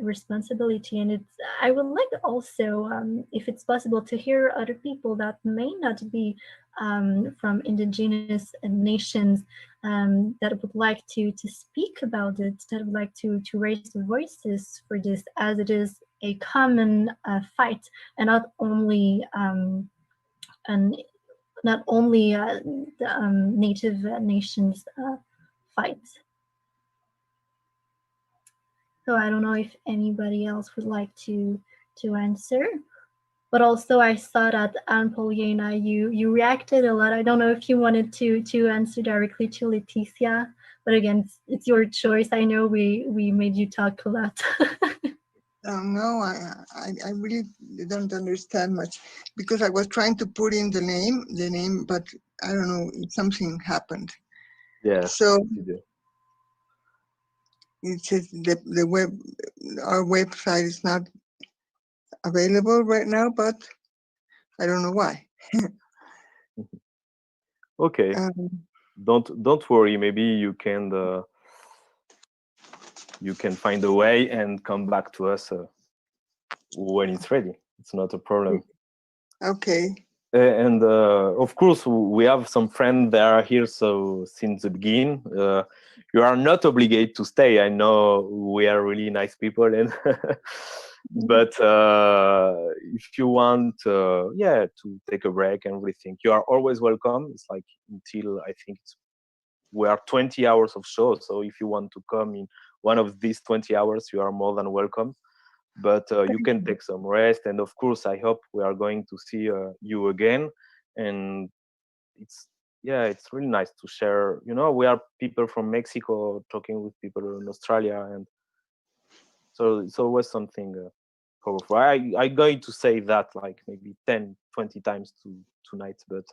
responsibility, and I would like also, if it's possible, to hear other people that may not be from indigenous nations that would like to speak about it, that would like to raise the voices for this, as it is a common fight, and not only the native nations fight. So I don't know if anybody else would like to answer. But also I saw that Anne-Pauliana, you reacted a lot. I don't know if you wanted to answer directly to Leticia, but again, it's your choice. I know we made you talk a lot. No, I really don't understand much because I was trying to put in the name, but I don't know, something happened. Yes. So it says our website is not available right now, but I don't know why. Okay. Don't worry. Maybe you can find a way and come back to us when it's ready. It's not a problem. Okay. And of course, we have some friends that are here. So since the beginning, you are not obligated to stay. I know we are really nice people, and but if you want, to take a break and rethink, you are always welcome. It's like until I think we are 20 hours of show. So if you want to come in one of these 20 hours, you are more than welcome. But you can take some rest, and of course I hope we are going to see you again. And it's really nice to share. We are people from Mexico talking with people in Australia, and so it's always something powerful. I'm going to say that like maybe 10-20 times tonight, but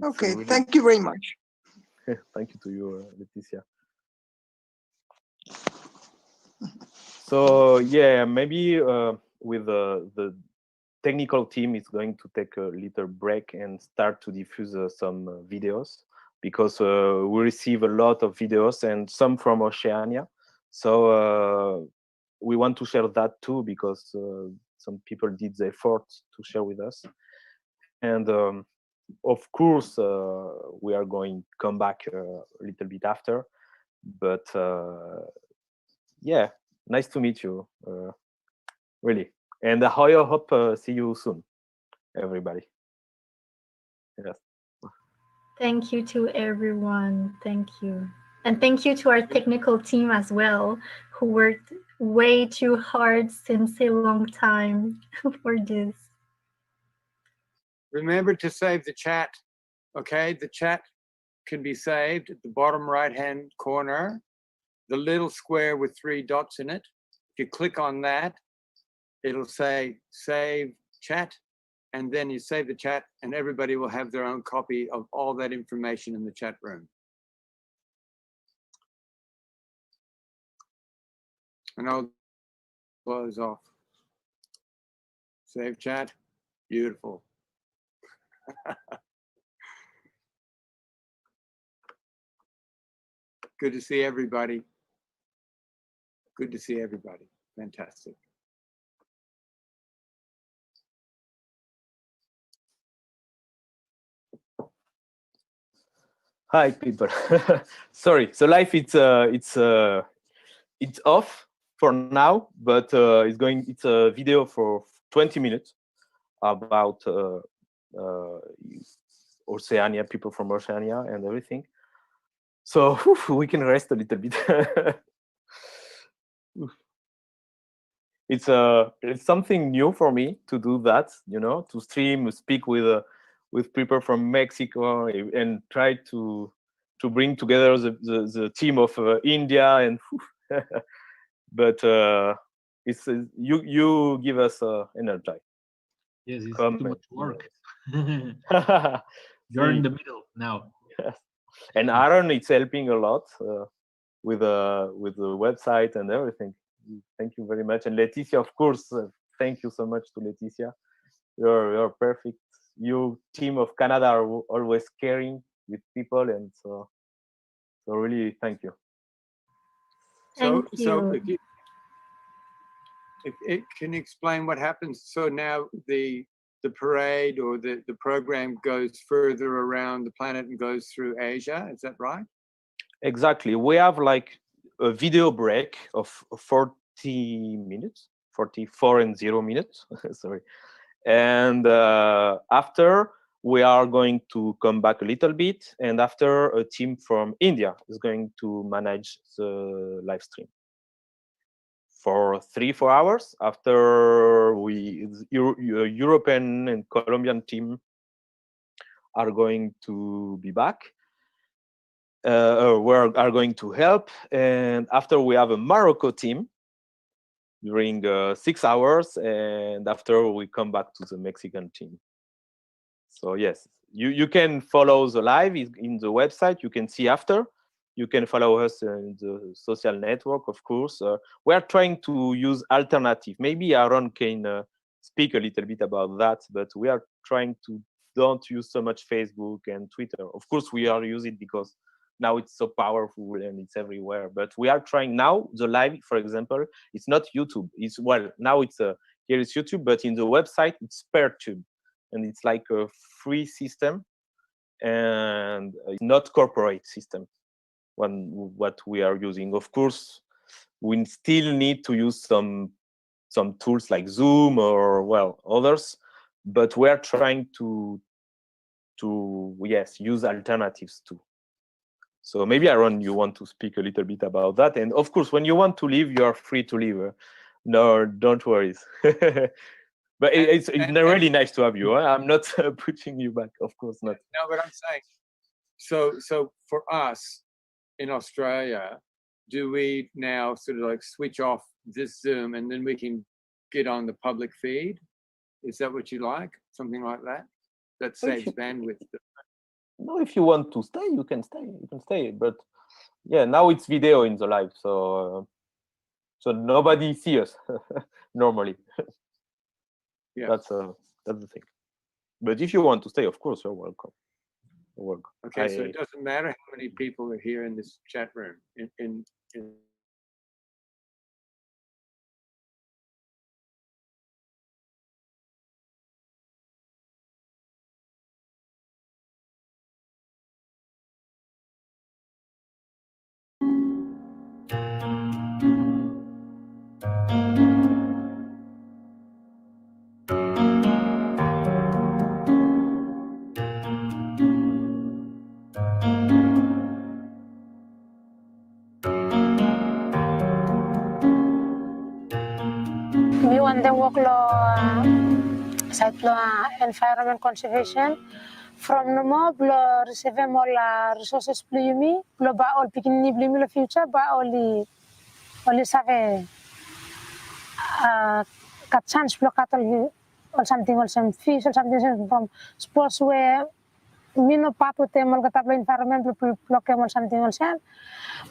okay, thank you very much. Thank you to you, Leticia. So maybe with the technical team is going to take a little break and start to diffuse some videos, because we receive a lot of videos and some from Oceania. So we want to share that too, because some people did the effort to share with us. And of course, we are going to come back a little bit after. But nice to meet you, really. And I hope see you soon, everybody. Yes. Thank you to everyone. Thank you. And thank you to our technical team as well, who worked way too hard since a long time for this. Remember to save the chat, okay? The chat can be saved at the bottom right-hand corner, the little square with 3 dots in it. If you click on that, it'll say save chat, and then you save the chat, and everybody will have their own copy of all that information in the chat room. And I'll close off. Save chat, beautiful. Good to see everybody. Good to see everybody. Fantastic. Hi, people. Sorry. So live, it's off for now, but it's a video for 20 minutes about Oceania, people from Oceania and everything. So we can rest a little bit. It's something new for me to do that, you know, to stream, speak with people from Mexico, and try to bring together the team of India and. But it's you give us energy. Yes, it's Come too much work. You're in the middle now. Yes. And Aaron is helping a lot with the website and everything. Thank you very much. And Leticia, of course, thank you so much to Leticia. You're perfect. You team of Canada are always caring with people, and so really thank you. Thank you. If it can explain what happens. So now the parade or the program goes further around the planet and goes through Asia. Is that right? Exactly. We have like a video break of 40 minutes, 44 and 0 minutes. Sorry. And after, we are going to come back a little bit. And after, a team from India is going to manage the live stream for 3-4 hours. After, European and Colombian team are going to be back. We are going to help. And after, we have a Morocco team during 6 hours. And after, we come back to the Mexican team. So yes, you can follow the live in the website. You can see after. You can follow us in the social network, of course. We are trying to use alternative. Maybe Aaron can speak a little bit about that, but we are trying to don't use so much Facebook and Twitter. Of course, we are using it because now it's so powerful and it's everywhere. But we are trying now, the live, for example, it's not YouTube. It's, well, now it's here is YouTube, but in the website, it's PeerTube. And it's like a free system and it's not corporate system. What we are using. Of course, we still need to use some tools like Zoom or, well, others, but we are trying to yes, use alternatives too. So maybe, Aaron, you want to speak a little bit about that. And of course, when you want to leave, you are free to leave. No, don't worry. But it's really nice to have you. I'm not pushing you back, of course not. No, but I'm saying, so for us in Australia, do we now sort of like switch off this Zoom and then we can get on the public feed? Is that what you like? Something like that? That saves bandwidth. No, if you want to stay, you can stay. You can stay. But yeah, now it's video in the live, so nobody sees us normally. Yeah, that's the thing. But if you want to stay, of course, you're welcome. You're welcome. Okay, so it doesn't matter how many people are here in this chat room. Mi wande work lo site lo environment conservation from no mo blo receive mo la resources plumi blo ba all pikini blumi lo future ba oli save kat chance blo katol or something or some fish or something from sports where mino papo te mo katablo environment blo ke mo something or some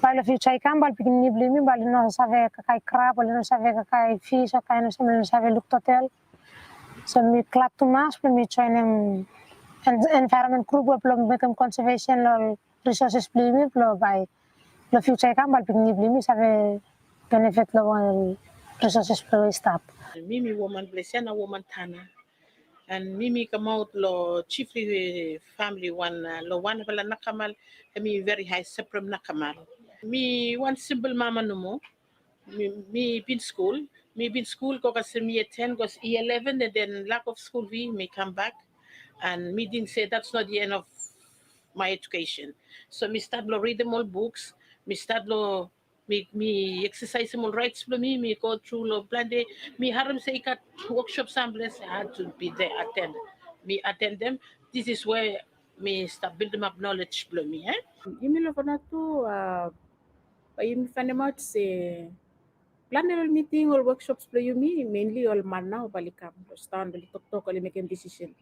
ba lo future kam ba pikini blumi ba no save kai crab or no save kai fish or kai no save look total so mi klatu mas mi join environment group blo become conservation lo resources blumi blo by lo future kam ba pikini blumi save benefit lo resources blo stop Mimi woman blessiana woman tana and Mimi come out lo chiefly family one lo one bala nakamal mi very high supreme nakamal mi one simple mama no me been school ko kasi me attend was E11 and then lack of school we may come back And me didn't say that's not the end of my education. So me start to read them all books. Me start to me exercise more rights for me go through lo plan de me haram say kat workshop sambles I had to be there attend them. This is where me start building up knowledge for me Imi lo fana tu imi fana mat se plan de meeting or workshops for you me mainly all mana balikam stand balik tok all make decision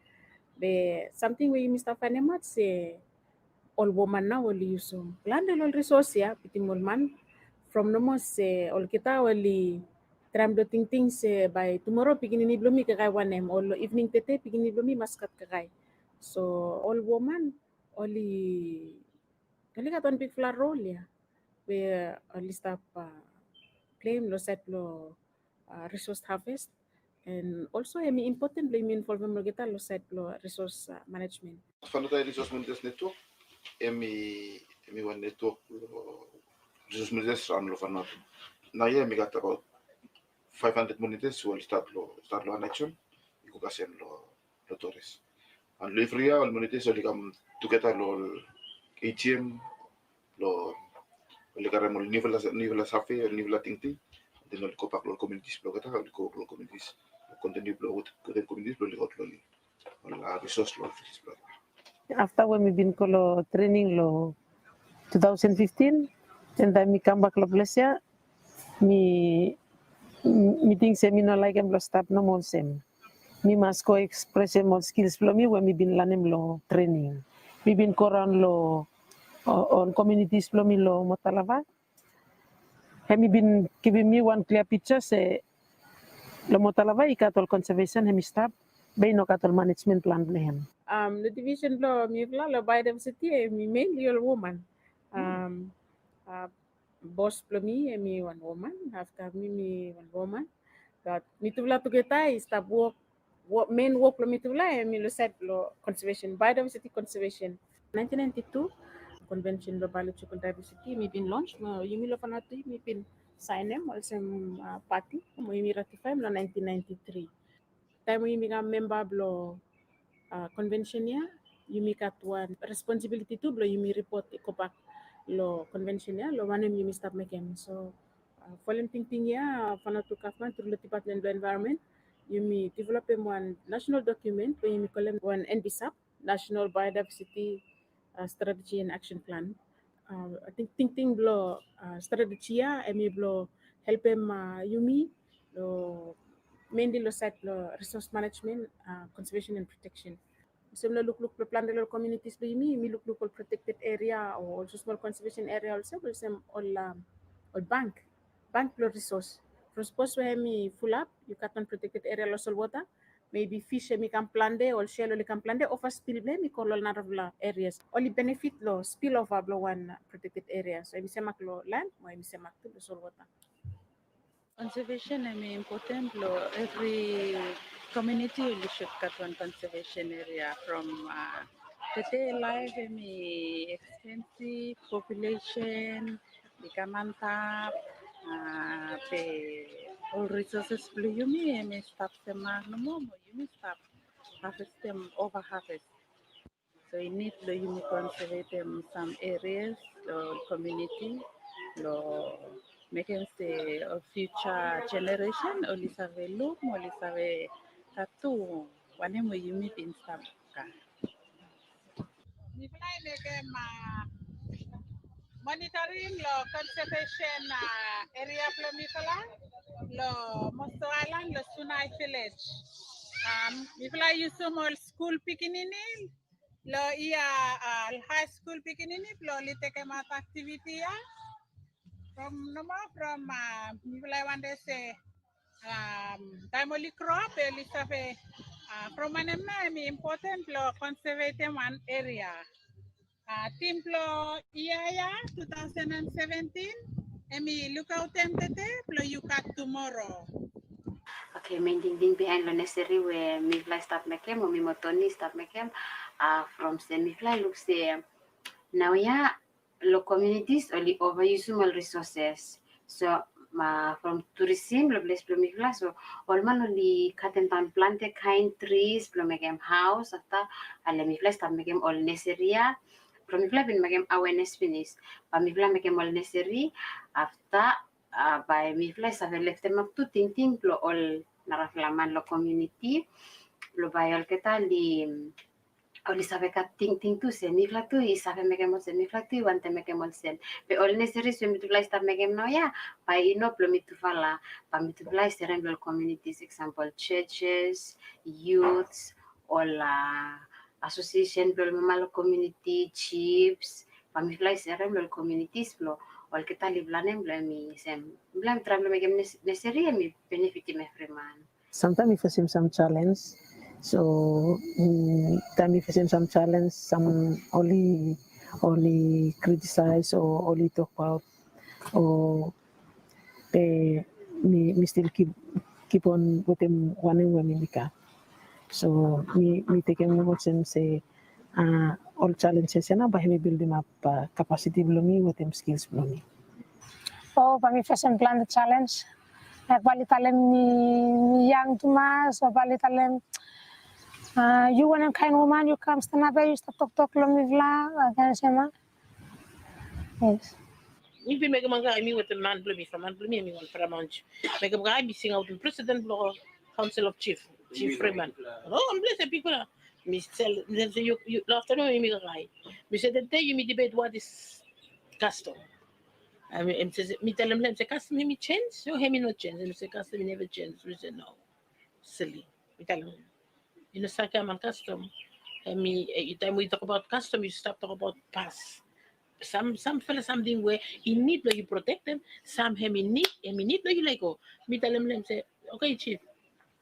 be something we Mr. fana mat se all woman now all use plan de all resource ya pitimol man from no se all kita wali tram do ting se by tomorrow pigini ni blomi kakay wanem all evening tete pigini blomi maskat kakay so all woman only kali katon big flower role ya we list up claim lo set lo resource harvest and also emi important lo emi involvement kita lo set lo resource management Fanata resource management network emi one network resource management lo fanata na ye mi got about 500 communities will start lo an action iko kasen lo Torres and lo ifria al communities so likam together lo ATM lo karemo nivel la safe nivel la tingti de lo copak lo communities lo kata lo communities contenu lo de communities lo ligot lo la resource lo after when we been kolo training lo 2015 and then me come back lo Malaysia me meeting seminar like em lo stop no more sem me must go express more skills lo me when me been learning lo training me been koran lo on communities lo me lo motalava have me been giving me one clear picture say lo motalava ikatol conservation hem stop bay no katol management plan plan the division lo me lo biodiversity me mainly all woman boss lo me one woman after me one woman that me tuvla together stop work main work lo me tuvla me lo set lo conservation biodiversity conservation 1992 convention lo biological diversity me been launched yumi lo fanati me been sign em also party mo yumi ratify lo 1993 time yumi nga member lo convention ya yumi katuan responsibility to lo yumi report ikopak lo convention ya lo wanem yumi stop making so following thinking ya fanatu kafman through the department of environment yumi develop one national document where yumi call one NBSAP national biodiversity strategy and action plan I think thinking blo strategy ya emi blo help em yumi lo mainly lo set lo resource management conservation and protection so look the plan the communities lo yumi look all protected area or also small conservation area also all bank lo resource from suppose we hemi full up you cut on protected area lo sol water maybe fish mi can plande or shell li can plande of a spill blame mi kolol na ravla areas only benefit lo spill over lo one protected area so mi semak lo land mo mi semak to lo sol water conservation I mean important lo every community will should cut one conservation area from today life I mean extensive population dikamantap all resources blue yumi I mean stop semak no more yumi stop harvest them over harvest so you need lo yumi conserve them some areas or community lo making say a future generation or lisave look mo lisave tatu wane mo yumi pin stop ka monitoring lo conservation area plomifala lo mostoalan lo sunai village mifla yusumol school pikinini lo iya high school pikinini lo liteke mata activity ya from mifla wande se timely crop lisafe from anemna mi important lo conserve one area team plo iya 2017 emi look out tete plo you cut tomorrow okay main ding behind lo necessary we mi fly start makem o mi motoni start makem from semi fly look say now ya lo communities only overuse mal resources so from tourism lo bless belum ifla so all man only katen tan plante kind trees belum megem house after ale mifla sta megem all neseria belum ifla bin megem awareness finish pa mifla megem all neseri after by mifla sa left them up to ting lo all naraflaman lo community lo bayal kita li oli sabe ka ting tu se mifla tu i sabe megem se mifla tu wante megem sen pe ol neseri so mitu fly sta megem no ya pa ino plo mitu fala pa mitu fly seren bel communities example churches youths or association bel mal community chiefs pa mi fly seren bel communities blo ol kita li blanem blami sem blam tram megem neseri mi benefit me freman. Sometimes we face some challenge. So time we face some challenge, some only criticize or only talk about, or me still keep on with them one women. So me taking moments and say all challenges and by me building up capacity below me with them skills below me. Oh, but me face plan the challenge. Bali talem ni young Tomas or Bali talem. You want a kind woman, you come stand up, you start talk long vla again, yes. If we make a guy me with a man blue from man blue me one for a month. Make a guy be sing out in president law council of chief Freeman. Oh, I'm blessed people. Me tell you after no me guy. Me said the day you me debate what is custom. I mean, me tell them say custom me change, so he me not change. And say custom never change. We say no, silly. Me tell them. You know, Sakam and custom. I mean, time we talk about custom, you stop talking about past. Some fella something where he need you protect them. Some him need you like go. Me tell them say, okay, chief.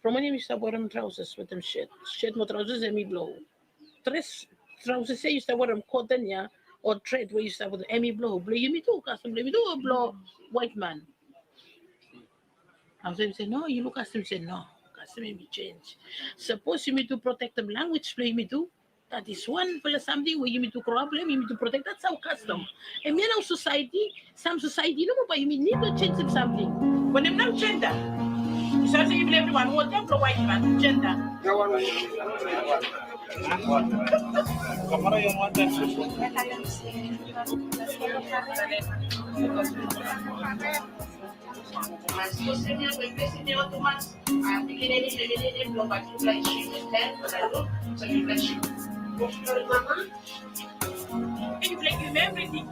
From when you start wearing trousers with them shit more trousers and me blow. Tres trousers say you start wearing cotton, yeah, or thread where you start with the blow you me too custom blow me do a blow white man. And so you say no, you look custom say no. Me change. Suppose you need to protect them language, play me too. That is one for something where you need to problem, you need to protect. That's our custom. And in our society, some society, no more, you need to change them something. When them not gender, so if everyone want them, white man, gender. Mas você me conhece de outro mas a pequena ele não vai te flashing né claro só me flashing você mamãe ele flashing everything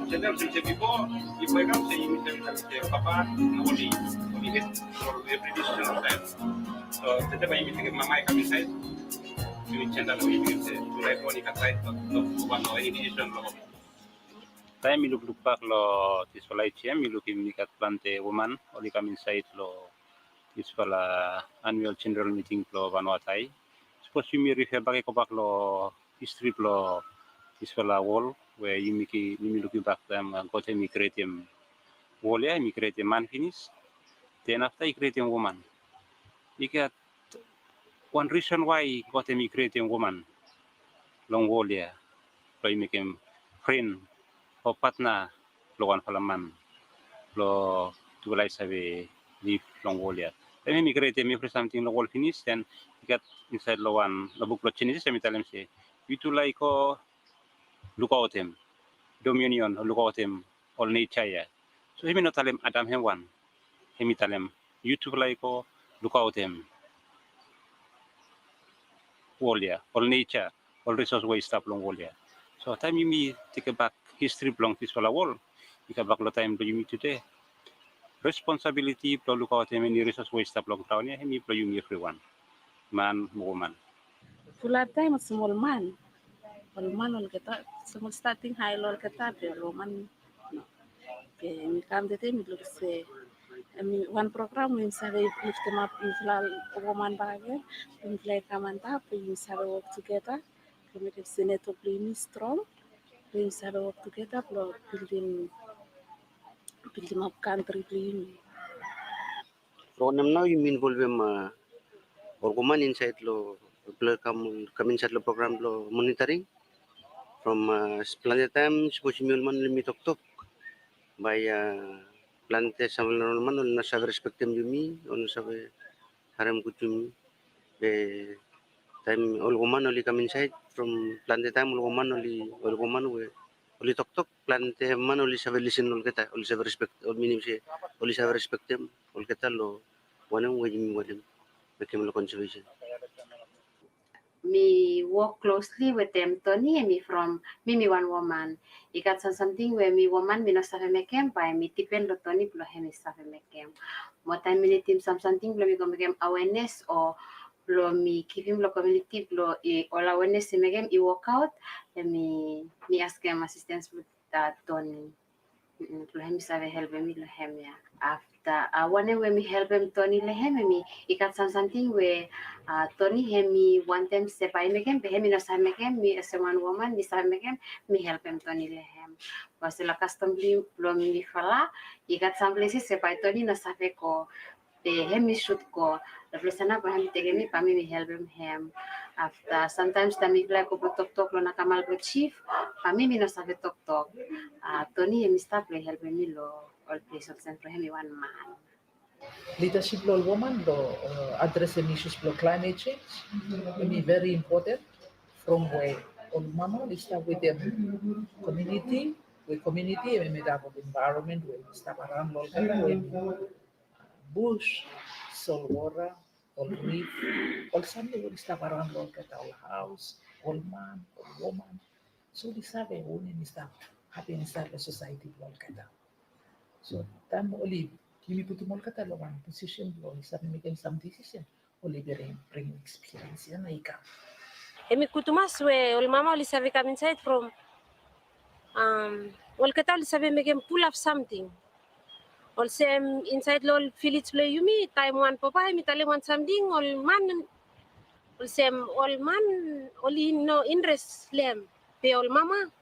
você deve ser before e foi não sei me ter papá não oli for every decision that so você deve me ter mamãe camisa me chenda no me ter tu vai pôr em casa no quando any decision lo saya miluk lupa lo di sekolah ICM miluk imikat plante woman oli kami site lo di sekolah annual general meeting lo Vanuatai. Suppose you refer bagai kopak lo history lo di sekolah wall where you miluk back them got a create wall ya create man finish. Then after you create woman. Ikat one reason why got a create woman long wall ya. So you make him friend. O partner lo wan falaman lo tulay sabi leaf long wall ya. Then me create me for something lo wall finish then you get inside lo wan lo book lo changes me tell him say you tulay ko look out him dominion look out him all nature ya. So he me not tell him Adam him one. He me tell him you tulay ko look out him wall ya all nature all resource waste up long wall ya. So time you me take back history belong to the wall. You can back the time to you today. Responsibility to look out any resource waste up long town. He play you everyone, man, woman. Full time small man all kita small starting high all kita the Roman. Okay, we come the time look say. I mean, one program we say lift them up in the woman barrier. We play come and tap. We say work together. We make the Senate play strong. We start work together for building up country dream. So now you involve orgoman inside lo come inside lo program lo monitoring from planet time suppose you man limit talk by plante sambil normal ol na sabe respectem yumi ol na sabe harem kutumi be time ol goman oli come inside from plante time ol goman oli tok plante man oli sabe listen ol keta oli sabe respect ol minim se oli sabe respectem ol keta lo wanem wadim bekem lo conservation. Me work closely with them Tony and me one woman. You got something where me woman me no sabe mekem by me depend on Tony blo he me sabe mekem. More time me team something blo me go mekem awareness or blo me give him lo community blo all awareness me mekem I work out and me ask him assistance with that Tony. Blo he me sabe help me lo he me after one when me help him Tony le he me I got something where Tony hemi one time sepai mekem hemi no sa mekem me as one woman me sa mekem me help him Tony lehem was la custom blom mi fala I got some places sepai Tony no sa ko hemi shoot ko la flesana ko hemi tege mi pa me help him after sometimes tami like ko tok lo nakamal ko chief pa me no sa tok Tony hemi start le help me lo all place of central hemi one man. Leadership law woman law addressing issues of climate change very important from where on mama we start with the community we have environment where we start around bush solwara or reef or something we start around our house all man or woman so we have a woman start having a society so time only Kimi putu mol kata lo one position lo isa making some decision only bring experience yan ika. Emi kutumas we ol mama ol save come inside from ol kata ol save making pull up something. Ol same inside lo village lo yumi time one papa mi tale one something ol man ol same ol man ol no interest lem pe ol mama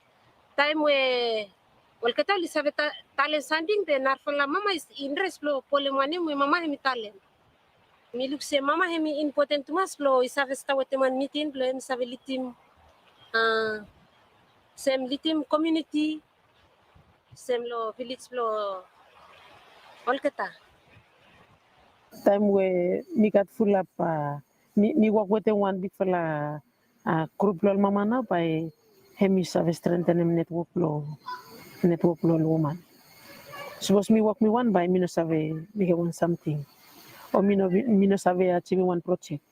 time we ol kata ol save talent something pe narfala mama is interest lo polemane mo mama hemi talent mi look se mama hemi important mas lo isa festa weteman meeting lo em save litim sem litim community sem lo village lo ol kata time we mi got full up mi work with one big fella group lo mama na by hemi save strengthen network lo woman. Suppose me work me one by me no save me want something or me no save achieve one project.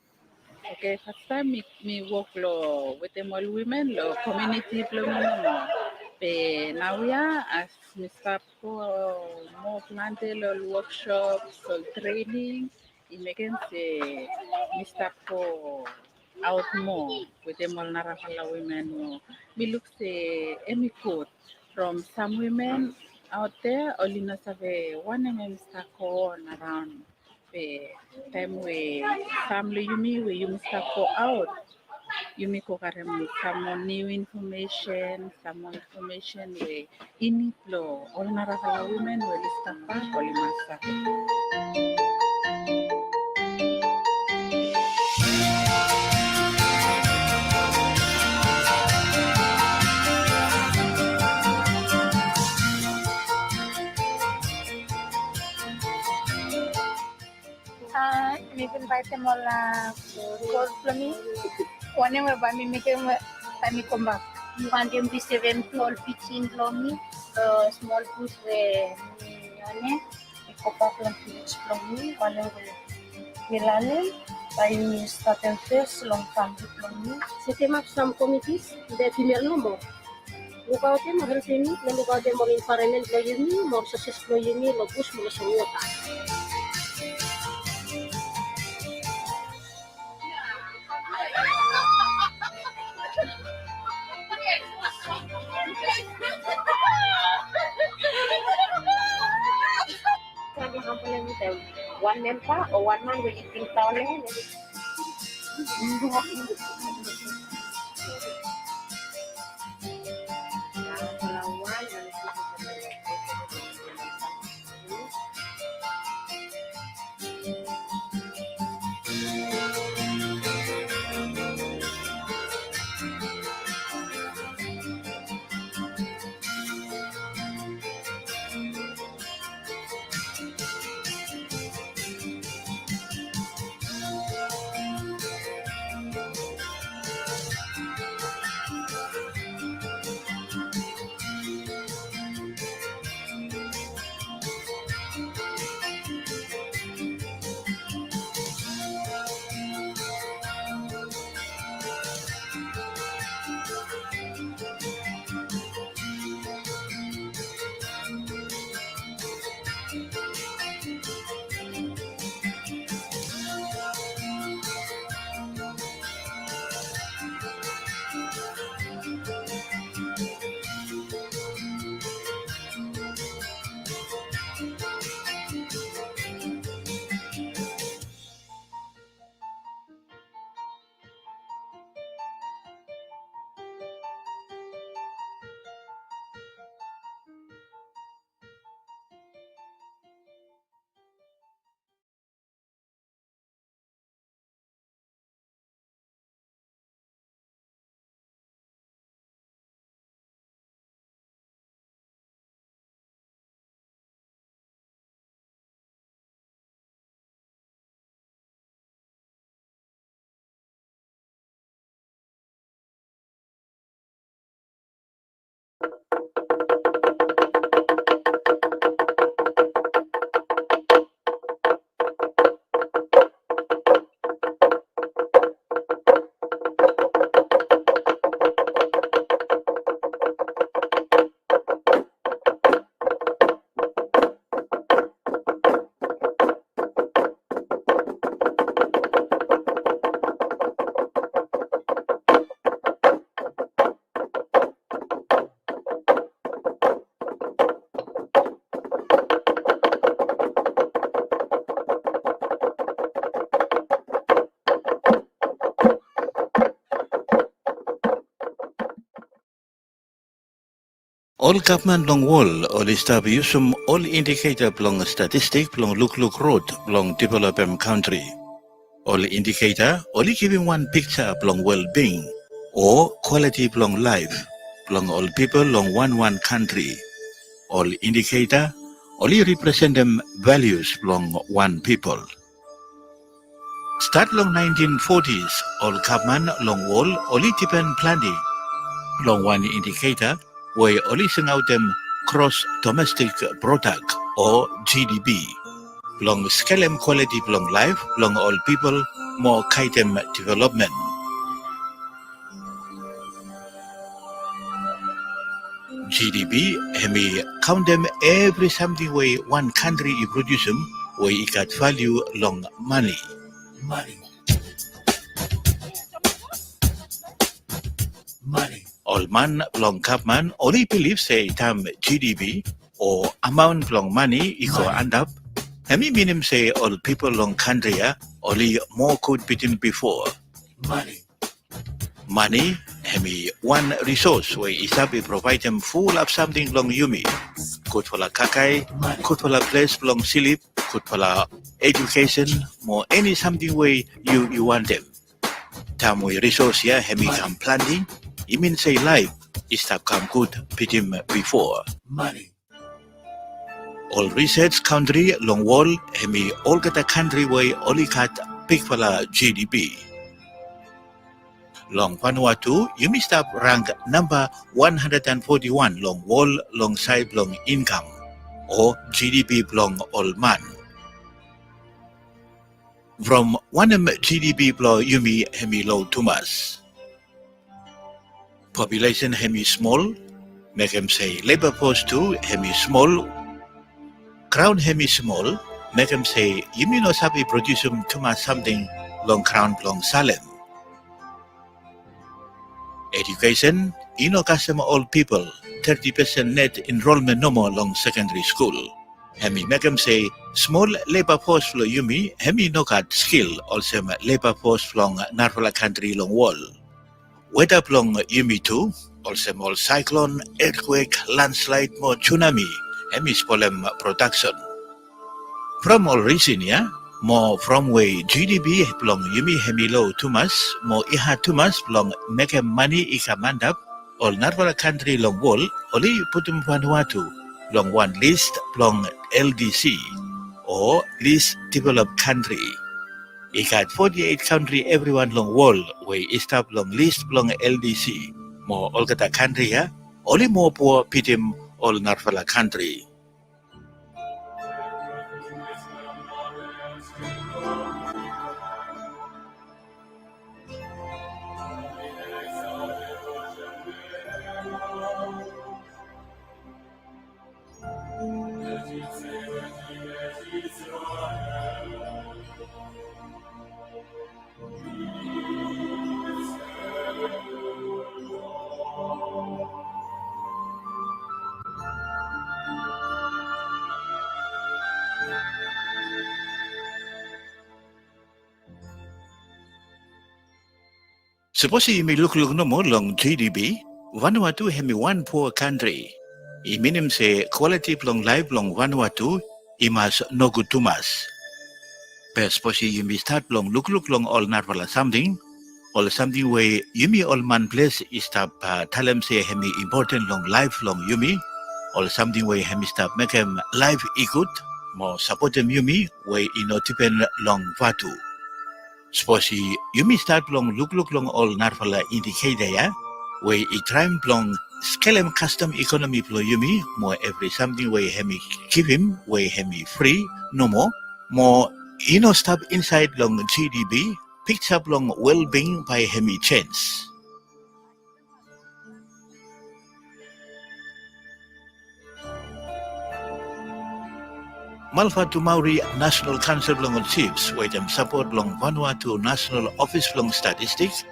Okay, first time me work lo with the all women lo community lo mo. Pe now ya as me start for more planted lo workshops or training. I making se me start for out more with them all narafala women mo. Me look se any quote from some women out there only not have one MM start on around the time we family you must start go out you make some new information some more information we in flow all narafala women will start back only must me invite them all call for me. Whenever by me make them by me come back. Want them be 7 12 15 me small push where me copa plan push from me whenever Milane by me start and first long time from me. Setting up some committees the female no more. Look out them help me, look out them more environment lo yumi, more success lo yumi, lo push mo sa water. One member or one man will eat town. All government long wall all establish all indicator long statistic long look road long developing country. All indicator only giving one picture long well-being or quality long life long all people long one country. All indicator only represent them values long one people. Start long 1940s, all government long wall only depend planning long one indicator where only sing out them gross domestic product or GDP. Long scale and quality long life, long all people, more item development. GDP, hemi count them every something way one country produce them, where it got value long money. Money. All man long government only believe say time GDP or amount long money equal end up. Hemi meaning say all people long country only more could be than before. Money, hemi one resource where Isabi provide them full of something long yumi. Good for la kakai, good for la place long sleep, good for la education, more any something way you want them. Time we resource here, hemi come planning. It means say life is to come good him before. Money. All research country long wall hemi all get a country way only got big for la GDP. Long Vanuatu, you missed up rank number 141 long wall long side long income or GDP long all man. From one GDP blow yumi hemi low tumas. Population hemi small, make him say labor force too hemi small. Crown hemi small, make him say you mean no sabi produce too much something long crown long salem. Education, ino customer all people, 30% net enrollment no more long secondary school. Hemi make him say small labor force flow yumi, hemi no got skill also labor force long narrow country long wall. Weather long yumi too, also more cyclone, earthquake, landslide, more tsunami, hemi spolem production. From all reason more from way GDP long yumi hemi low too much, more iha too much long make money ika mandap, all narrow country long wall, only put him Vanuatu long one list long LDC or least developed country. It got 48 country everyone long wall where it stop long list long LDC. More all the country only more poor pitim all narfala country. Suppose you may look no more long GDP, Vanuatu hemi one poor country. It means say quality long life long Vanuatu, imas no good to mas. But suppose you may start long look long all narvala something, or something where yumi all man place is stop tell him say hemi important long life long yumi, or something where hemi stop make him life equal, more support him yumi where ino depend long vatu. Suppose you may start long look long all narvala indicator where it time long skelem custom economy plo yumi more every something way hemi keep him way hemi free no more stop inside long GDP picked up long well-being by hemi chance. Malfatu Maori National Council long Chiefs where them support long Vanuatu National Office long Statistics,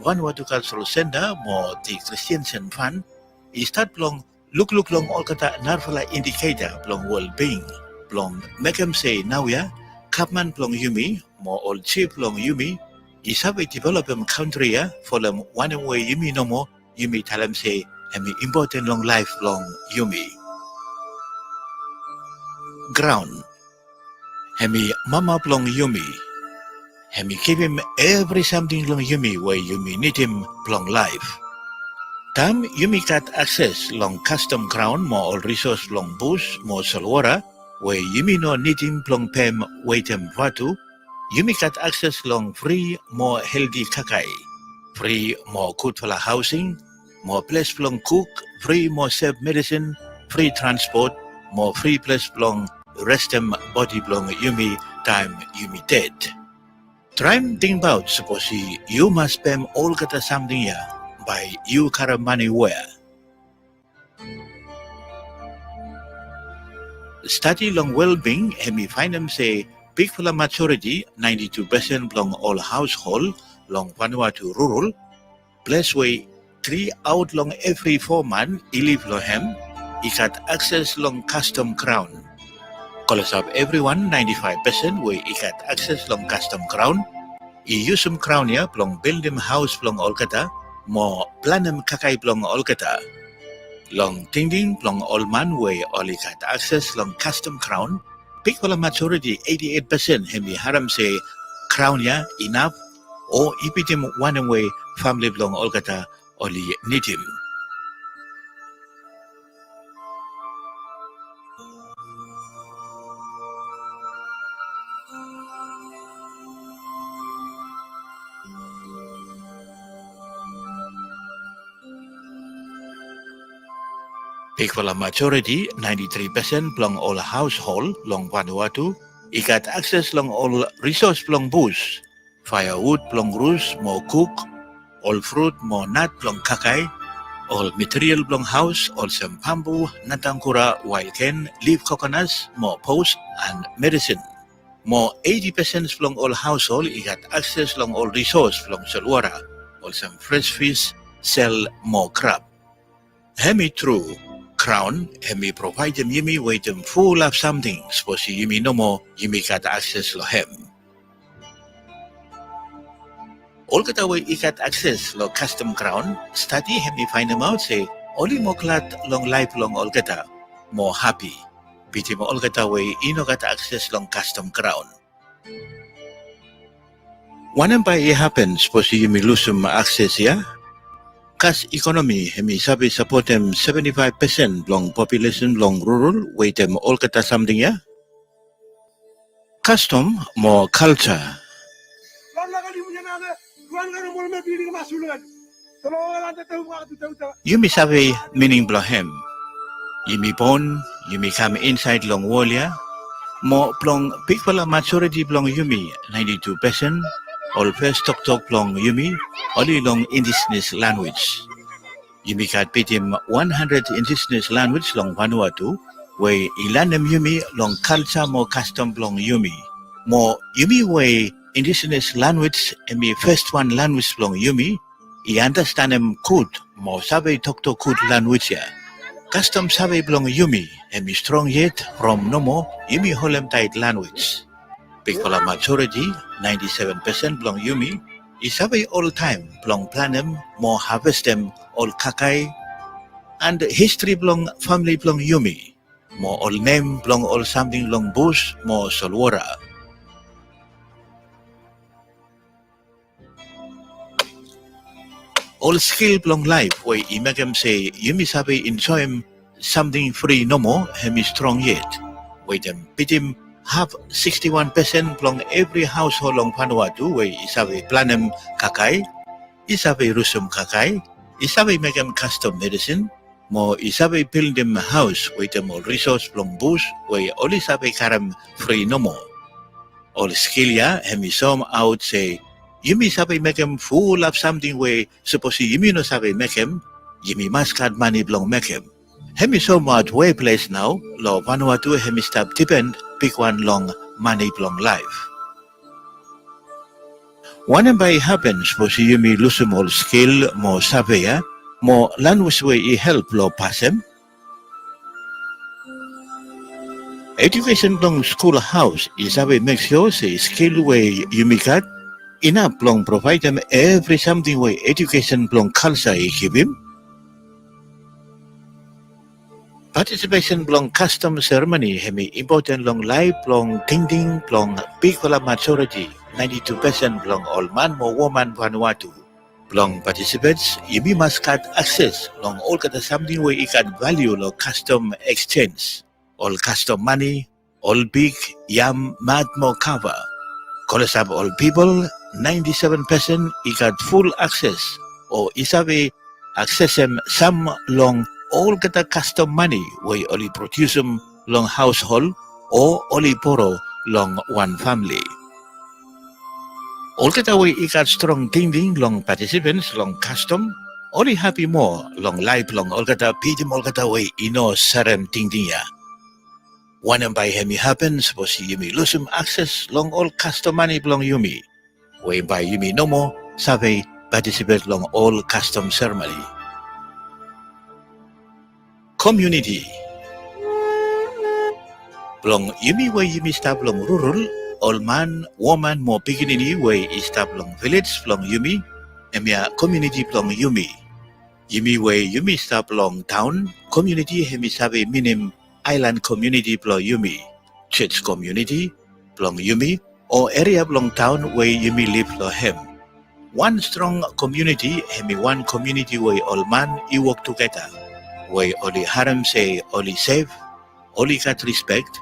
Vanuatu Cultural Center more the Christiansen Fund, is start long look long all kata narfala indicator long well-being, long make them say now ya, Kapman long Yumi, more old chief long Yumi, is have a developing country ya for them one way Yumi no more, Yumi tell them say, hemi important long life long Yumi. Ground. Hemi mama plong yumi. Hemi give him every something long yumi where yumi need him plong life. Tam yumi got access long custom ground more all resource long bush more salwara where yumi no need him plong pem waitem vatu. Yumi got access long free more healthy kakai. Free more good for housing. More place plong cook. Free more safe medicine. Free transport. More free place plong rest them body belong yumi time yumi dead. Try think about suppose you must spend all kata something ya by you kara money where. Study long well-being hemi find them say big for the maturity 92% belong all household long Vanuatu rural place way 3 out long every 4 months live lo hem got access long custom crown. College of everyone 95% we got access long custom crown. Use some crown ya long build them house long all kata more plan them kakai long all kata. Long thinking long all man we only got access long custom crown. Big for the maturity 88% hemi haram say crown ya enough or if him one way family long all kata only need him. Big for the majority, 93% belong all household long Vanuatu. It got access long all resource belong bush. Firewood belong roots, more cook. All fruit, more nut belong kakai. All material belong house, all some bamboo, natangkura, wild cane, leaf coconuts, more post and medicine. More 80% belong all household. It got access long all resource belong salwara. All some fresh fish, sell more crab. Hemi true. Crown, hemi provide them yumi with them full of something. Suppose yumi no more, yumi got access lo hem. All kata way got access lo custom crown, study hemi find them out say, only more glad long life long all kata, more happy. Biti mo all kata way ino got access long custom crown. One by it happens, suppose yumi lose some access ya. Cash economy hemi sabi support them 75% long population long rural wait them all kata something ya. Custom more culture. Yumi sabi meaning blohem. Yumi born, yumi come inside long wall ya. More plong big for maturity plong yumi 92%. All first talk long yumi, only long indigenous language. Yumi got beat him 100 indigenous language long Vanuatu, where ilanam yumi long culture more custom long yumi. More yumi way indigenous language and me first one language long yumi, I understand him good, more sabe talk to good language ya. Custom sabe long yumi, and me strong yet from no more yumi holem tight language. Big for the majority, 97% belong yumi. Is away all time, belong plan them, more harvest them, all kakai. And history belong family belong yumi. More all name belong all something long bush, more solwara. All skill belong life, where I make them say, yumi sabi enjoy him something free no more, hemi strong yet. Wait them, beat him. Have 61% belong every household long Vanuatu where isabe planem kakai, isabe rusum kakai, isabe make them custom medicine, mo isabe build them house with them all resource long bush we only sabe karam free no more. All skill ya hemi some out say Yumi sabe make him full of something where suppose Yumi no sabe make him, Yumi must cut money belong make him. Hemi so much way place now, lo Vanuatu hemi stop depend pick one long money belong life. One by happens suppose Yumi lose more skill, more sabe ya, more language way he help lo pass him. Education belong schoolhouse is sabe make sure say skill way Yumi cut. Enough long provide them every something way education long culture give him. Participation long custom ceremony hemi important long life long ding long big majority 92% long all man more woman Vanuatu. Long participants you must cut access long all kata something way ikat value long custom exchange. All custom money, all big yam mad more cover. Calls up all people 97% got full access or isabe access them some long all get a custom money where only produce them long household or only borrow long one family. All get away got strong ding long participants long custom only happy more long life long all get a pidim all get away serem ding ya. One and by hemi happens was Yumi lose him access long all custom money belong Yumi. Whereby Yumi no more sabe participate long all custom ceremony. Community. Long Yumi way Yumi stop long rural, all man, woman more beginning way is stop long village long Yumi, emia community long Yumi. Yumi way Yumi stop long town, community hemi sabe minim island community belong Yumi, church community belong Yumi, or area belong town where Yumi live lo him. One strong community, hemi one community where all man you work together, where only harem say only save, only got respect,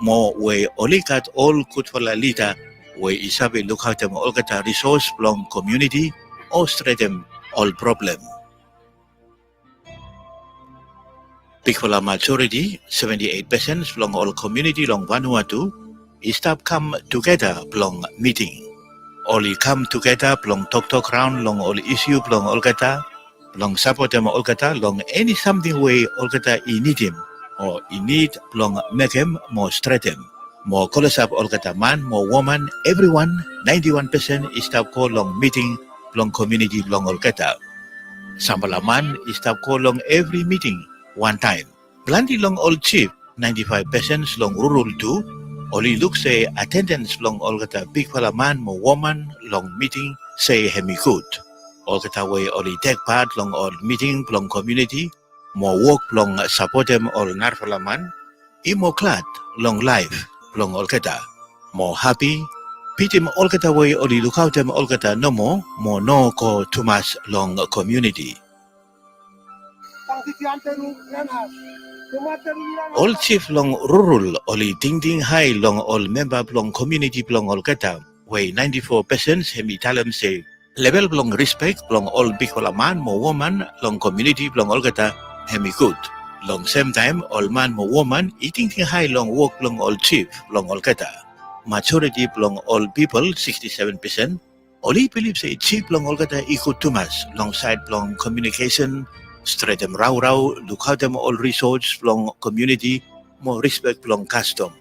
more where only got all good for la leader, where isabe look out them all got a resource belong community, or straight them all problem. Bigfola majority, 78% belong all community long Vanuatu, is stop come together belong meeting. Only come together belong talk round long all issue belong all kata, belong support them all kata long any something way all kata in need him or in need belong make him more straighten. More callers up all kata man, more woman, everyone 91% is stop call long meeting belong community belong all kata. Sambalaman is stop call long every meeting. One time. Plenty long all chief, 95% long rural too. Only look say attendance long all kata big fella man mo woman long meeting say hemi good. All kata way only take part long all meeting long community. More work long support them all narfala man. Imo glad long life long all kata. More happy. Pitim all kata way only look out them all kata no more no ko too much long community. All chief long rural only ding high long all member long community long all kata way 94% hemi talam say level long respect long all big man mo woman long community long all kata hemi good long same time all man mo woman eating high long work long all chief long all kata majority long all people 67% only believe say chief long all kata ikut too much long side long communication straight them raw, look how them all resource from community, more respect from custom.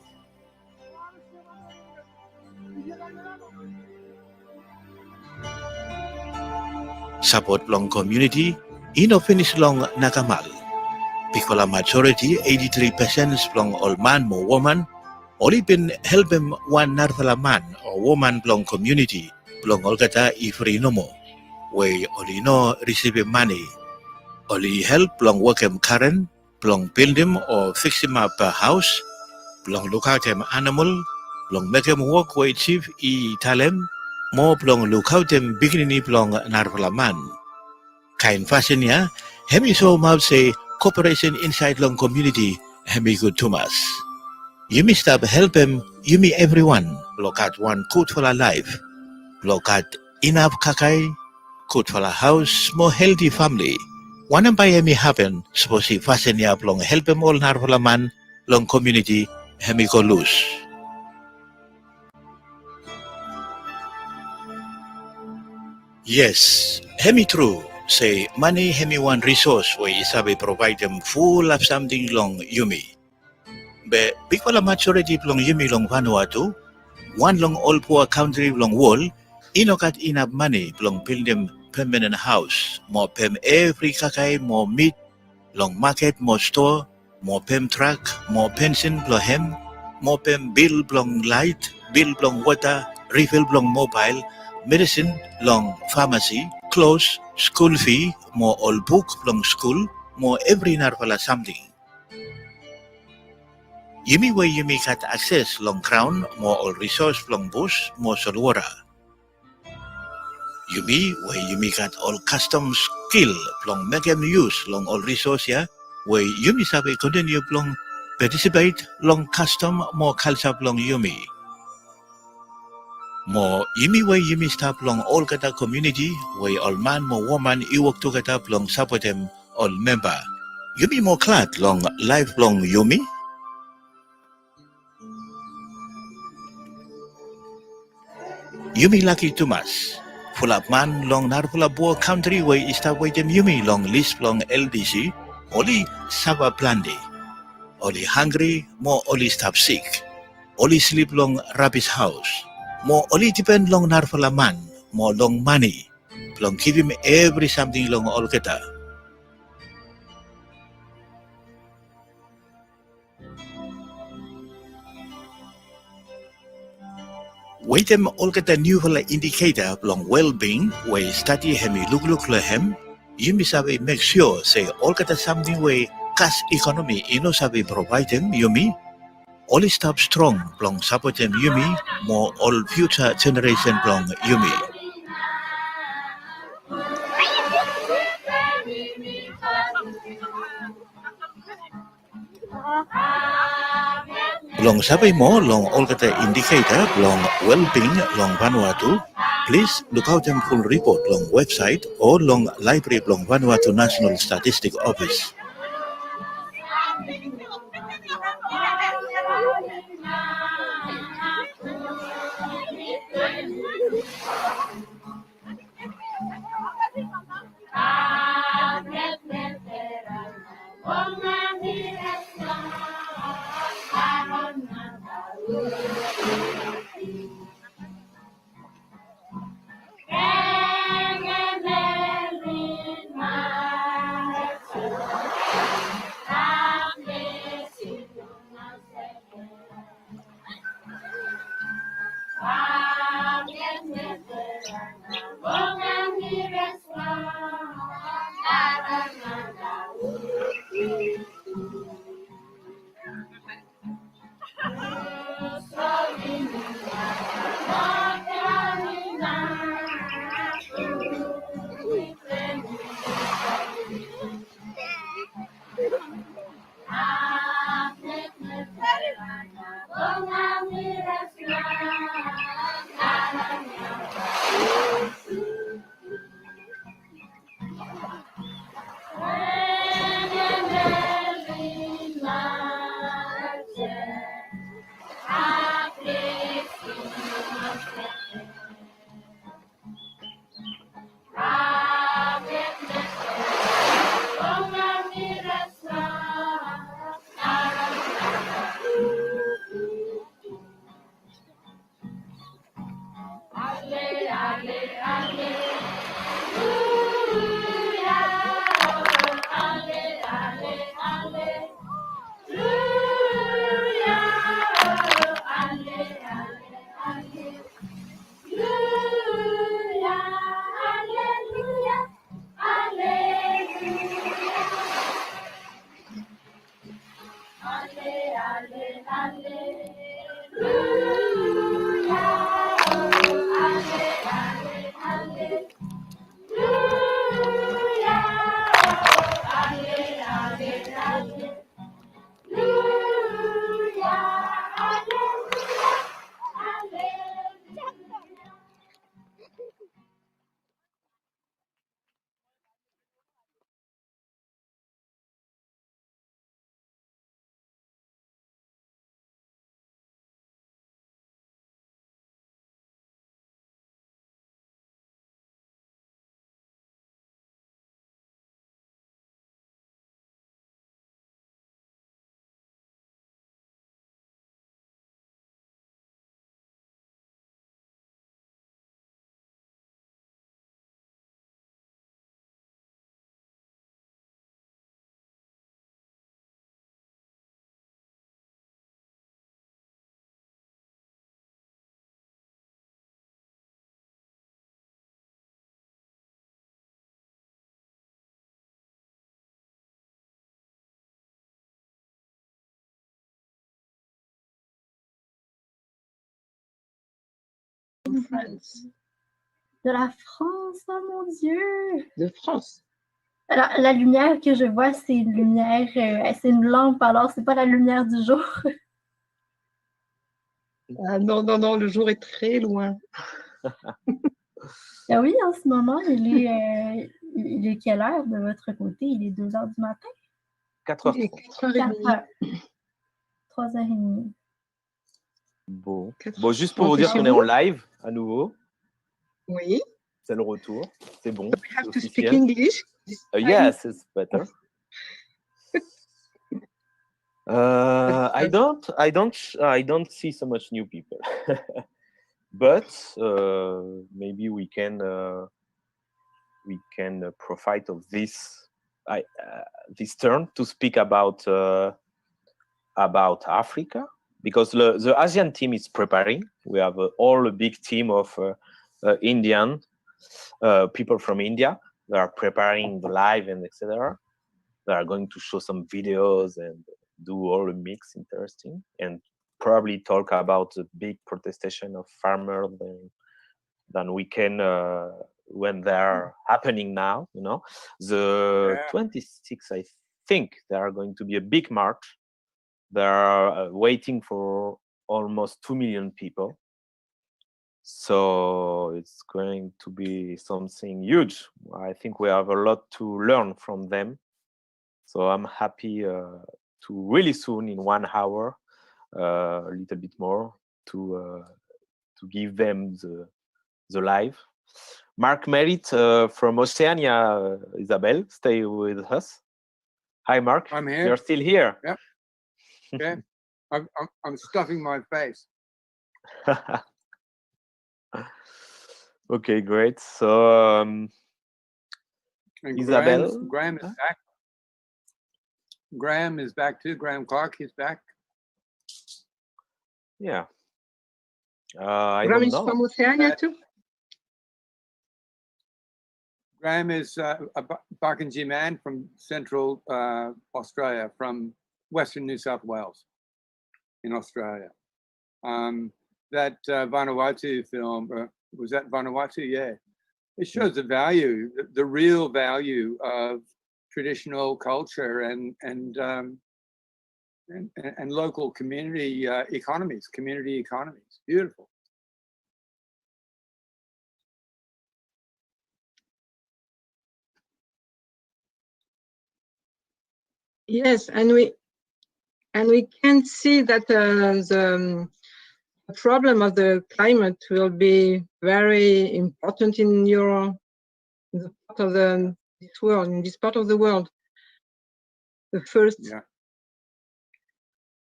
Support from community, finish long nakamal. Pikola majority, 83% from all man, more woman, only been help them one narthala man or woman from community, from all kata ifri no more, where only no receive money. Only help long work him current, long build him or fix him up a house, long look out him animal, long make him work with chief talem, more long look out him beginning long narvala man. Kind fashion ya, hemi so mouth say cooperation inside long community, hemi good to us. You may stop help him, you may everyone, look at one good for a life, look at enough kakai, good for a house, more healthy family. Wanam by hemi happen, suppose he fasten ya long help him all narvalaman, long community, hemi ko lose. Yes, hemi true. Say money hemi one resource where isabi provide them full of something long yumi. Be bikola majority long yumi long Vanuatu, one long all poor country long wall, inokat enough money long build them permanent house, more pem every kakai, more meat, long market, more store, more pem truck, more pension blong hem, more pem bill blong light, bill blong water, refill blong mobile, medicine long pharmacy, clothes, school fee, more all book blong school, more every narvala something. Yumi way yumi kat access long crown, more all resource long bush, more solwara. Yumi way yumi kat all custom skill long make them use long all resource ya, way yumi sabi continue long participate long custom more culture long yumi. More yumi way yumi stop long all kata community, way all man more woman you work together long support them all member. Yumi more clad long lifelong yumi. Yumi lucky too much. Full of man long narfula boa country way is that way them yumi long list long LDC, only saba plande, only hungry, more only stop sick, only sleep long rabbit's house, more only depend long narfula man, more long money, long give him every something long all keta. Wait them all get a new indicator long well-being way study hemi look lehem. You misabi make sure say all get something way cash economy ino sabi provide them yumi. Only stop strong long support them yumi more all future generation long yumi. Long sabi mo long all kata indicator long well-being long Vanuatu. Please look out them full report long website or long library long Vanuatu National Statistic Office. from France. De la France, oh mon Dieu! De France. Alors, la lumière que je vois, c'est une lumière, c'est une lampe, alors c'est pas la lumière du jour. Ah, non, non, non, le jour est très loin. Ah oui, en ce moment, il est quelle heure de votre côté? Il est 2 heures du matin? 4h30. 4h. 3h30. Bon. Bon, juste pour vous dire qu'on est en live à nouveau. Oui. C'est le retour. C'est bon. We have to speak English. Yes, it's better. I don't see so much new people, but maybe we can profit of this turn to speak about Africa, because the Asian team is preparing. We have all a big team of Indian people from India. They are preparing the live and etc. They are going to show some videos and do all the mix interesting, and probably talk about the big protestation of farmers than we can when they're happening now. You know, the 26th, I think there are going to be a big march. They are waiting for almost 2 million people. So it's going to be something huge. I think we have a lot to learn from them. So I'm happy to really soon, in 1 hour, a little bit more, to give them the live. Mark Merritt from Oceania, Isabel, stay with us. Hi, Mark. I'm here. You're still here. Yep. Yeah. I'm stuffing my face. Okay, great. So Isabel, Graham is back. Graham is back too. Graham Clark is back. Yeah. I Graham don't is know. from Oceania too. Graham is a Barkindji man from central Australia, from Western New South Wales in Australia. That Vanuatu film, was that Vanuatu? Yeah. It shows the value, the real value of traditional culture and local community economies. Beautiful. Yes, and we can see that the problem of the climate will be very important in the part of this world, in this part of the world. The first, yeah.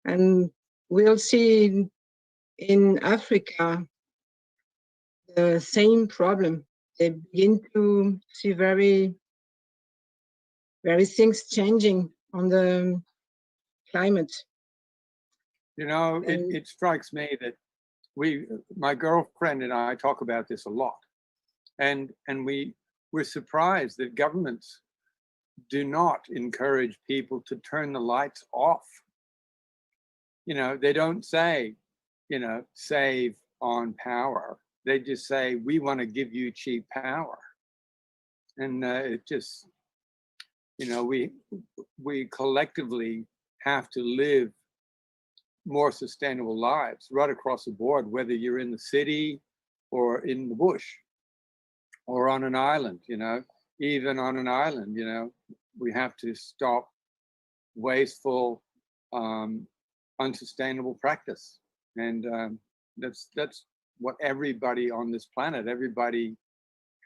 And we'll see in Africa the same problem. They begin to see very things changing on the climate. You know, it strikes me that my girlfriend and I talk about this a lot, and we're surprised that governments do not encourage people to turn the lights off. You know, they don't say, you know, save on power. They just say, we want to give you cheap power. And it just, you know, we collectively have to live more sustainable lives right across the board, whether you're in the city or in the bush or on an island. You know, even on an island, you know, we have to stop wasteful, unsustainable practice. And that's what everybody on this planet, everybody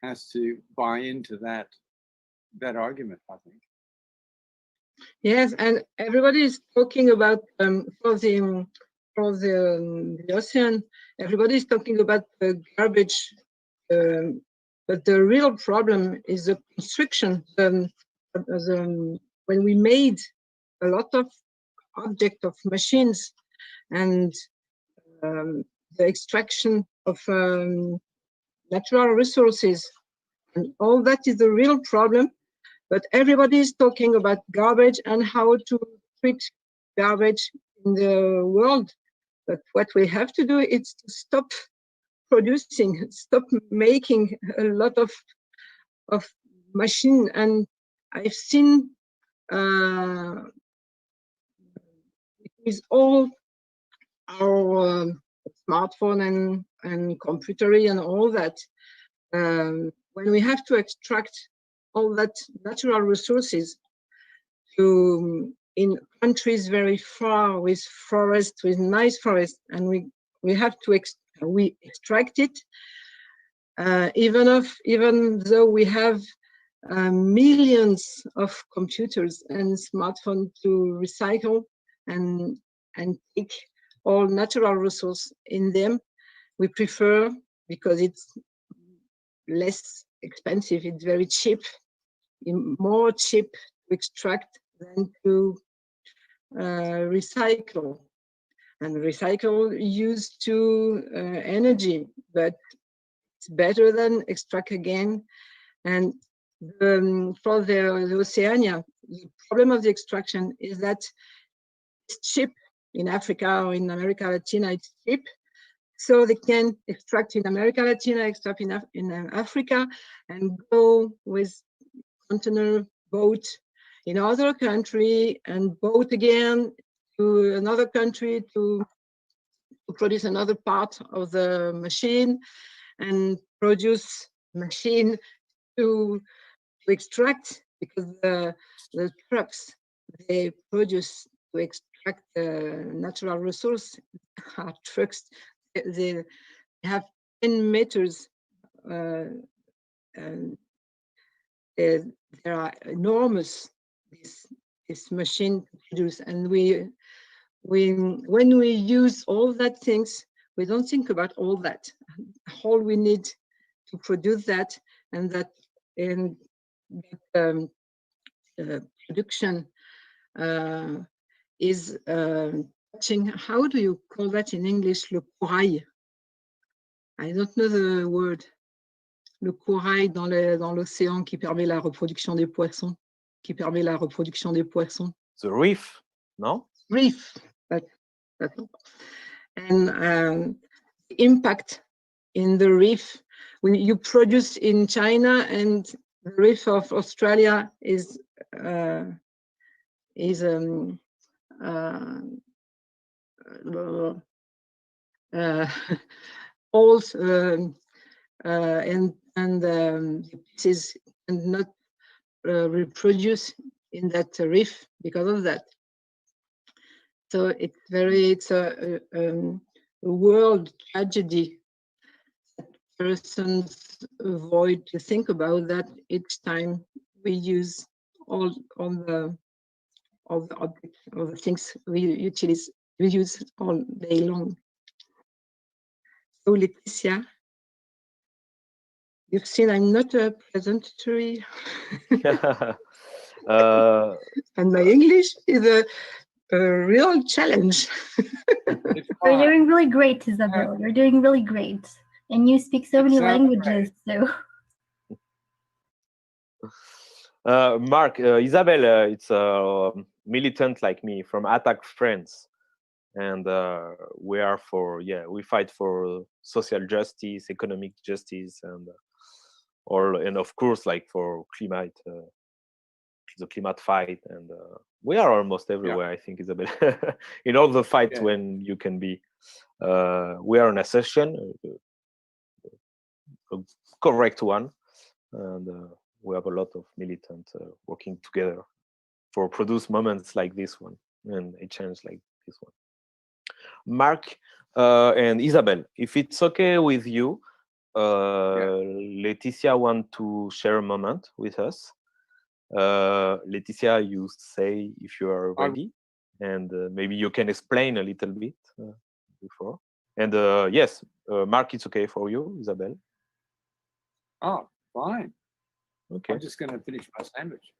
has to buy into that argument, I think. Yes, and everybody is talking about for the ocean. Everybody is talking about the garbage, but the real problem is the construction. When we made a lot of objects of machines and the extraction of natural resources, and all that is the real problem. But everybody is talking about garbage and how to treat garbage in the world. But what we have to do is to stop producing, stop making a lot of machine. And I've seen with all our smartphone and computer and all that, when we have to extract all that natural resources in countries very far with forests, with nice forests, and we have to extract it, even though we have millions of computers and smartphones to recycle and take all natural resources in them, we prefer, because it's less expensive, it's very cheap, more cheap to extract than to recycle. And recycle used to energy, but it's better than extract again. And for the Oceania, the problem of the extraction is that it's cheap in Africa or in America Latina, it's cheap. So they can extract in America Latina, extract in Africa, and go with container boat in other country and boat again to another country to produce another part of the machine and produce machine to extract, because the trucks they produce to extract the natural resource are trucks. They have 10 meters and they are enormous, this machine to produce. And when we use all that things, we don't think about all that. All we need to produce that, and that production is touching, how do you call that in English, le corail? I don't know the word. Le corail dans l'océan qui permet la reproduction des poissons. The reef, no? Reef. And impact in the reef. When you produce in China, and the reef of Australia is old and pieces and not reproduce in that reef because of that. So it's a world tragedy. Persons avoid to think about that each time we use all the objects, all the things we use all day long. So Laetitia, you've seen I'm not a presentatory. And my English is a real challenge. You're doing really great, Isabel. You're doing really great. And you speak so many languages, so. Mark, Isabel, it's a militant like me from ATTAC France. And we fight for social justice, economic justice, and of course, like for climate, the climate fight. And we are almost everywhere, I think, Isabel. In all the fights when you can be. We are an association, a correct one, and we have a lot of militants working together for produce moments like this one and a chance like this one. Mark and Isabel, if it's okay with you, Laetitia want to share a moment with us. Laetitia, you say if you are ready, and maybe you can explain a little bit before. And yes, Mark, it's okay for you, Isabel. Oh, fine. Okay. I'm just going to finish my sandwich.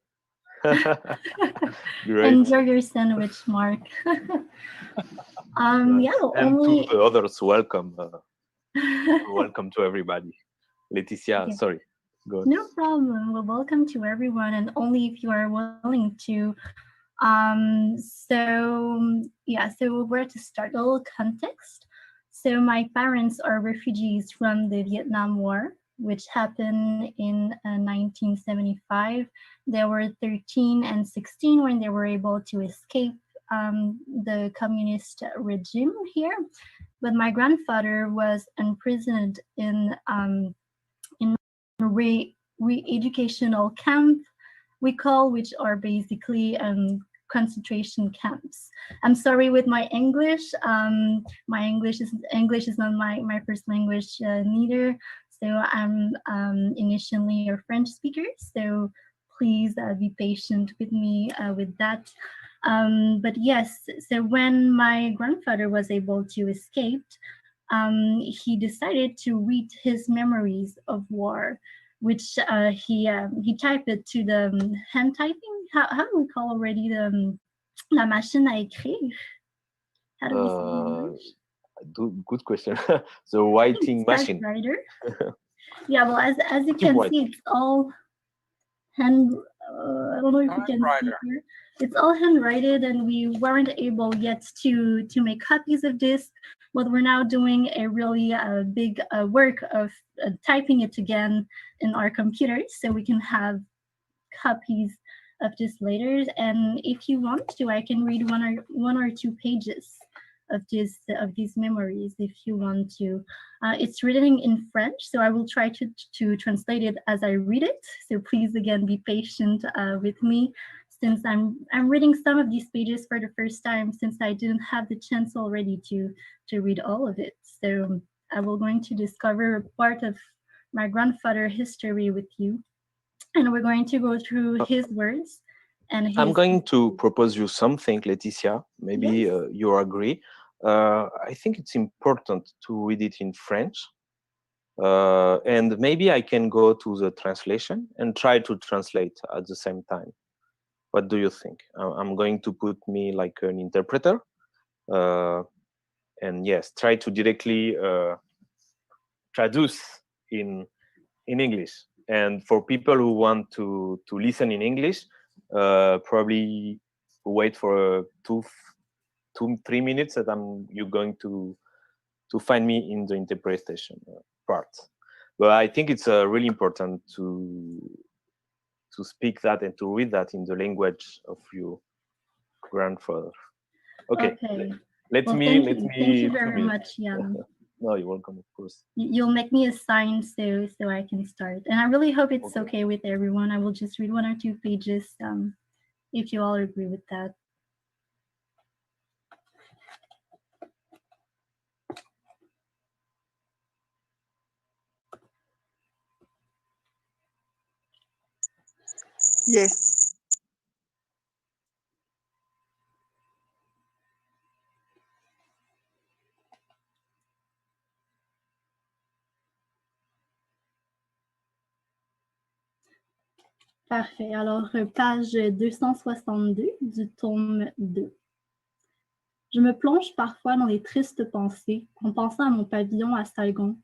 Great. Enjoy your sandwich, Mark. And to the others, welcome. Welcome to everybody. Laetitia, sorry. Go ahead. No problem. Well, welcome to everyone, and only if you are willing to. So where to start? A little context. So my parents are refugees from the Vietnam War, which happened in 1975. They were 13 and 16 when they were able to escape the communist regime here. But my grandfather was imprisoned in re-educational camp, which are basically concentration camps. I'm sorry with my English. My English is not my first language neither. So I'm initially a French speaker. So please be patient with me with that. But yes, so when my grandfather was able to escape, he decided to read his memories of war, which he typed it to the hand typing. How do we call already the la machine à écrire? How do we say it in English? Good question. The writing machine. Typewriter. Yeah, well, as you can see, it's all hand. I don't know if you can see here. It's all handwritten, and we weren't able yet to make copies of this, but we're now doing a really big work of typing it again in our computers, so we can have copies of this later. And if you want to, I can read one or two pages of these memories if you want to. It's written in French, so I will try to translate it as I read it. So please again be patient with me, since I'm reading some of these pages for the first time, since I didn't have the chance already to read all of it. So I will going to discover a part of my grandfather's history with you, and we're going to go through his words. And I'm going to propose you something, Laetitia. Maybe you agree. I think it's important to read it in French. And maybe I can go to the translation and try to translate at the same time. What do you think? I'm going to put me like an interpreter. And yes, try to directly traduce in English. And for people who want to listen in English, probably wait for 2-3 minutes that you're going to find me in the interpretation part. But I think it's really important to speak that and to read that in the language of your grandfather. Okay. Let me. Thank you very much, Jan. No, you're welcome, of course. You'll make me a sign so I can start. And I really hope it's okay with everyone. I will just read 1 or 2 pages if you all agree with that. Yes. Parfait. Alors, page 262 du tome 2. Je me plonge parfois dans les tristes pensées en pensant à mon pavillon à Saigon,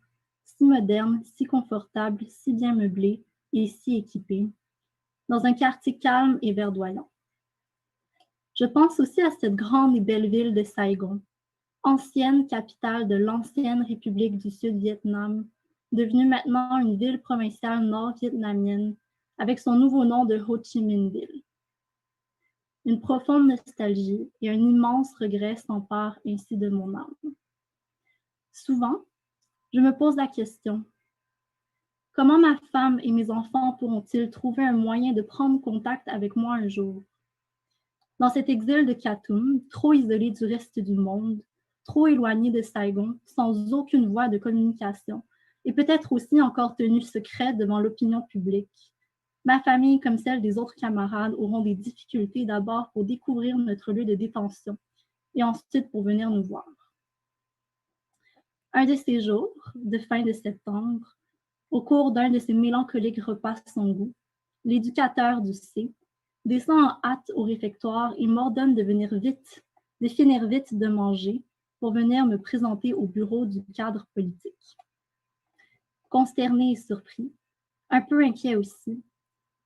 si moderne, si confortable, si bien meublé et si équipé, dans un quartier calme et verdoyant. Je pense aussi à cette grande et belle ville de Saigon, ancienne capitale de l'ancienne République du Sud-Vietnam, devenue maintenant une ville provinciale nord-vietnamienne, avec son nouveau nom de Ho Chi Minh-ville. Une profonde nostalgie et un immense regret s'emparent ainsi de mon âme. Souvent, je me pose la question, comment ma femme et mes enfants pourront-ils trouver un moyen de prendre contact avec moi un jour? Dans cet exil de Khartoum, trop isolé du reste du monde, trop éloigné de Saigon, sans aucune voie de communication, et peut-être aussi encore tenu secret devant l'opinion publique, ma famille, comme celle des autres camarades, auront des difficultés d'abord pour découvrir notre lieu de détention et ensuite pour venir nous voir. Un de ces jours, de fin de septembre, au cours d'un de ces mélancoliques repas sans goût, l'éducateur du C descend en hâte au réfectoire et m'ordonne de finir vite de manger pour venir me présenter au bureau du cadre politique. Consterné et surpris, un peu inquiet aussi,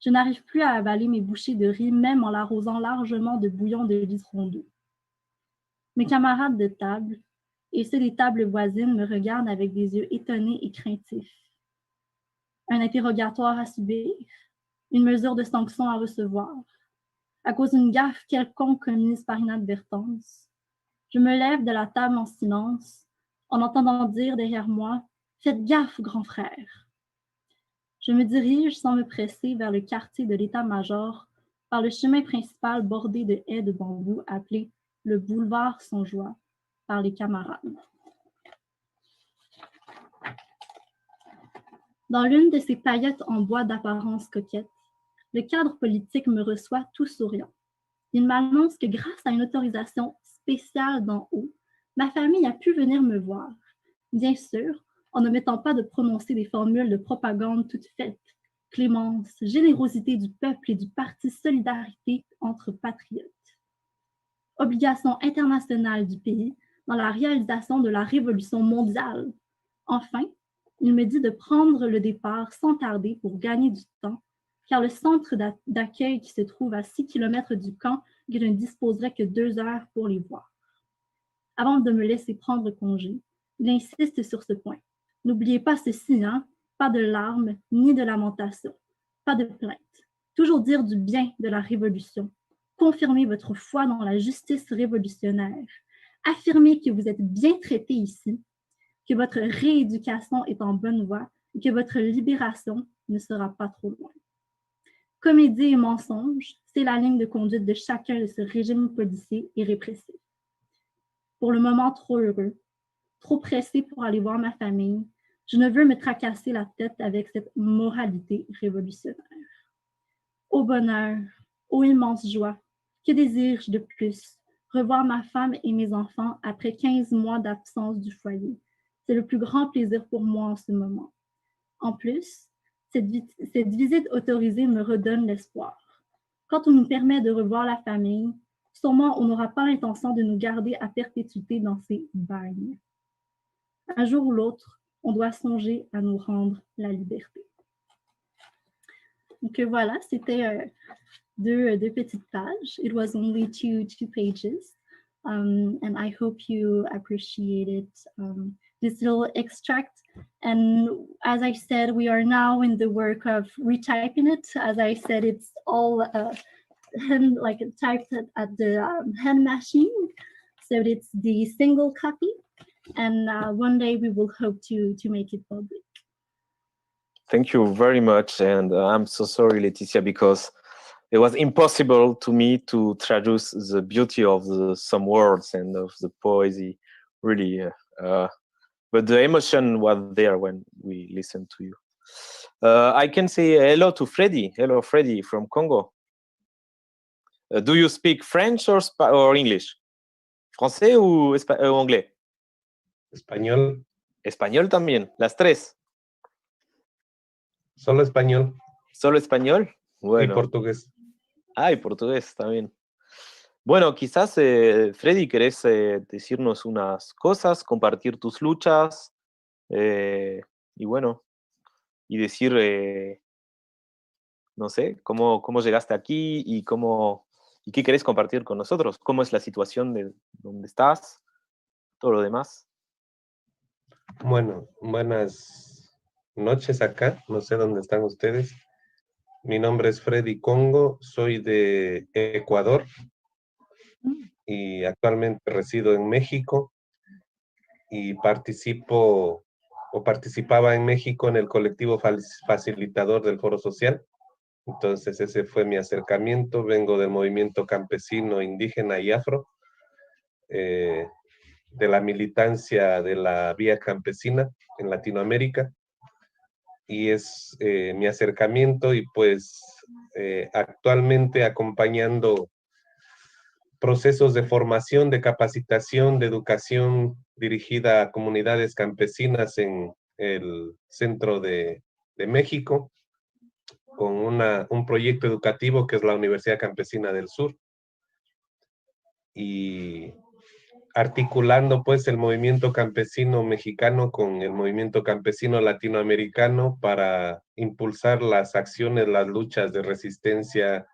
je n'arrive plus à avaler mes bouchées de riz, même en l'arrosant largement de bouillon de litre d'eau. Mes camarades de table, et ceux des tables voisines me regardent avec des yeux étonnés et craintifs. Un interrogatoire à subir, une mesure de sanction à recevoir, à cause d'une gaffe quelconque commise par inadvertance. Je me lève de la table en silence, en entendant dire derrière moi « Faites gaffe, grand frère ». Je me dirige sans me presser vers le quartier de l'état-major par le chemin principal bordé de haies de bambou appelé le boulevard Songeois par les camarades. Dans l'une de ces paillettes en bois d'apparence coquette, le cadre politique me reçoit tout souriant. Il m'annonce que grâce à une autorisation spéciale d'en haut, ma famille a pu venir me voir. Bien sûr, en ne mettant pas de prononcer des formules de propagande toutes faites. Clémence, générosité du peuple et du parti Solidarité entre patriotes. Obligation internationale du pays dans la réalisation de la révolution mondiale. Enfin, il me dit de prendre le départ sans tarder pour gagner du temps, car le centre d'accueil qui se trouve à 6 km du camp, je ne disposerai que 2 heures pour les voir. Avant de me laisser prendre congé, il insiste sur ce point. N'oubliez pas ceci, hein? Pas de larmes ni de lamentations, pas de plaintes. Toujours dire du bien de la révolution. Confirmez votre foi dans la justice révolutionnaire. Affirmez que vous êtes bien traités ici, que votre rééducation est en bonne voie et que votre libération ne sera pas trop loin. Comédie et mensonge, c'est la ligne de conduite de chacun de ce régime policier et répressif. Pour le moment trop heureux, trop pressé pour aller voir ma famille, je ne veux me tracasser la tête avec cette moralité révolutionnaire. Ô bonheur, ô immense joie, que désire-je de plus? Revoir ma femme et mes enfants après 15 mois d'absence du foyer. C'est le plus grand plaisir pour moi en ce moment. En plus, cette visite autorisée me redonne l'espoir. Quand on nous permet de revoir la famille, sûrement on n'aura pas l'intention de nous garder à perpétuité dans ces bagnes. Un jour ou l'autre, on doit songer à nous rendre la liberté. Donc voilà, c'était deux petites pages. It was only two pages. And I hope you appreciated this little extract. And as I said, we are now in the work of retyping it. As I said, it's all typed at the hand machine. So it's the single copy. And one day we will hope to make it public. Thank you very much. And I'm so sorry, Laetitia, because it was impossible to me to traduce the beauty of some words and of the poesy, really. But the emotion was there when we listened to you. I can say hello to Freddy. Hello, Freddy from Congo. Do you speak French or English? ¿Français ou anglais? Español. Español también, las tres. Solo español. ¿Solo español? Bueno. Y portugués. Ah, y portugués también. Bueno, quizás, Freddy, ¿querés decirnos unas cosas, compartir tus luchas? Y bueno, y decir, no sé, cómo llegaste aquí y qué querés compartir con nosotros. ¿Cómo es la situación de donde estás? Todo lo demás. Bueno, buenas noches acá. No sé dónde están ustedes. Mi nombre es Freddy Congo, soy de Ecuador y actualmente resido en México y participaba en México en el colectivo facilitador del Foro Social. Entonces ese fue mi acercamiento. Vengo del movimiento campesino, indígena y afro, de la militancia de la vía campesina en Latinoamérica. Y es mi acercamiento y pues actualmente acompañando procesos de formación, de capacitación, de educación dirigida a comunidades campesinas en el centro de México, con un proyecto educativo que es la Universidad Campesina del Sur, y articulando pues el movimiento campesino mexicano con el movimiento campesino latinoamericano para impulsar las acciones, las luchas de resistencia,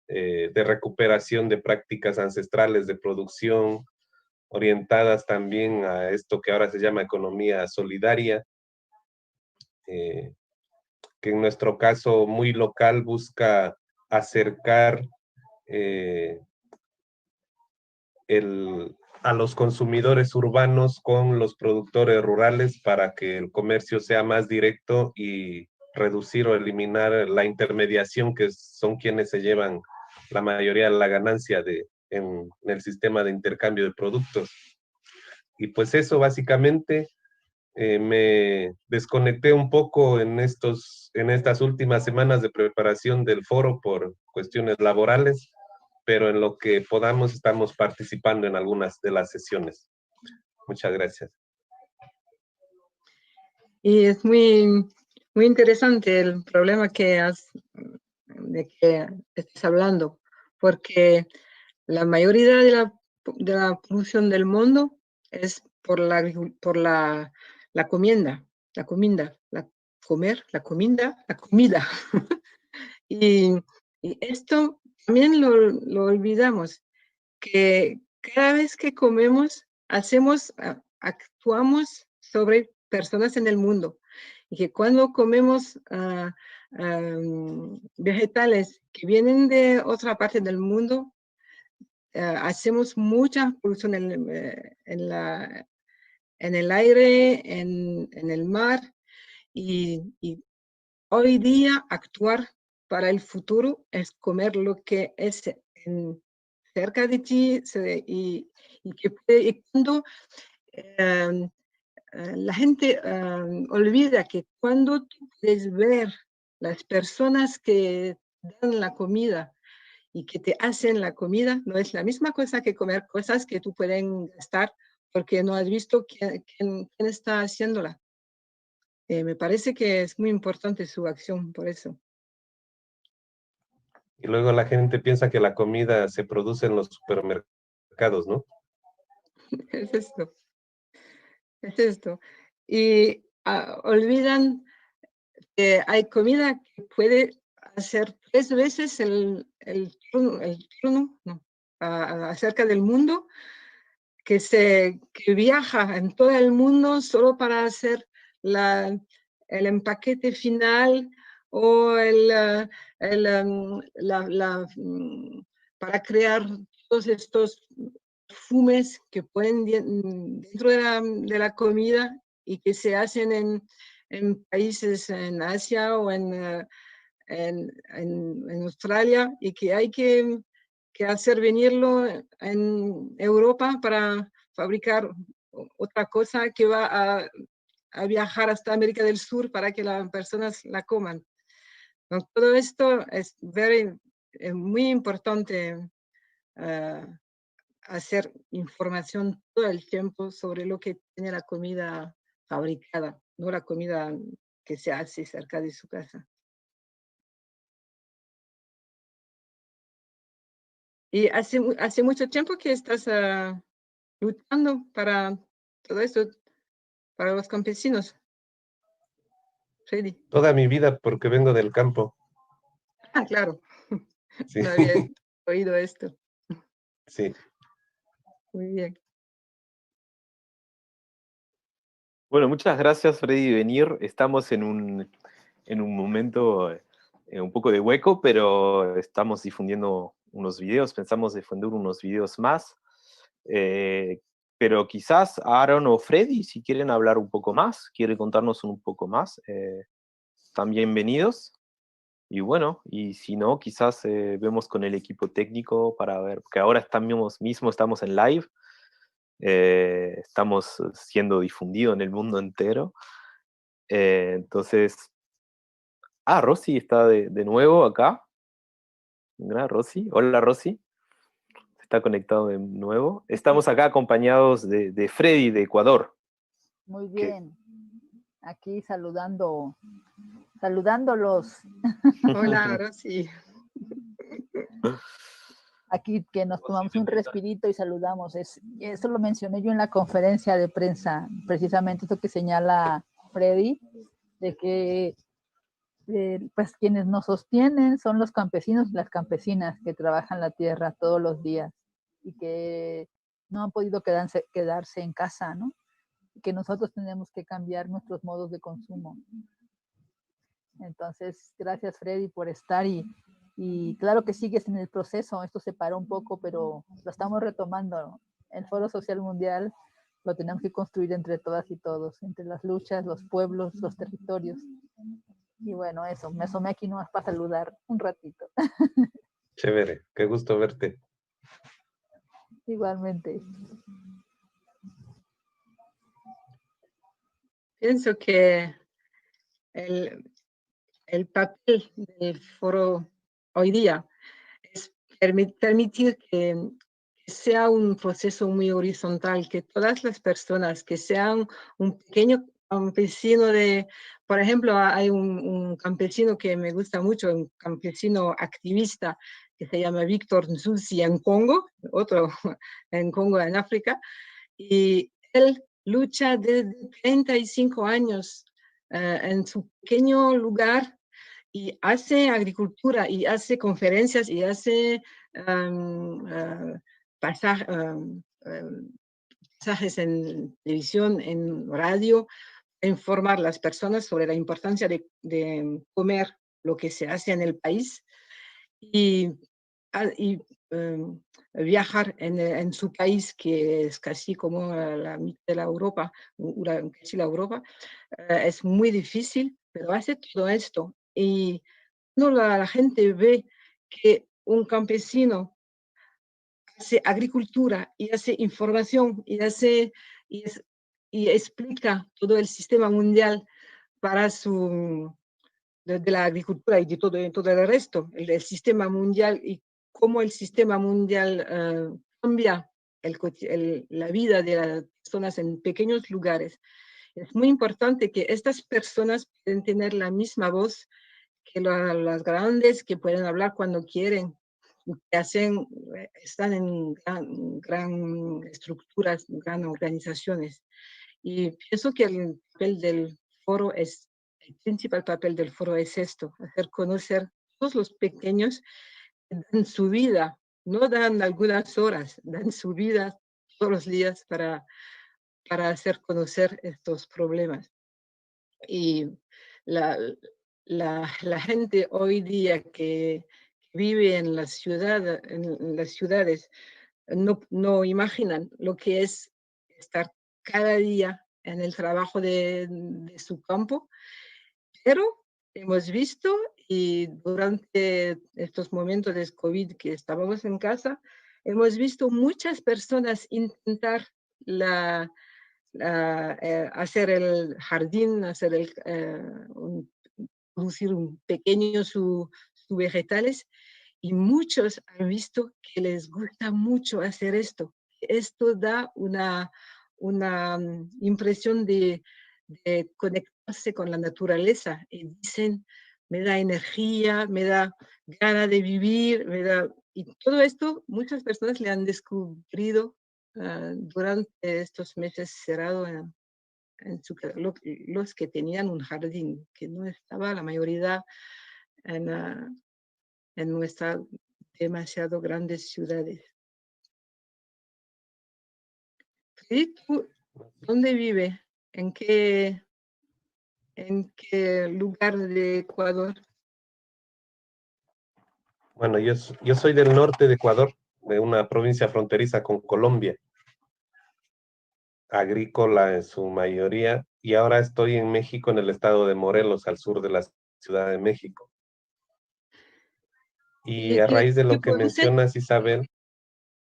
de recuperación de prácticas ancestrales de producción, orientadas también a esto que ahora se llama economía solidaria, que en nuestro caso muy local busca acercar a los consumidores urbanos con los productores rurales para que el comercio sea más directo y reducir o eliminar la intermediación, que son quienes se llevan la mayoría de la ganancia en el sistema de intercambio de productos. Y pues eso básicamente, me desconecté un poco en estas últimas semanas de preparación del foro por cuestiones laborales, pero en lo que podamos estamos participando en algunas de las sesiones. Muchas gracias. Y es muy interesante el problema de que estás hablando, porque la mayoría de la producción del mundo es por la comida, la comida. y esto también lo olvidamos, que cada vez que comemos, actuamos sobre personas en el mundo. Y que cuando comemos vegetales que vienen de otra parte del mundo, hacemos mucha polución en el aire, en el mar, y hoy día actuar para el futuro es comer lo que es cerca de ti, y cuando la gente olvida que cuando tú puedes ver las personas que dan la comida y que te hacen la comida, no es la misma cosa que comer cosas que tú puedes gastar porque no has visto quién está haciéndola. Me parece que es muy importante su acción por eso. Y luego la gente piensa que la comida se produce en los supermercados, ¿no? Es esto. Es esto. Y olvidan que hay comida que puede hacer 3 veces el turno acerca del mundo, que viaja en todo el mundo solo para hacer el empaquete final o para crear todos estos perfumes que pueden dentro de la comida y que se hacen en países en Asia o en Australia, y que hay que hacer venirlo en Europa para fabricar otra cosa que va a viajar hasta América del Sur para que las personas la coman. Entonces, todo esto es muy importante, hacer información todo el tiempo sobre lo que tiene la comida fabricada, no la comida que se hace cerca de su casa. Y hace mucho tiempo que estás luchando para todo esto, para los campesinos, Freddy. Toda mi vida, porque vengo del campo. Ah, claro. Sí. No había oído esto. Sí. Muy bien. Bueno, muchas gracias, Freddy, de venir. Estamos en un momento un poco de hueco, pero estamos difundiendo unos videos, pensamos difundir unos videos más. Pero quizás Aaron o Freddy, si quieren hablar un poco más, quieren contarnos un poco más, están bienvenidos. Y bueno, y si no, quizás vemos con el equipo técnico para ver, porque ahora estamos en live, estamos siendo difundidos en el mundo entero. Entonces, Rosy está de nuevo acá. Mira, Rosy. Hola, Rosy. Está conectado de nuevo. Estamos acá acompañados de Freddy de Ecuador. Muy bien. Aquí saludándolos. Hola, Rosy. Aquí que nos tomamos un respirito y saludamos. Eso lo mencioné yo en la conferencia de prensa, precisamente esto que señala Freddy, de que pues quienes nos sostienen son los campesinos y las campesinas que trabajan la tierra todos los días y que no han podido quedarse en casa, ¿no? Que nosotros tenemos que cambiar nuestros modos de consumo. Entonces, gracias Freddy por estar y claro que sigues en el proceso, esto se paró un poco, pero lo estamos retomando. El Foro Social Mundial lo tenemos que construir entre todas y todos, entre las luchas, los pueblos, los territorios. Y bueno, eso, me asomé aquí nomás para saludar un ratito. Chévere, qué gusto verte. Igualmente. Pienso que el papel del foro hoy día es permitir que sea un proceso muy horizontal, que todas las personas, que sean un pequeño campesino por ejemplo, hay un campesino que me gusta mucho, un campesino activista que se llama Víctor Nzusi en Congo, otro en Congo, en África, y él lucha desde 35 años en su pequeño lugar y hace agricultura y hace conferencias y hace pasajes en televisión, en radio, informar a las personas sobre la importancia de comer lo que se hace en el país y viajar en su país, que es casi como la mitad de la Europa, casi la Europa, es muy difícil, pero hace todo esto. Y no, la gente ve que un campesino hace agricultura y hace información y explica todo el sistema mundial para de la agricultura y de todo el resto, el sistema mundial y cómo el sistema mundial cambia la vida de las personas en pequeños lugares. Es muy importante que estas personas pueden tener la misma voz que las grandes, que pueden hablar cuando quieren, que están en gran estructuras, gran organizaciones. Y pienso que el principal papel del foro es esto, hacer conocer a todos los pequeños que dan su vida, no dan algunas horas, dan su vida todos los días para hacer conocer estos problemas. Y la gente hoy día que vive en las ciudades no imaginan lo que es estar cada día en el trabajo de su campo, pero hemos visto, y durante estos momentos de COVID que estábamos en casa, hemos visto muchas personas intentar hacer el jardín, producir un pequeño sus vegetales, y muchos han visto que les gusta mucho hacer esto. Esto da una impresión de conectarse con la naturaleza, y dicen, me da energía, me da ganas de vivir, y todo esto muchas personas le han descubierto durante estos meses cerrados los que tenían un jardín, que no estaba la mayoría en nuestras demasiado grandes ciudades. ¿Y tú dónde vives? ¿En qué lugar de Ecuador? Bueno, yo soy del norte de Ecuador, de una provincia fronteriza con Colombia, agrícola en su mayoría, y ahora estoy en México, en el estado de Morelos, al sur de la Ciudad de México. Y a raíz de lo que mencionas, Isabel.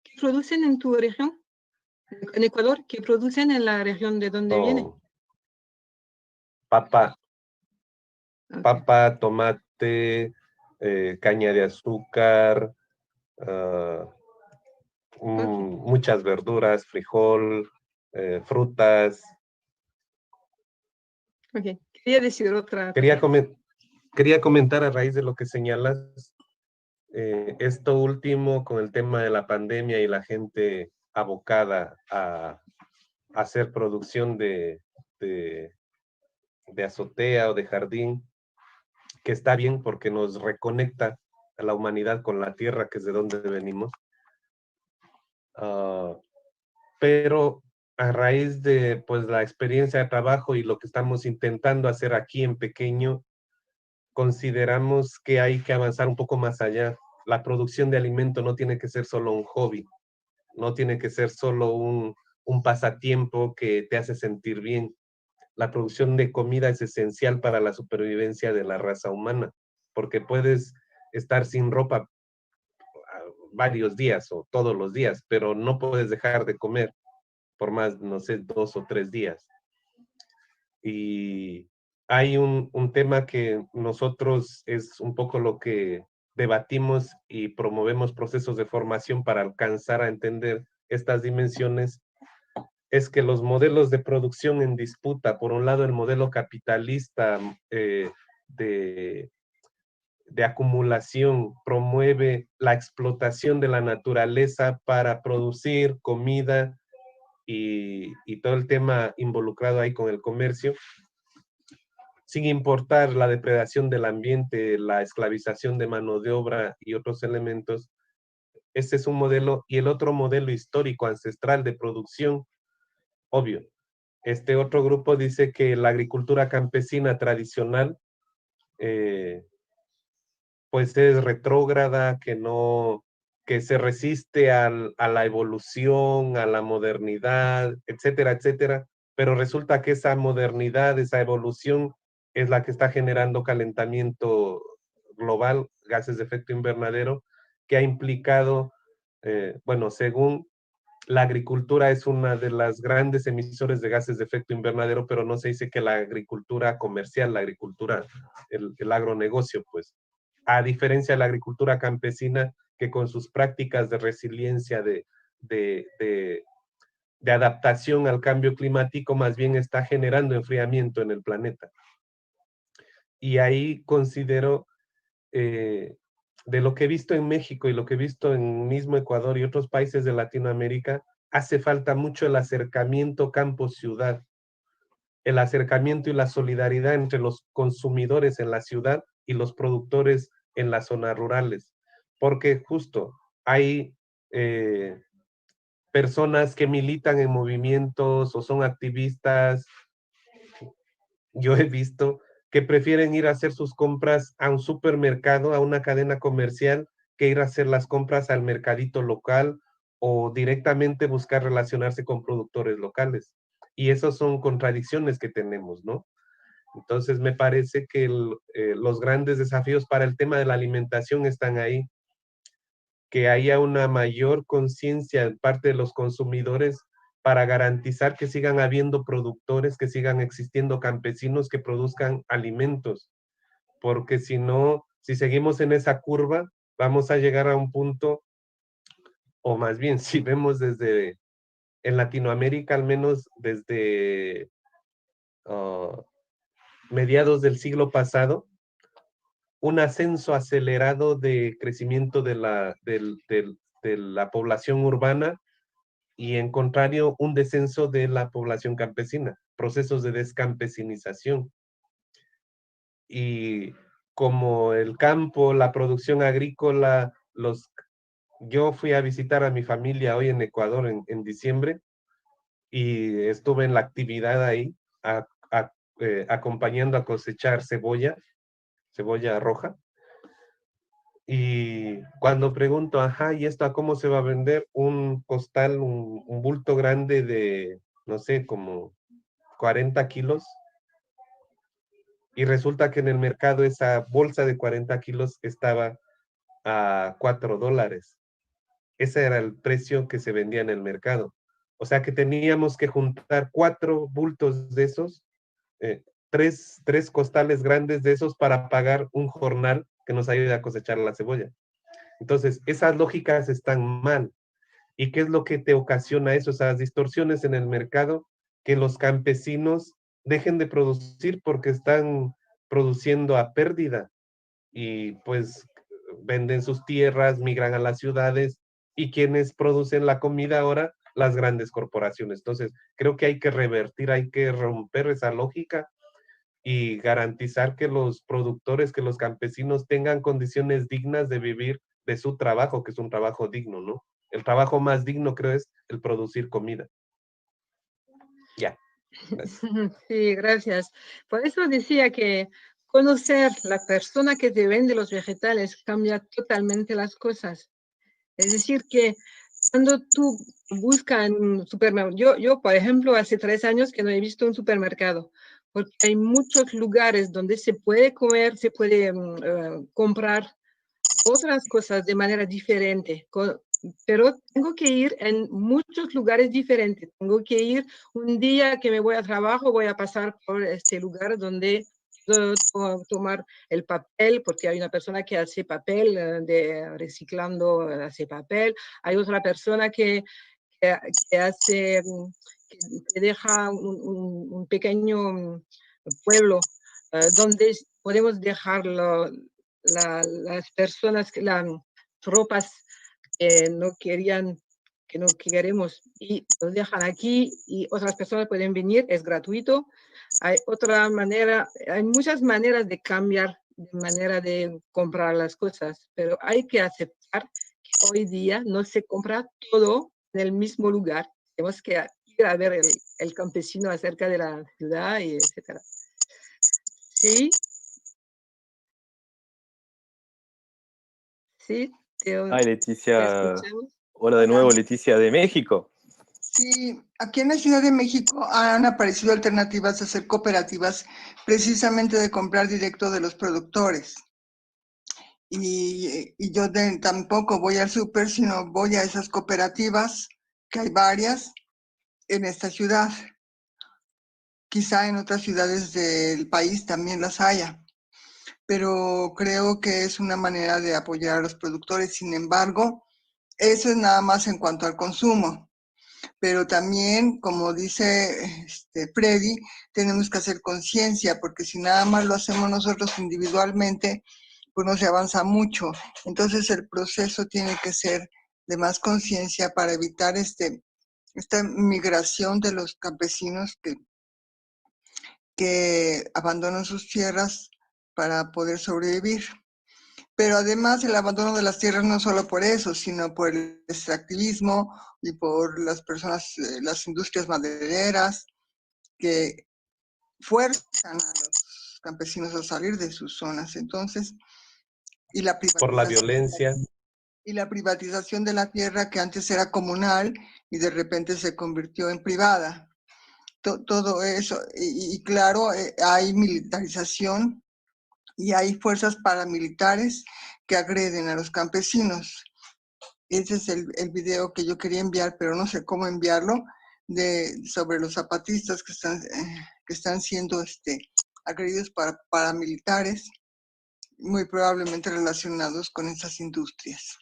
¿Qué producen en tu región? En Ecuador, ¿qué producen en la región de donde viene? Papa, tomate, caña de azúcar, muchas verduras, frijol, frutas. Ok, quería decir otra. Quería comentar a raíz de lo que señalas, esto último con el tema de la pandemia y la gente abocada a hacer producción de azotea o de jardín, que está bien porque nos reconecta a la humanidad con la tierra, que es de donde venimos. pero a raíz de pues, la experiencia de trabajo y lo que estamos intentando hacer aquí en pequeño, consideramos que hay que avanzar un poco más allá. La producción de alimento no tiene que ser solo un hobby, no tiene que ser solo un pasatiempo que te hace sentir bien. La producción de comida es esencial para la supervivencia de la raza humana, porque puedes estar sin ropa varios días o todos los días, pero no puedes dejar de comer por más, no sé, 2 o 3 días. Y hay un tema que nosotros es un poco lo que debatimos y promovemos procesos de formación para alcanzar a entender estas dimensiones, es que los modelos de producción en disputa, por un lado el modelo capitalista de acumulación, promueve la explotación de la naturaleza para producir comida y todo el tema involucrado ahí con el comercio, sin importar la depredación del ambiente, la esclavización de mano de obra y otros elementos. Este es un modelo, y el otro modelo histórico ancestral de producción, obvio. Este otro grupo dice que la agricultura campesina tradicional pues es retrógrada, que se resiste a la evolución, a la modernidad, etcétera, etcétera, pero resulta que esa modernidad, esa evolución es la que está generando calentamiento global, gases de efecto invernadero, que ha implicado, bueno, según la agricultura es una de las grandes emisores de gases de efecto invernadero, pero no se dice que la agricultura comercial, la agricultura, el agronegocio, pues, a diferencia de la agricultura campesina, que con sus prácticas de resiliencia, de adaptación al cambio climático, más bien está generando enfriamiento en el planeta. Y ahí considero, de lo que he visto en México y lo que he visto en mismo Ecuador y otros países de Latinoamérica, hace falta mucho el acercamiento campo-ciudad, el acercamiento y la solidaridad entre los consumidores en la ciudad y los productores en las zonas rurales, porque justo hay personas que militan en movimientos o son activistas, yo he visto, que prefieren ir a hacer sus compras a un supermercado, a una cadena comercial, que ir a hacer las compras al mercadito local o directamente buscar relacionarse con productores locales. Y esas son contradicciones que tenemos, ¿no? Entonces me parece que los grandes desafíos para el tema de la alimentación están ahí, que haya una mayor conciencia en parte de los consumidores para garantizar que sigan habiendo productores, que sigan existiendo campesinos que produzcan alimentos, porque si no, si seguimos en esa curva, vamos a llegar a un punto, o más bien, si vemos desde, en Latinoamérica al menos desde mediados del siglo pasado, un ascenso acelerado de crecimiento de la población urbana y en contrario un descenso de la población campesina, procesos de descampesinización. Y como el campo, la producción agrícola, yo fui a visitar a mi familia hoy en Ecuador en diciembre y estuve en la actividad ahí acompañando a cosechar cebolla roja. Y cuando pregunto, ajá, ¿y esto a cómo se va a vender? Un costal, un bulto grande de, no sé, como 40 kilos. Y resulta que en el mercado esa bolsa de 40 kilos estaba a $4. Ese era el precio que se vendía en el mercado. O sea que teníamos que juntar 4 bultos de esos, 3 costales grandes de esos para pagar un jornal que nos ayude a cosechar la cebolla. Entonces, esas lógicas están mal. ¿Y qué es lo que te ocasiona eso? Esas distorsiones en el mercado, que los campesinos dejen de producir porque están produciendo a pérdida y pues venden sus tierras, migran a las ciudades y quienes producen la comida ahora, las grandes corporaciones. Entonces, creo que hay que revertir, hay que romper esa lógica y garantizar que los productores, que los campesinos tengan condiciones dignas de vivir de su trabajo, que es un trabajo digno, ¿no? El trabajo más digno, creo, es el producir comida. Ya. Sí, gracias. Por eso decía que conocer la persona que te vende los vegetales cambia totalmente las cosas. Es decir, que cuando tú buscas un supermercado, yo, por ejemplo, hace 3 años que no he visto un supermercado, porque hay muchos lugares donde se puede comer, se puede comprar otras cosas de manera diferente, pero tengo que ir en muchos lugares diferentes. Tengo que ir un día que me voy a trabajo, voy a pasar por este lugar donde puedo tomar el papel, porque hay una persona que hace papel, reciclando, hace papel. Hay otra persona que hace, que deja un pequeño pueblo donde podemos dejarlo. Las personas, las tropas que no querían, que no queremos, y nos dejan aquí, y otras personas pueden venir, es gratuito. Hay otra manera, hay muchas maneras de cambiar, de manera de comprar las cosas, pero hay que aceptar que hoy día no se compra todo en el mismo lugar. Tenemos que ir a ver el campesino acerca de la ciudad, y etcétera. Sí. Sí, Ay, Leticia. escuchamos. Hola de nuevo, Leticia, de México. Sí, aquí en la Ciudad de México han aparecido alternativas de hacer cooperativas, precisamente de comprar directo de los productores. Y yo tampoco voy al súper, sino voy a esas cooperativas, que hay varias en esta ciudad. Quizá en otras ciudades del país también las haya, pero creo que es una manera de apoyar a los productores. Sin embargo, eso es nada más en cuanto al consumo. Pero también, como dice Freddy, tenemos que hacer conciencia, porque si nada más lo hacemos nosotros individualmente, pues no se avanza mucho. Entonces el proceso tiene que ser de más conciencia para evitar esta migración de los campesinos que abandonan sus tierras para poder sobrevivir. Pero además el abandono de las tierras no solo por eso, sino por el extractivismo y por las personas, las industrias madereras que fuerzan a los campesinos a salir de sus zonas. Entonces, y la por la violencia. Y la privatización de la tierra, que antes era comunal y de repente se convirtió en privada. Todo eso, y claro, hay militarización y hay fuerzas paramilitares que agreden a los campesinos. Ese es el video que yo quería enviar, pero no sé cómo enviarlo, sobre los zapatistas que están siendo agredidos por paramilitares, muy probablemente relacionados con esas industrias.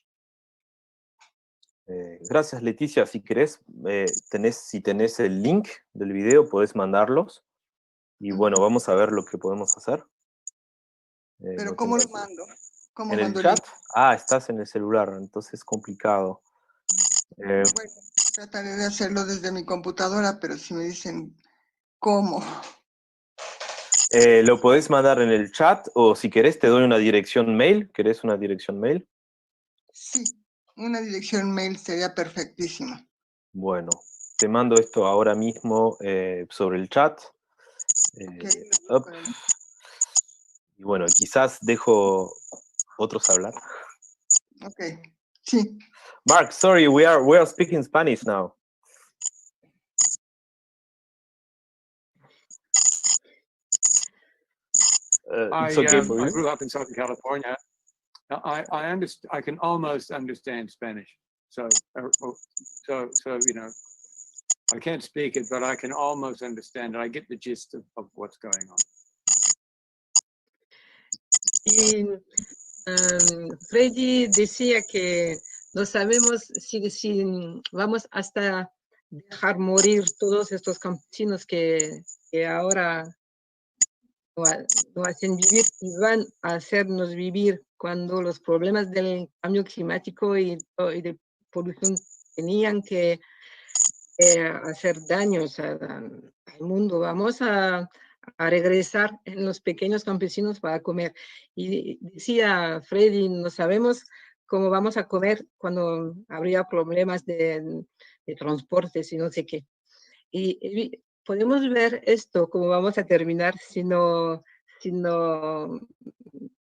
Gracias, Leticia. Si querés, si tenés el link del video, podés mandarlos. Y bueno, vamos a ver lo que podemos hacer. ¿Pero cómo lo mando? ¿En el chat? Ah, estás en el celular, entonces es complicado. Bueno, trataré de hacerlo desde mi computadora, pero si me dicen cómo. Lo podés mandar en el chat, o si querés te doy una dirección mail. ¿Querés una dirección mail? Sí, una dirección mail sería perfectísima. Bueno, te mando esto ahora mismo sobre el chat. Y bueno, quizás dejo otros hablar. Ok, sí. Mark, sorry, we are speaking Spanish now. It's okay for you. I grew up in Southern California. I can almost understand Spanish. So you know, I can't speak it, but I can almost understand it. I get the gist of what's going on. Y Freddy decía que no sabemos si vamos hasta dejar morir todos estos campesinos que ahora no hacen vivir y van a hacernos vivir cuando los problemas del cambio climático y de polución tenían que hacer daños al mundo. Vamos a regresar en los pequeños campesinos para comer. Y decía Freddy, no sabemos cómo vamos a comer cuando habría problemas de de transportes y no sé qué. Y podemos ver esto, cómo vamos a terminar si no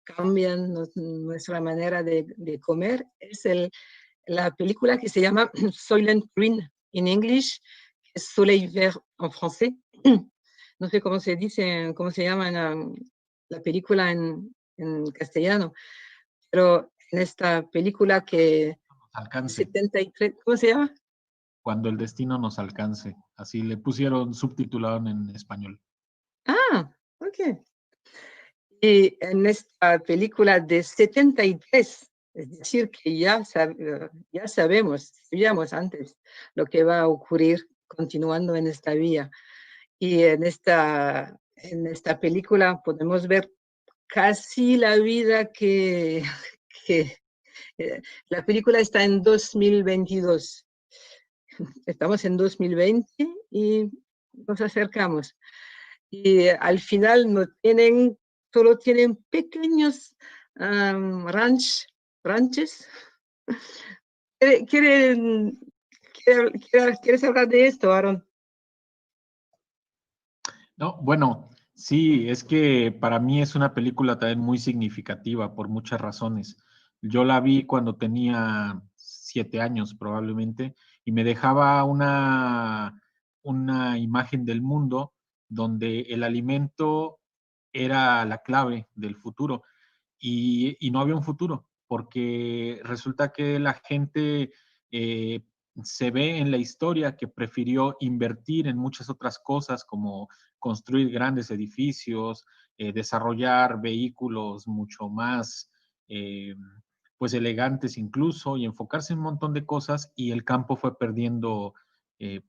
cambian nuestra manera de comer. Es la película que se llama Soylent Green en English, es Soleil Vert en francés. No sé cómo se dice, cómo se llama la película en castellano, pero en esta película que Alcance. 73, ¿cómo se llama? Cuando el destino nos alcance. Así le pusieron subtitulado en español. Ah, ok. Y en esta película de 73, es decir, que ya sabíamos antes lo que va a ocurrir continuando en esta vía. Y en esta película podemos ver casi la vida que la película está en 2022. Estamos en 2020 y nos acercamos. Y al final solo tienen pequeños ranches. ¿Quieres hablar de esto, Aaron? No, bueno, sí, es que para mí es una película también muy significativa por muchas razones. Yo la vi cuando tenía 7 años probablemente y me dejaba una imagen del mundo donde el alimento era la clave del futuro y no había un futuro porque resulta que la gente se ve en la historia que prefirió invertir en muchas otras cosas como construir grandes edificios, desarrollar vehículos mucho más pues elegantes incluso y enfocarse en un montón de cosas y el campo fue perdiendo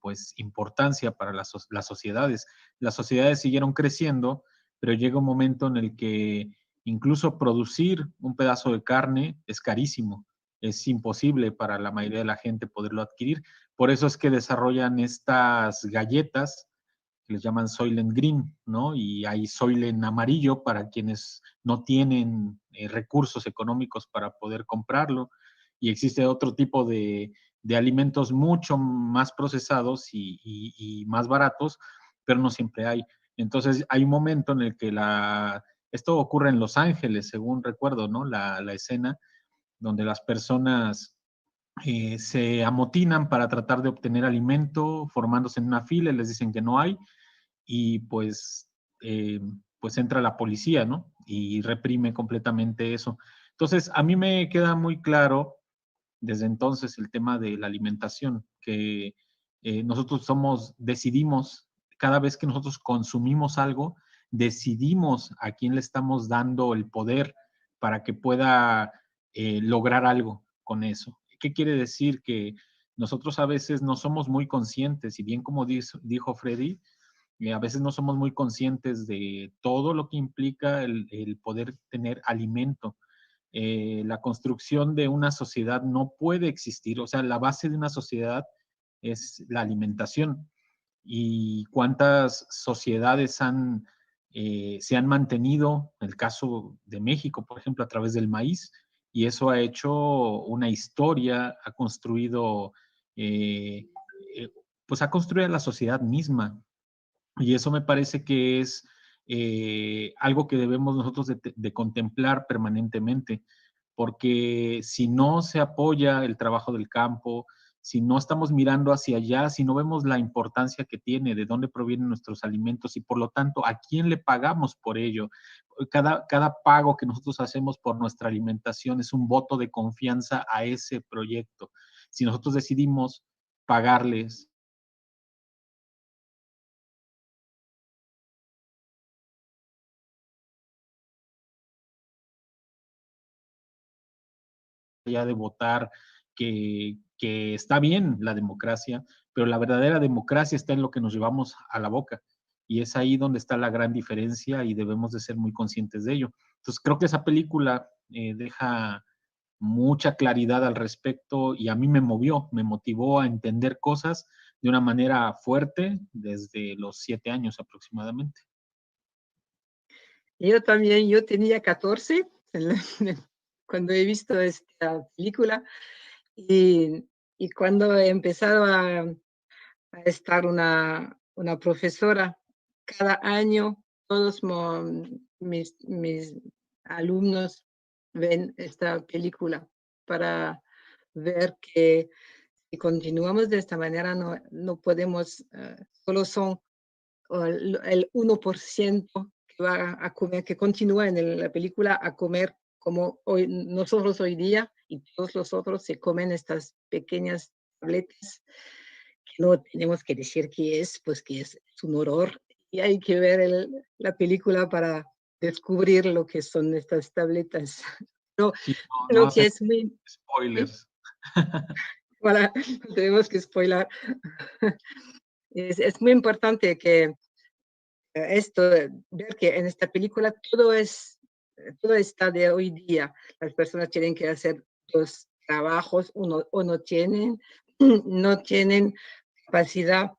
pues importancia para las sociedades. Las sociedades siguieron creciendo, pero llega un momento en el que incluso producir un pedazo de carne es carísimo. Es imposible para la mayoría de la gente poderlo adquirir. Por eso es que desarrollan estas galletas que les llaman Soylent Green, ¿no? Y hay Soylent amarillo para quienes no tienen recursos económicos para poder comprarlo. Y existe otro tipo de alimentos mucho más procesados y más baratos, pero no siempre hay. Entonces hay un momento en el que esto ocurre en Los Ángeles, según recuerdo, ¿no? La escena donde las personas se amotinan para tratar de obtener alimento, formándose en una fila y les dicen que no hay, y pues entra la policía, ¿no? Y reprime completamente eso. Entonces, a mí me queda muy claro desde entonces el tema de la alimentación, que nosotros decidimos, cada vez que nosotros consumimos algo, decidimos a quién le estamos dando el poder para que pueda lograr algo con eso. ¿Qué quiere decir? Que nosotros a veces no somos muy conscientes, y bien como dijo Freddy, a veces no somos muy conscientes de todo lo que implica el poder tener alimento. La construcción de una sociedad no puede existir, o sea, la base de una sociedad es la alimentación. ¿Y cuántas sociedades se han mantenido? En el caso de México, por ejemplo, a través del maíz, y eso ha hecho una historia, ha construido, pues ha construido la sociedad misma. Y eso me parece que es algo que debemos nosotros de contemplar permanentemente, porque si no se apoya el trabajo del campo, si no estamos mirando hacia allá, si no vemos la importancia que tiene, de dónde provienen nuestros alimentos y por lo tanto a quién le pagamos por ello. Cada pago que nosotros hacemos por nuestra alimentación es un voto de confianza a ese proyecto. Si nosotros decidimos pagarles ya de votar, que está bien la democracia, pero la verdadera democracia está en lo que nos llevamos a la boca. Y es ahí donde está la gran diferencia y debemos de ser muy conscientes de ello. Entonces creo que esa película deja mucha claridad al respecto y a mí me motivó a entender cosas de una manera fuerte desde los 7 años aproximadamente. Yo también, yo tenía 14 cuando he visto esta película y Y cuando he empezado a estar una profesora, cada año todos mis alumnos ven esta película para ver que si continuamos de esta manera no podemos, solo son el 1% que va a comer, que continúa en la película a comer como nosotros hoy día, y todos los otros se comen estas pequeñas tabletas que no tenemos que decir qué es, pues que es un horror, y hay que ver la película para descubrir lo que son estas tabletas. No, Sí, creo que es muy... spoilers. Voilà, tenemos que spoiler. Es muy importante que esto, ver que en esta película todo está de hoy día. Las personas tienen que hacer los trabajos o no tienen capacidad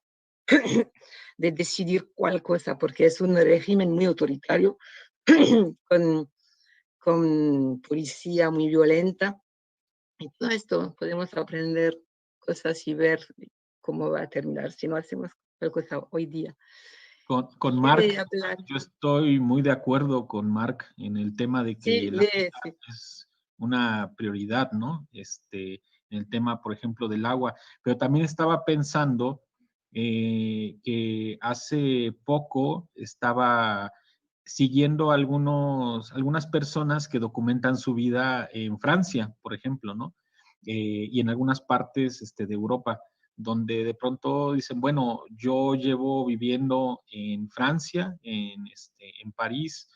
de decidir cuál cosa, porque es un régimen muy autoritario con policía muy violenta. Y todo esto podemos aprender cosas y ver cómo va a terminar si no hacemos cualquier cosa hoy día. Con Mark, yo estoy muy de acuerdo con Mark en el tema de que la vida es una prioridad, ¿no? En el tema, por ejemplo, del agua. Pero también estaba pensando que hace poco estaba siguiendo algunas personas que documentan su vida en Francia, por ejemplo, ¿no? Y en algunas partes de Europa, donde de pronto dicen, bueno, yo llevo viviendo en Francia, en París,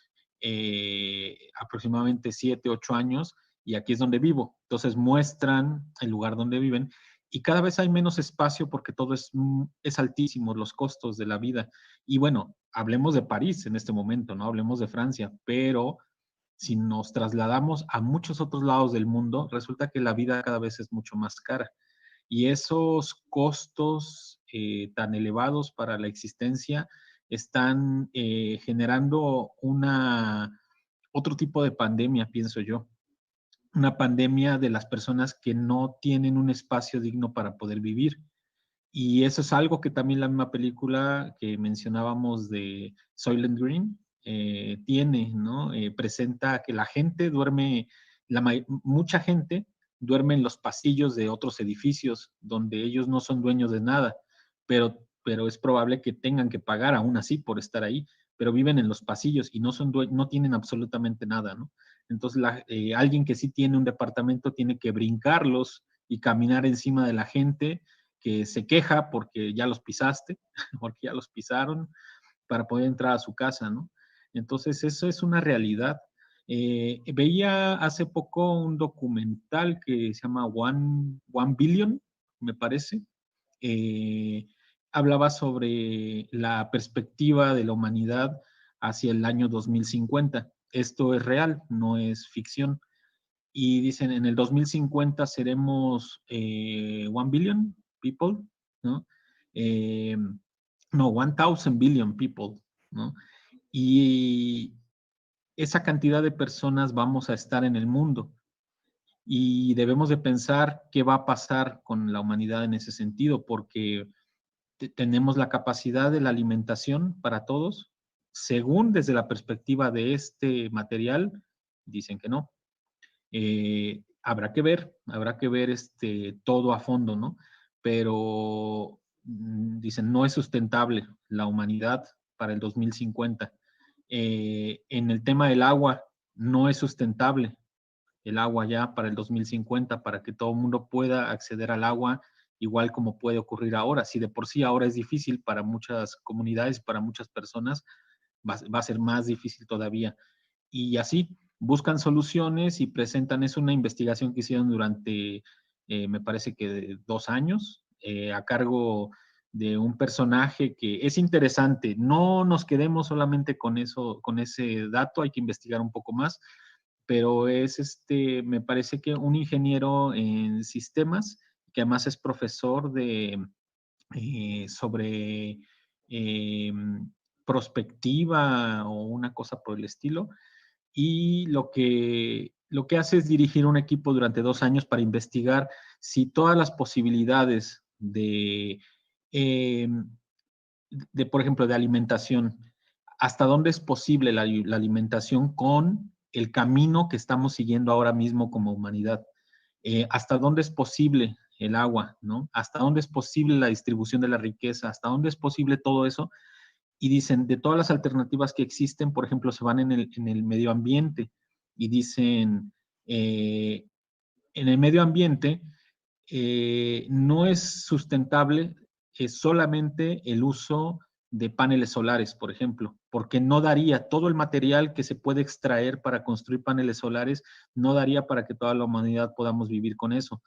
aproximadamente 7, 8 años, y aquí es donde vivo. Entonces muestran el lugar donde viven, y cada vez hay menos espacio porque todo es altísimo, los costos de la vida. Y bueno, hablemos de París en este momento, ¿no? Hablemos de Francia, pero si nos trasladamos a muchos otros lados del mundo, resulta que la vida cada vez es mucho más cara. Y esos costos tan elevados para la existencia están generando otro tipo de pandemia, pienso yo. Una pandemia de las personas que no tienen un espacio digno para poder vivir. Y eso es algo que también la misma película que mencionábamos de Soylent Green tiene, ¿no? Presenta que la gente duerme, mucha gente duerme en los pasillos de otros edificios donde ellos no son dueños de nada, pero es probable que tengan que pagar aún así por estar ahí, pero viven en los pasillos y no tienen absolutamente nada, ¿no? Entonces, alguien que sí tiene un departamento tiene que brincarlos y caminar encima de la gente que se queja porque ya los pisaste, porque ya los pisaron, para poder entrar a su casa, ¿no? Entonces, eso es una realidad. Veía hace poco un documental que se llama One Billion, me parece. Hablaba sobre la perspectiva de la humanidad hacia el año 2050. Esto es real, no es ficción. Y dicen, en el 2050 seremos 1 billion people, ¿no? No, 1,000 billion people, ¿no? Y esa cantidad de personas vamos a estar en el mundo. Y debemos de pensar qué va a pasar con la humanidad en ese sentido, porque tenemos la capacidad de la alimentación para todos. Según desde la perspectiva de este material, dicen que no. Habrá que ver todo a fondo, ¿no? Pero dicen, no es sustentable la humanidad para el 2050. En el tema del agua, no es sustentable el agua ya para el 2050, para que todo el mundo pueda acceder al agua, igual como puede ocurrir ahora. Si de por sí ahora es difícil para muchas comunidades, para muchas personas, va a ser más difícil todavía. Y así buscan soluciones y presentan, es una investigación que hicieron durante, me parece que 2 años, a cargo de un personaje que es interesante. No nos quedemos solamente con eso, con ese dato, hay que investigar un poco más, pero es me parece que un ingeniero en sistemas, que además es profesor sobre prospectiva o una cosa por el estilo. Y lo que lo que hace es dirigir un equipo durante 2 años para investigar si todas las posibilidades de, por ejemplo, de alimentación, hasta dónde es posible la alimentación con el camino que estamos siguiendo ahora mismo como humanidad. Hasta dónde es posible el agua, ¿no? Hasta dónde es posible la distribución de la riqueza, hasta dónde es posible todo eso. Y dicen, de todas las alternativas que existen, por ejemplo, se van en el medio ambiente y dicen, en el medio ambiente no es sustentable solamente el uso de paneles solares, por ejemplo, porque no daría todo el material que se puede extraer para construir paneles solares, no daría para que toda la humanidad podamos vivir con eso.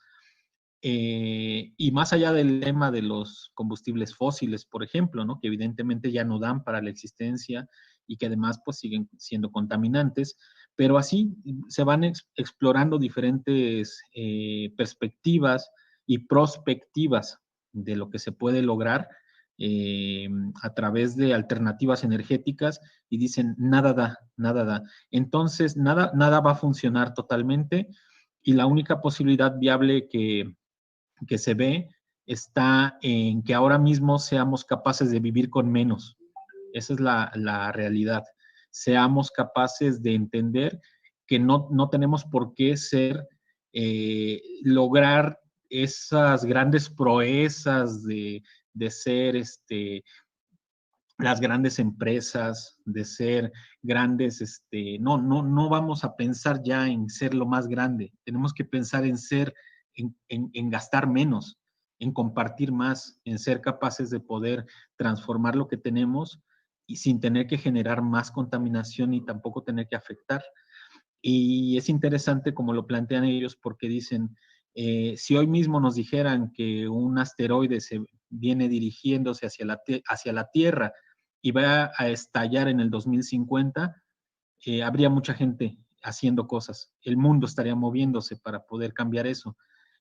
Y más allá del tema de los combustibles fósiles, por ejemplo, ¿no? Que evidentemente ya no dan para la existencia y que además pues siguen siendo contaminantes, pero así se van explorando diferentes perspectivas y prospectivas de lo que se puede lograr a través de alternativas energéticas y dicen, nada da, nada da. Entonces, nada va a funcionar totalmente y la única posibilidad viable que se ve está en que ahora mismo seamos capaces de vivir con menos. Esa es la realidad. Seamos capaces de entender que no tenemos por qué lograr esas grandes proezas de ser las grandes empresas, de ser grandes, no vamos a pensar ya en ser lo más grande, tenemos que pensar en ser, en gastar menos, en compartir más, en ser capaces de poder transformar lo que tenemos y sin tener que generar más contaminación y tampoco tener que afectar. Y es interesante como lo plantean ellos porque dicen, si hoy mismo nos dijeran que un asteroide se viene dirigiéndose hacia la Tierra y va a estallar en el 2050, habría mucha gente haciendo cosas. El mundo estaría moviéndose para poder cambiar eso.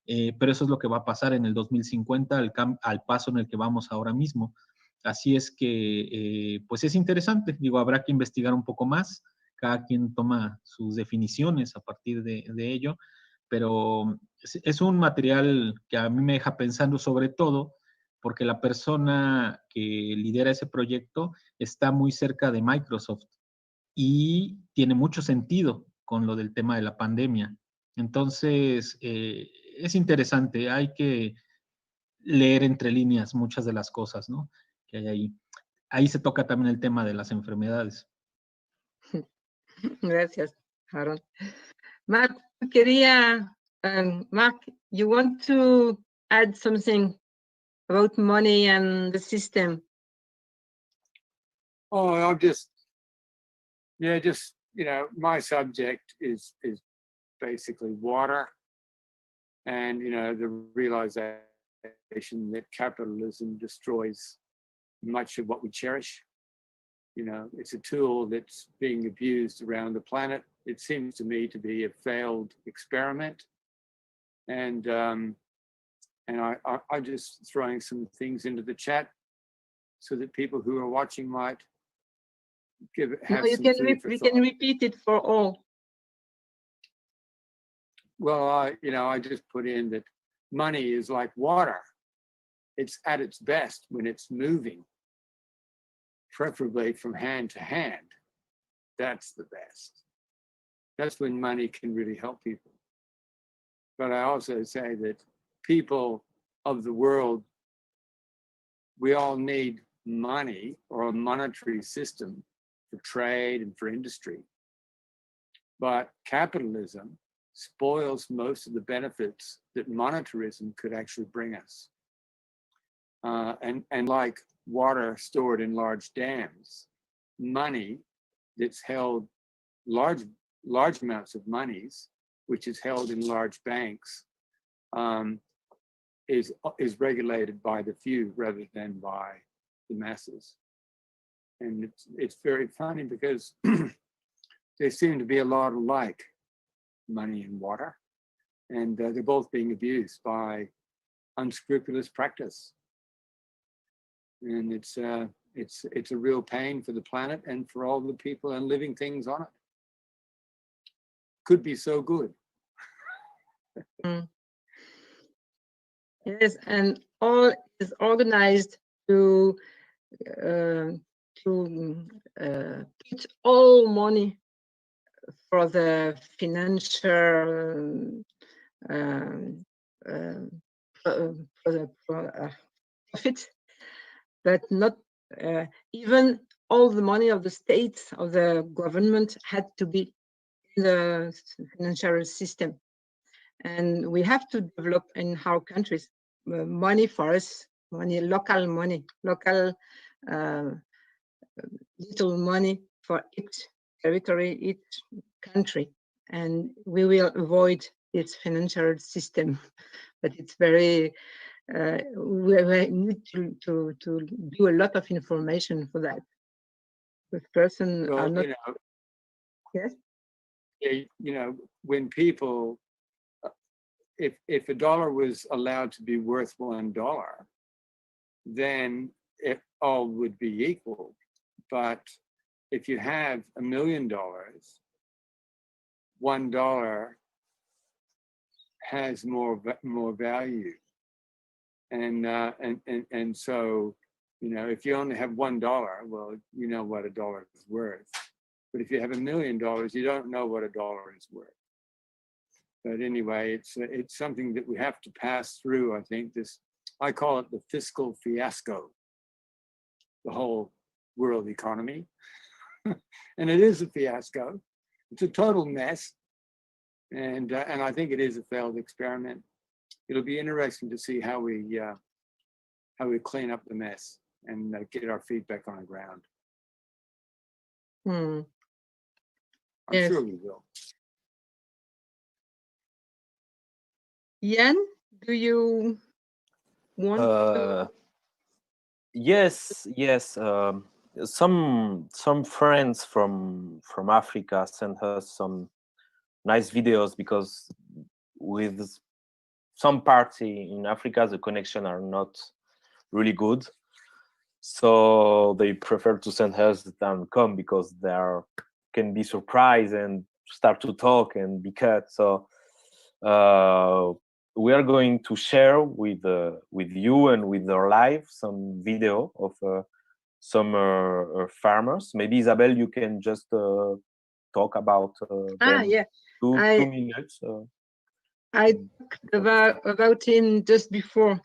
Pero eso es lo que va a pasar en el 2050 al paso en el que vamos ahora mismo. Así es que, pues es interesante. Digo, habrá que investigar un poco más. Cada quien toma sus definiciones a partir de ello, pero es un material que a mí me deja pensando sobre todo porque la persona que lidera ese proyecto está muy cerca de Microsoft y tiene mucho sentido con lo del tema de la pandemia. Entonces, es interesante, hay que leer entre líneas muchas de las cosas, ¿no? Que hay ahí. Ahí se toca también el tema de las enfermedades. Gracias, Aaron. Mark, Mark, you want to add something about money and the system? Oh, I'm just, my subject is basically water and, the realization that capitalism destroys much of what we cherish. It's a tool that's being abused around the planet. It seems to me to be a failed experiment. And I'm just throwing some things into the chat so that people who are watching might have you some can food for we thought. can repeat it for all. Well, I just put in that money is like water. It's at its best when it's moving, preferably from hand to hand. That's the best. That's when money can really help people. But I also say that people of the world, we all need money or a monetary system for trade and for industry. But capitalism spoils most of the benefits that monetarism could actually bring us. And like water stored in large dams, money that's held, large amounts of monies, which is held in large banks, is regulated by the few rather than by the masses. And it's very funny because they seem to be a lot alike, money and water, and they're both being abused by unscrupulous practice. And it's a real pain for the planet and for all the people and living things on it. could be so good. Yes, and all is organized to put all money for the financial profit, but not even all the money of the states, of the government, had to be in the financial system. And we have to develop in our countries money for us, local little money for each territory, each country, and we will avoid its financial system. But it's very, we need to do a lot of information for that. With person Well, are not. you know, Yes. you know, when people, if a dollar was allowed to be worth $1, then it all would be equal. But if you have $1 million, $1 has more value, and so, you know, if you only have $1, well, you know what a dollar is worth. But if you have $1 million, you don't know what a dollar is worth. But anyway, it's something that we have to pass through. I think I call it the fiscal fiasco, the whole world economy. And it is a fiasco. It's a total mess. And I think it is a failed experiment. It'll be interesting to see how we clean up the mess and get our feet back on the ground. I'm sure we will. Jan, do you want to? Yes. Some friends from Africa sent us some nice videos, because with some parts in Africa the connection are not really good, so they prefer to send us than come, because they can be surprised and start to talk and be cut. So we are going to share with you and with our live some video of some farmers. Maybe Isabel, you can just talk about them. Yeah. Two minutes. I talked about him just before,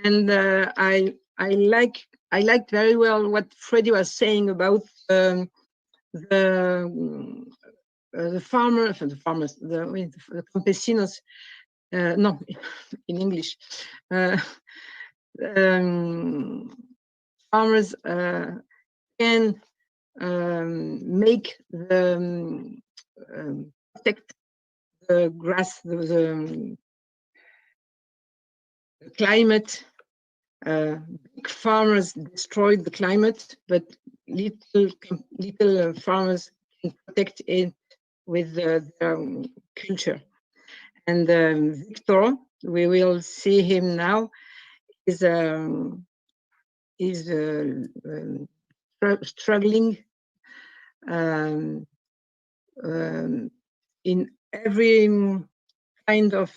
and I liked very well what Freddie was saying about the farmers, the campesinos. No, in English. Farmers can make the protect the grass, the climate. Big farmers destroyed the climate, but little farmers can protect it with their culture. And Victor, we will see him now, is struggling in every kind of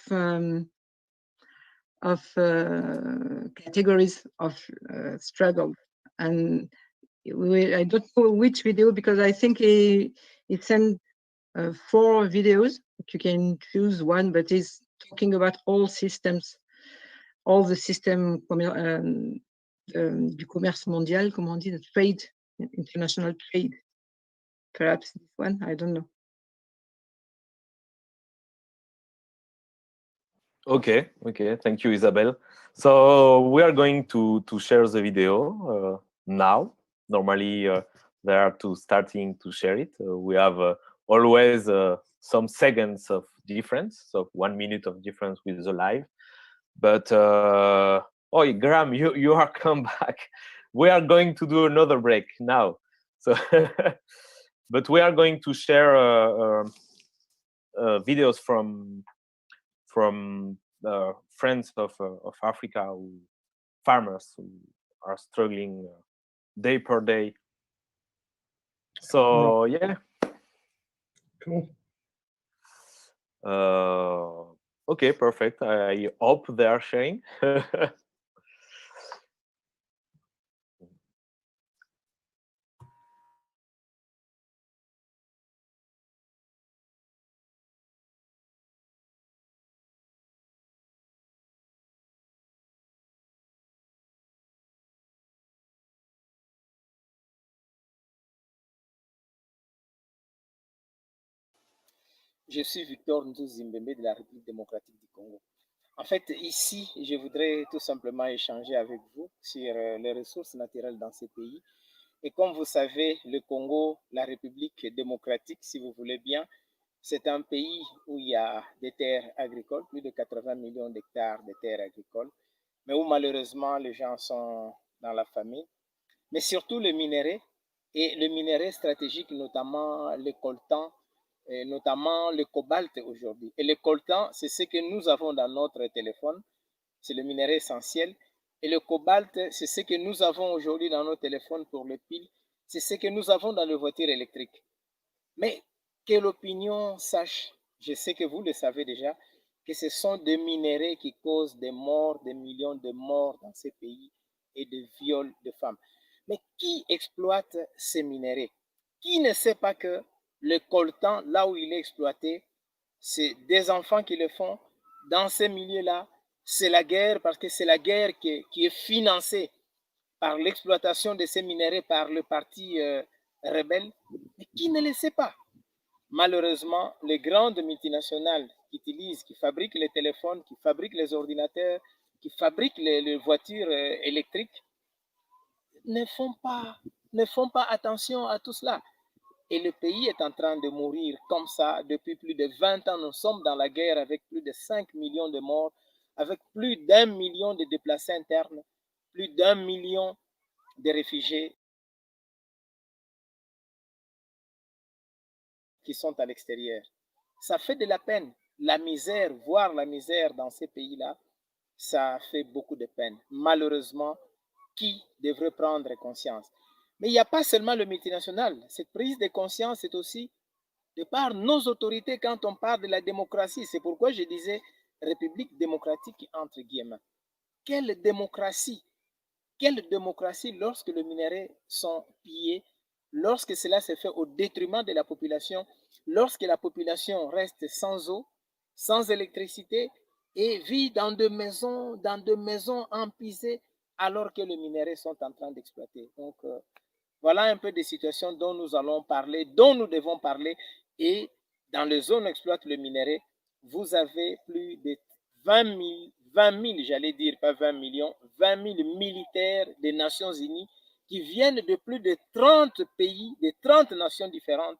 categories of struggle. And I don't know which video, because I think he sent 4 videos. You can choose one, but he's talking about all systems, all the system du commerce mondial, comment on dit, the trade, international trade. Perhaps this one, I don't know. Okay, thank you, Isabel. So we are going to share the video now. Normally they are starting to share it. We have always some seconds of difference, so 1 minute of difference with the live. But Graham, you are come back. We are going to do another break now. So, but we are going to share videos from friends of Africa, farmers who are struggling day per day. So yeah. Cool. Okay, perfect. I hope they are sharing. Je suis Victor Nzuzimbembe de la République démocratique du Congo. En fait, ici, je voudrais tout simplement échanger avec vous sur les ressources naturelles dans ces pays. Et comme vous savez, le Congo, la République démocratique, si vous voulez bien, c'est un pays où il y a des terres agricoles, plus de 80 millions d'hectares de terres agricoles, mais où malheureusement les gens sont dans la famine. Mais surtout le minerai, et le minerai stratégique, notamment le coltan, et notamment le cobalt aujourd'hui. Et le coltan, c'est ce que nous avons dans notre téléphone, c'est le minerai essentiel. Et le cobalt, c'est ce que nous avons aujourd'hui dans nos téléphones pour les piles, c'est ce que nous avons dans les voitures électriques. Mais que l'opinion sache, je sais que vous le savez déjà, que ce sont des minéraux qui causent des morts, des millions de morts dans ces pays et des viols de femmes. Mais qui exploite ces minéraux? Qui ne sait pas que le coltan, là où il est exploité, c'est des enfants qui le font. Dans ces milieux-là, c'est la guerre, parce que c'est la guerre qui est financée par l'exploitation de ces minéraux par le parti rebelle. Mais qui ne le sait pas? Malheureusement, les grandes multinationales qui fabriquent les téléphones, qui fabriquent les ordinateurs, qui fabriquent les voitures électriques, ne font pas attention à tout cela. Et le pays est en train de mourir comme ça depuis plus de 20 ans. Nous sommes dans la guerre avec plus de 5 millions de morts, avec plus d'1 million de déplacés internes, plus d'1 million de réfugiés qui sont à l'extérieur. Ça fait de la peine. La misère, voir la misère dans ces pays-là, ça fait beaucoup de peine. Malheureusement, qui devrait prendre conscience? Mais il n'y a pas seulement le multinational. Cette prise de conscience est aussi de par nos autorités quand on parle de la démocratie. C'est pourquoi je disais République démocratique entre guillemets. Quelle démocratie? Quelle démocratie lorsque les minéraux sont pillés, lorsque cela se fait au détriment de la population, lorsque la population reste sans eau, sans électricité et vit dans des maisons empisées alors que les minéraux sont en train d'exploiter. Donc, voilà un peu des situations dont nous allons parler, dont nous devons parler. Et dans les zones où exploitent le minerai, vous avez plus de 20 000, j'allais dire pas 20 millions, 20 000 militaires des Nations Unies qui viennent de plus de 30 pays, de 30 nations différentes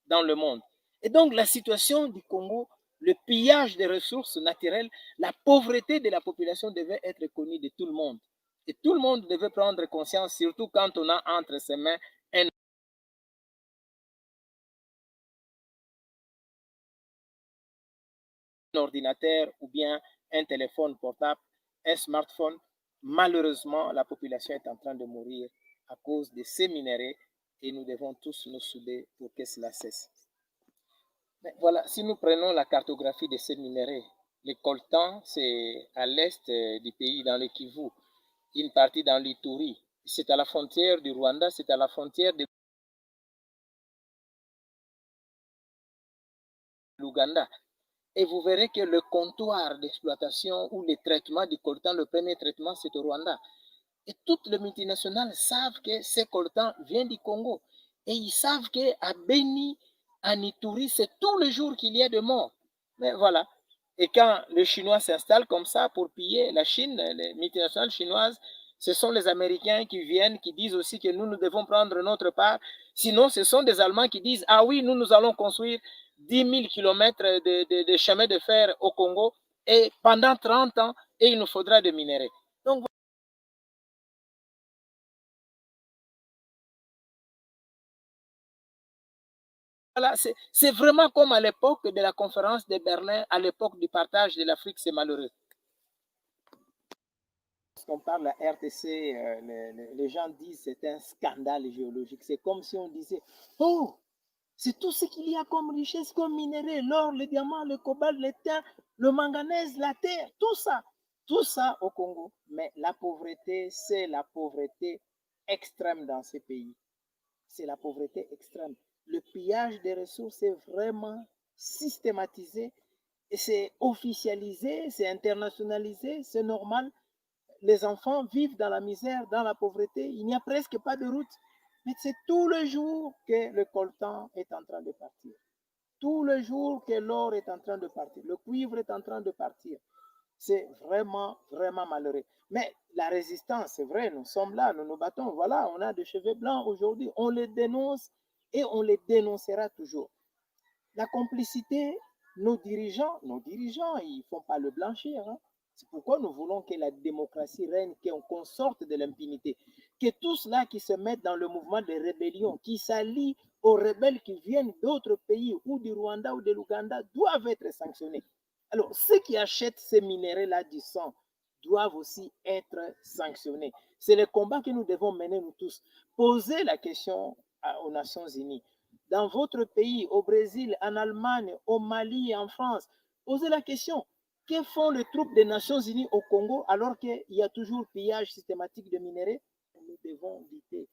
dans le monde. Et donc la situation du Congo, le pillage des ressources naturelles, la pauvreté de la population devait être connue de tout le monde. Et tout le monde devait prendre conscience, surtout quand on a entre ses mains un ordinateur ou bien un téléphone portable, un smartphone. Malheureusement, la population est en train de mourir à cause de ces minéraux et nous devons tous nous souder pour que cela cesse. Mais voilà, si nous prenons la cartographie de ces minéraux, le coltan, c'est à l'est du pays, dans le Kivu, une partie dans l'Ituri. C'est à la frontière du Rwanda, c'est à la frontière de l'Ouganda. Et vous verrez que le comptoir d'exploitation ou le traitement du coltan, le premier traitement, c'est au Rwanda. Et toutes les multinationales savent que ce coltan vient du Congo. Et ils savent qu'à Beni, en Ituri, c'est tous les jours qu'il y a de morts. Mais voilà. Et quand les Chinois s'installent comme ça pour piller la Chine, les multinationales chinoises, ce sont les Américains qui viennent, qui disent aussi que nous devons prendre notre part. Sinon, ce sont des Allemands qui disent, ah oui, nous allons construire 10 000 kilomètres de chemin de fer au Congo et pendant 30 ans, et il nous faudra des minéraux. Donc, voilà, c'est vraiment comme à l'époque de la conférence de Berlin, à l'époque du partage de l'Afrique, c'est malheureux. Lorsqu'on parle de la RTC, les gens disent que c'est un scandale géologique. C'est comme si on disait, oh, C'est tout ce qu'il y a comme richesse, comme minerai, l'or, le diamant, le cobalt, l'étain, le manganèse, la terre, tout ça au Congo. Mais la pauvreté, c'est la pauvreté extrême dans ces pays. C'est la pauvreté extrême. Le pillage des ressources est vraiment systématisé et c'est officialisé, c'est internationalisé, c'est normal. Les enfants vivent dans la misère, dans la pauvreté. Il n'y a presque pas de route. Mais c'est tout le jour que le coltan est en train de partir. Tout le jour que l'or est en train de partir. Le cuivre est en train de partir. C'est vraiment, vraiment malheureux. Mais la résistance, c'est vrai, nous sommes là, nous nous battons. Voilà, on a des cheveux blancs aujourd'hui. On les dénonce et on les dénoncera toujours. La complicité, nos dirigeants, ils ne font pas le blanchir. Hein. C'est pourquoi nous voulons que la démocratie règne, qu'on sorte de l'impunité. Que tous ceux-là qui se mettent dans le mouvement de rébellion, qui s'allient aux rebelles qui viennent d'autres pays, ou du Rwanda ou de l'Ouganda, doivent être sanctionnés. Alors, ceux qui achètent ces minéraux-là du sang doivent aussi être sanctionnés. C'est le combat que nous devons mener, nous tous. Poser la question aux Nations Unies. Dans votre pays, au Brésil, en Allemagne, au Mali, en France, posez la question. Que font les troupes des Nations Unies au Congo alors qu'il y a toujours pillage systématique de minéraux? Nous devons lutter.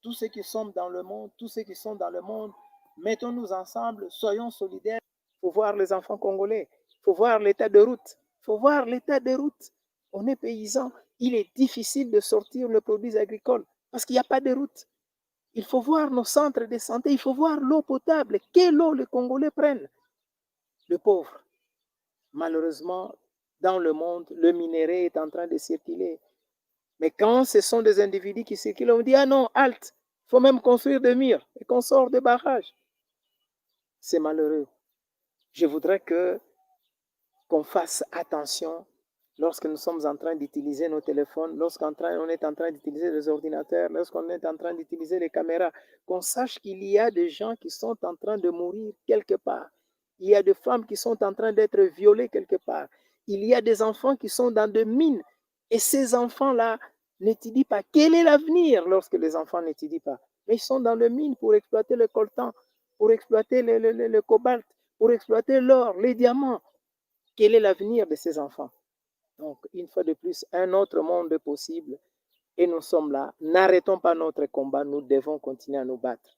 Tous ceux qui sont dans le monde, mettons-nous ensemble, soyons solidaires. Il faut voir les enfants congolais, il faut voir l'état de route, On est paysans, il est difficile de sortir les produits agricoles parce qu'il n'y a pas de route. Il faut voir nos centres de santé, il faut voir l'eau potable. Quelle eau les Congolais prennent? Le pauvre. Malheureusement, dans le monde, le minerai est en train de circuler. Mais quand ce sont des individus qui circulent, on dit, ah non, halte, il faut même construire des murs et qu'on sort des barrages. C'est malheureux. Je voudrais qu'on fasse attention lorsque nous sommes en train d'utiliser nos téléphones, lorsqu'on est en train d'utiliser les ordinateurs, lorsqu'on est en train d'utiliser les caméras, qu'on sache qu'il y a des gens qui sont en train de mourir quelque part. Il y a des femmes qui sont en train d'être violées quelque part. Il y a des enfants qui sont dans des mines. Et ces enfants-là n'étudient pas. Quel est l'avenir lorsque les enfants n'étudient pas? Mais ils sont dans les mines pour exploiter le coltan, pour exploiter le cobalt, pour exploiter l'or, les diamants. Quel est l'avenir de ces enfants? Donc, une fois de plus, un autre monde est possible et nous sommes là. N'arrêtons pas notre combat, nous devons continuer à nous battre.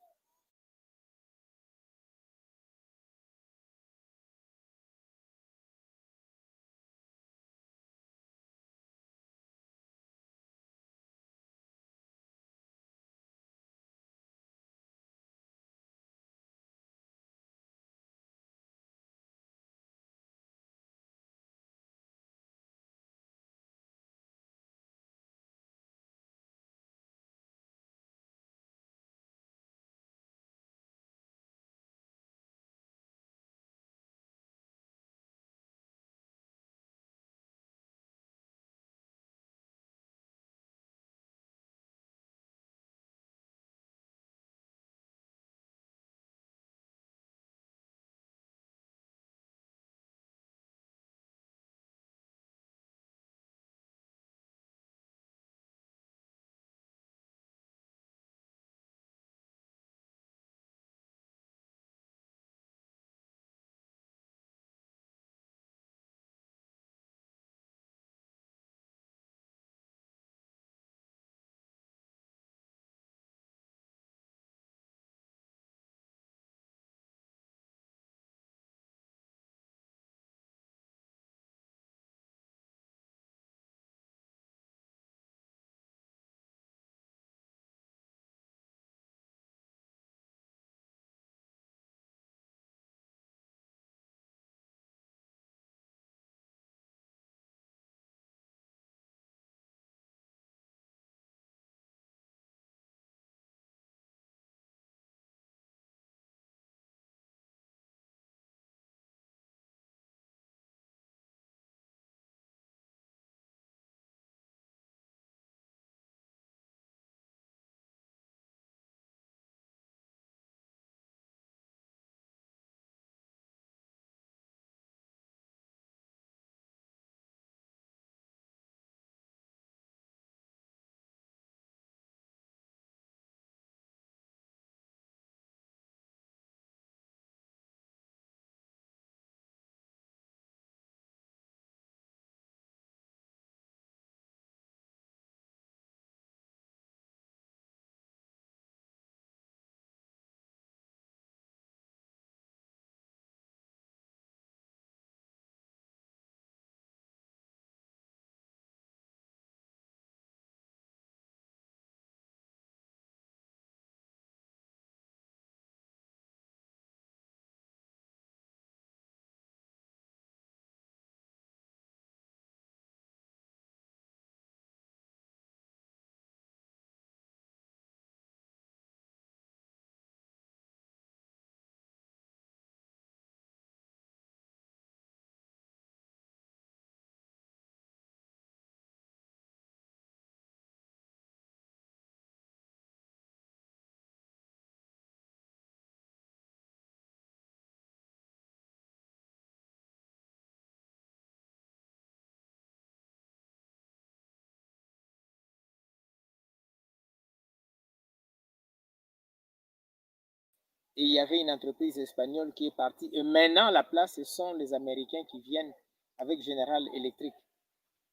Et il y avait une entreprise espagnole qui est partie. Et maintenant, à la place, ce sont les Américains qui viennent avec General Electric.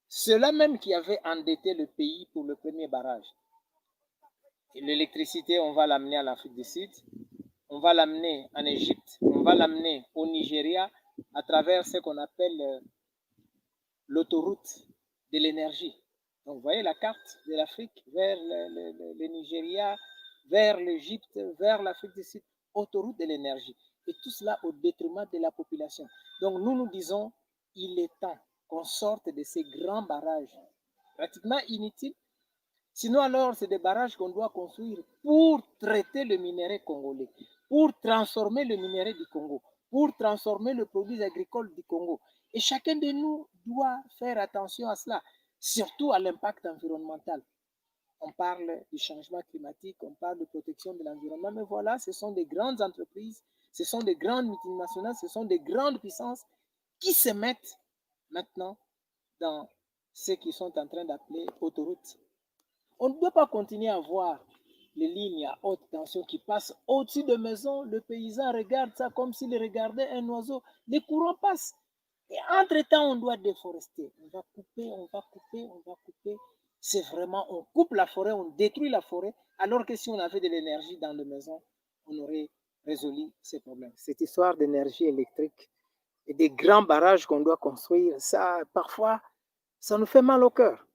Ceux-là même qui avaient endetté le pays pour le premier barrage. Et l'électricité, on va l'amener à l'Afrique du Sud, on va l'amener en Égypte, on va l'amener au Nigeria à travers ce qu'on appelle l'autoroute de l'énergie. Donc, vous voyez la carte de l'Afrique vers le Nigeria, vers l'Égypte, vers l'Afrique du Sud, autoroute de l'énergie. Et tout cela au détriment de la population. Donc, nous disons, il est temps qu'on sorte de ces grands barrages pratiquement inutiles. Sinon, alors, c'est des barrages qu'on doit construire pour traiter le minerai congolais, pour transformer le minerai du Congo, pour transformer le produit agricole du Congo. Et chacun de nous doit faire attention à cela, surtout à l'impact environnemental. On parle du changement climatique, on parle de protection de l'environnement, mais voilà, ce sont des grandes entreprises, ce sont des grandes multinationales, ce sont des grandes puissances qui se mettent maintenant dans ce qu'ils sont en train d'appeler autoroutes. On ne peut pas continuer à voir les lignes à haute tension qui passent au-dessus de maisons. Le paysan regarde ça comme s'il regardait un oiseau. Les courants passent. Et entre-temps, on doit déforester. On va couper, on va couper, on va couper. C'est vraiment, on coupe la forêt, on détruit la forêt, alors que si on avait de l'énergie dans les maisons, on aurait résolu ces problèmes. Cette histoire d'énergie électrique et des grands barrages qu'on doit construire, ça, parfois, ça nous fait mal au cœur.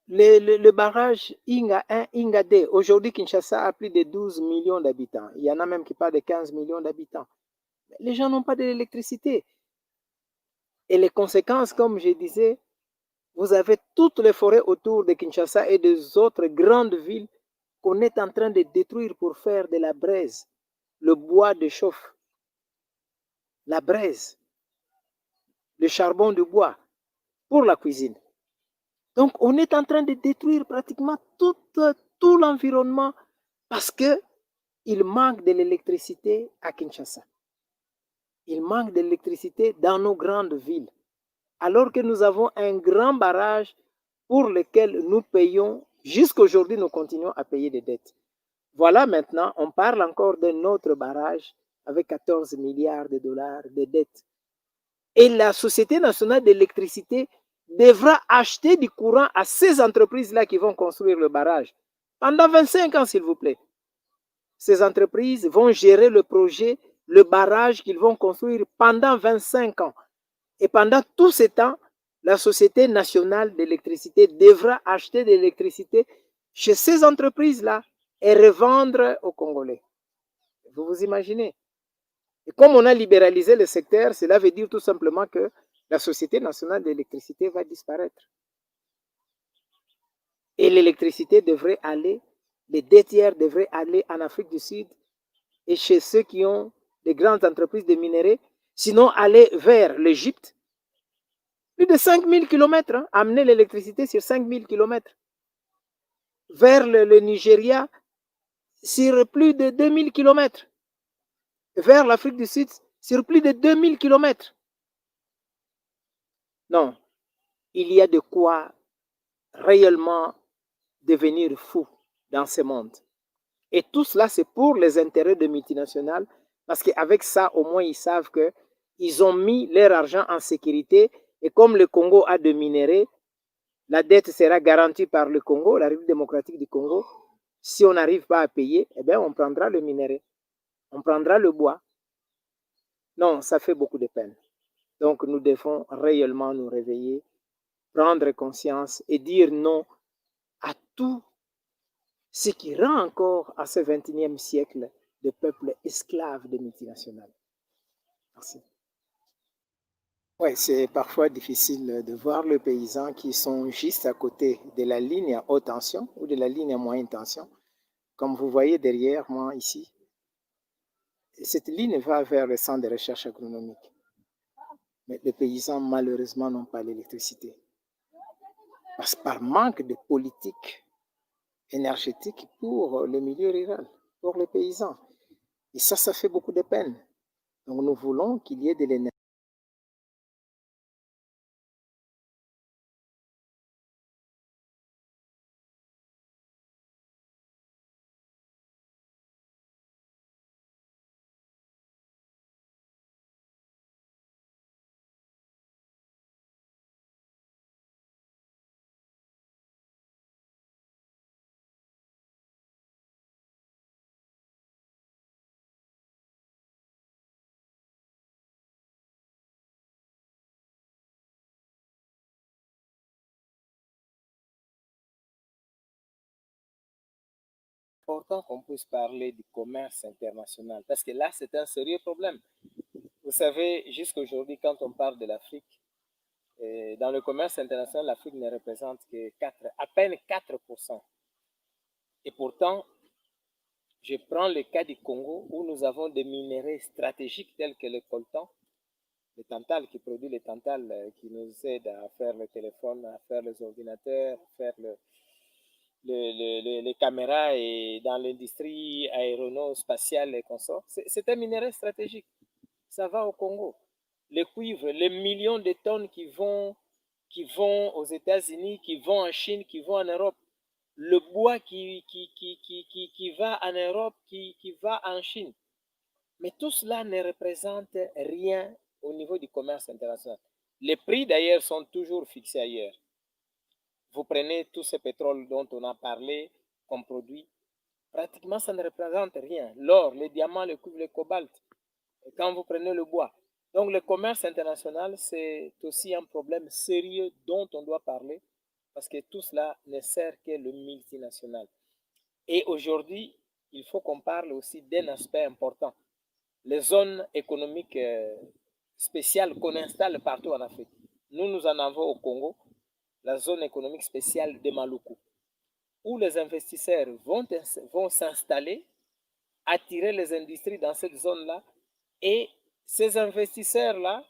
Le barrage Inga 1, Inga 2, aujourd'hui Kinshasa a plus de 12 millions d'habitants. Il y en a même qui parlent de 15 millions d'habitants. Les gens n'ont pas de l'électricité. Et les conséquences, comme je disais, vous avez toutes les forêts autour de Kinshasa et des autres grandes villes qu'on est en train de détruire pour faire de la braise, le bois de chauffe, la braise, le charbon de bois pour la cuisine. Donc, on est en train de détruire pratiquement tout l'environnement parce qu'il manque de l'électricité à Kinshasa. Il manque de l'électricité dans nos grandes villes. Alors que nous avons un grand barrage pour lequel nous payons, jusqu'aujourd'hui, nous continuons à payer des dettes. Voilà maintenant, on parle encore d'un autre barrage avec 14 milliards de dollars de dettes. Et la Société nationale d'électricité devra acheter du courant à ces entreprises-là qui vont construire le barrage. Pendant 25 ans, s'il vous plaît. Ces entreprises vont gérer le projet, le barrage qu'ils vont construire pendant 25 ans. Et pendant tout ce temps, la Société nationale d'électricité devra acheter de l'électricité chez ces entreprises-là et revendre aux Congolais. Vous vous imaginez? Et comme on a libéralisé le secteur, cela veut dire tout simplement que la Société nationale d'électricité va disparaître. Et l'électricité devrait aller, les 2/3 devraient aller en Afrique du Sud et chez ceux qui ont des grandes entreprises de minerais, sinon aller vers l'Égypte. Plus de 5000 km, amener l'électricité sur 5000 km. Vers le Nigeria, sur plus de 2000 km. Vers l'Afrique du Sud, sur plus de 2000 km. Non, il y a de quoi réellement devenir fou dans ce monde. Et tout cela, c'est pour les intérêts de multinationales, parce qu'avec ça, au moins, ils savent qu'ils ont mis leur argent en sécurité, et comme le Congo a de minerais, la dette sera garantie par le Congo, la République démocratique du Congo. Si on n'arrive pas à payer, eh bien, on prendra le minerai, on prendra le bois. Non, ça fait beaucoup de peine. Donc, nous devons réellement nous réveiller, prendre conscience et dire non à tout ce qui rend encore à ce 21e siècle de peuples esclaves des multinationales. Merci. Oui, c'est parfois difficile de voir les paysans qui sont juste à côté de la ligne à haute tension ou de la ligne à moyenne tension. Comme vous voyez derrière moi ici, cette ligne va vers le centre de recherche agronomique. Mais les paysans, malheureusement, n'ont pas l'électricité. Parce par manque de politique énergétique pour le milieu rural, pour les paysans. Et ça fait beaucoup de peine. Donc nous voulons qu'il y ait de l'énergie. important qu'on puisse parler du commerce international parce que là, c'est un sérieux problème. Vous savez, jusqu'aujourd'hui, quand on parle de l'Afrique, dans le commerce international, l'Afrique ne représente que à peine 4%. Et pourtant, je prends le cas du Congo où nous avons des minéraux stratégiques tels que le coltan, le tantal qui produit le tantal qui nous aide à faire le téléphone, à faire les ordinateurs, à faire les caméras et dans l'industrie aéronautique et consorts. C'est un minerai stratégique. Ça va au Congo. Le cuivre, les millions de tonnes qui vont aux États-Unis, qui vont en Chine, qui vont en Europe. Le bois qui va en Europe, qui va en Chine. Mais tout cela ne représente rien au niveau du commerce international. Les prix d'ailleurs sont toujours fixés ailleurs. Vous prenez tout ce pétrole dont on a parlé comme produit, pratiquement ça ne représente rien. L'or, les diamants, le cuivre, le cobalt, quand vous prenez le bois. Donc le commerce international, c'est aussi un problème sérieux dont on doit parler parce que tout cela ne sert que le multinational. Et aujourd'hui, il faut qu'on parle aussi d'un aspect important. Les zones économiques spéciales qu'on installe partout en Afrique. Nous en avons au Congo, la zone économique spéciale de Maluku, où les investisseurs vont s'installer, attirer les industries dans cette zone-là, et ces investisseurs-là,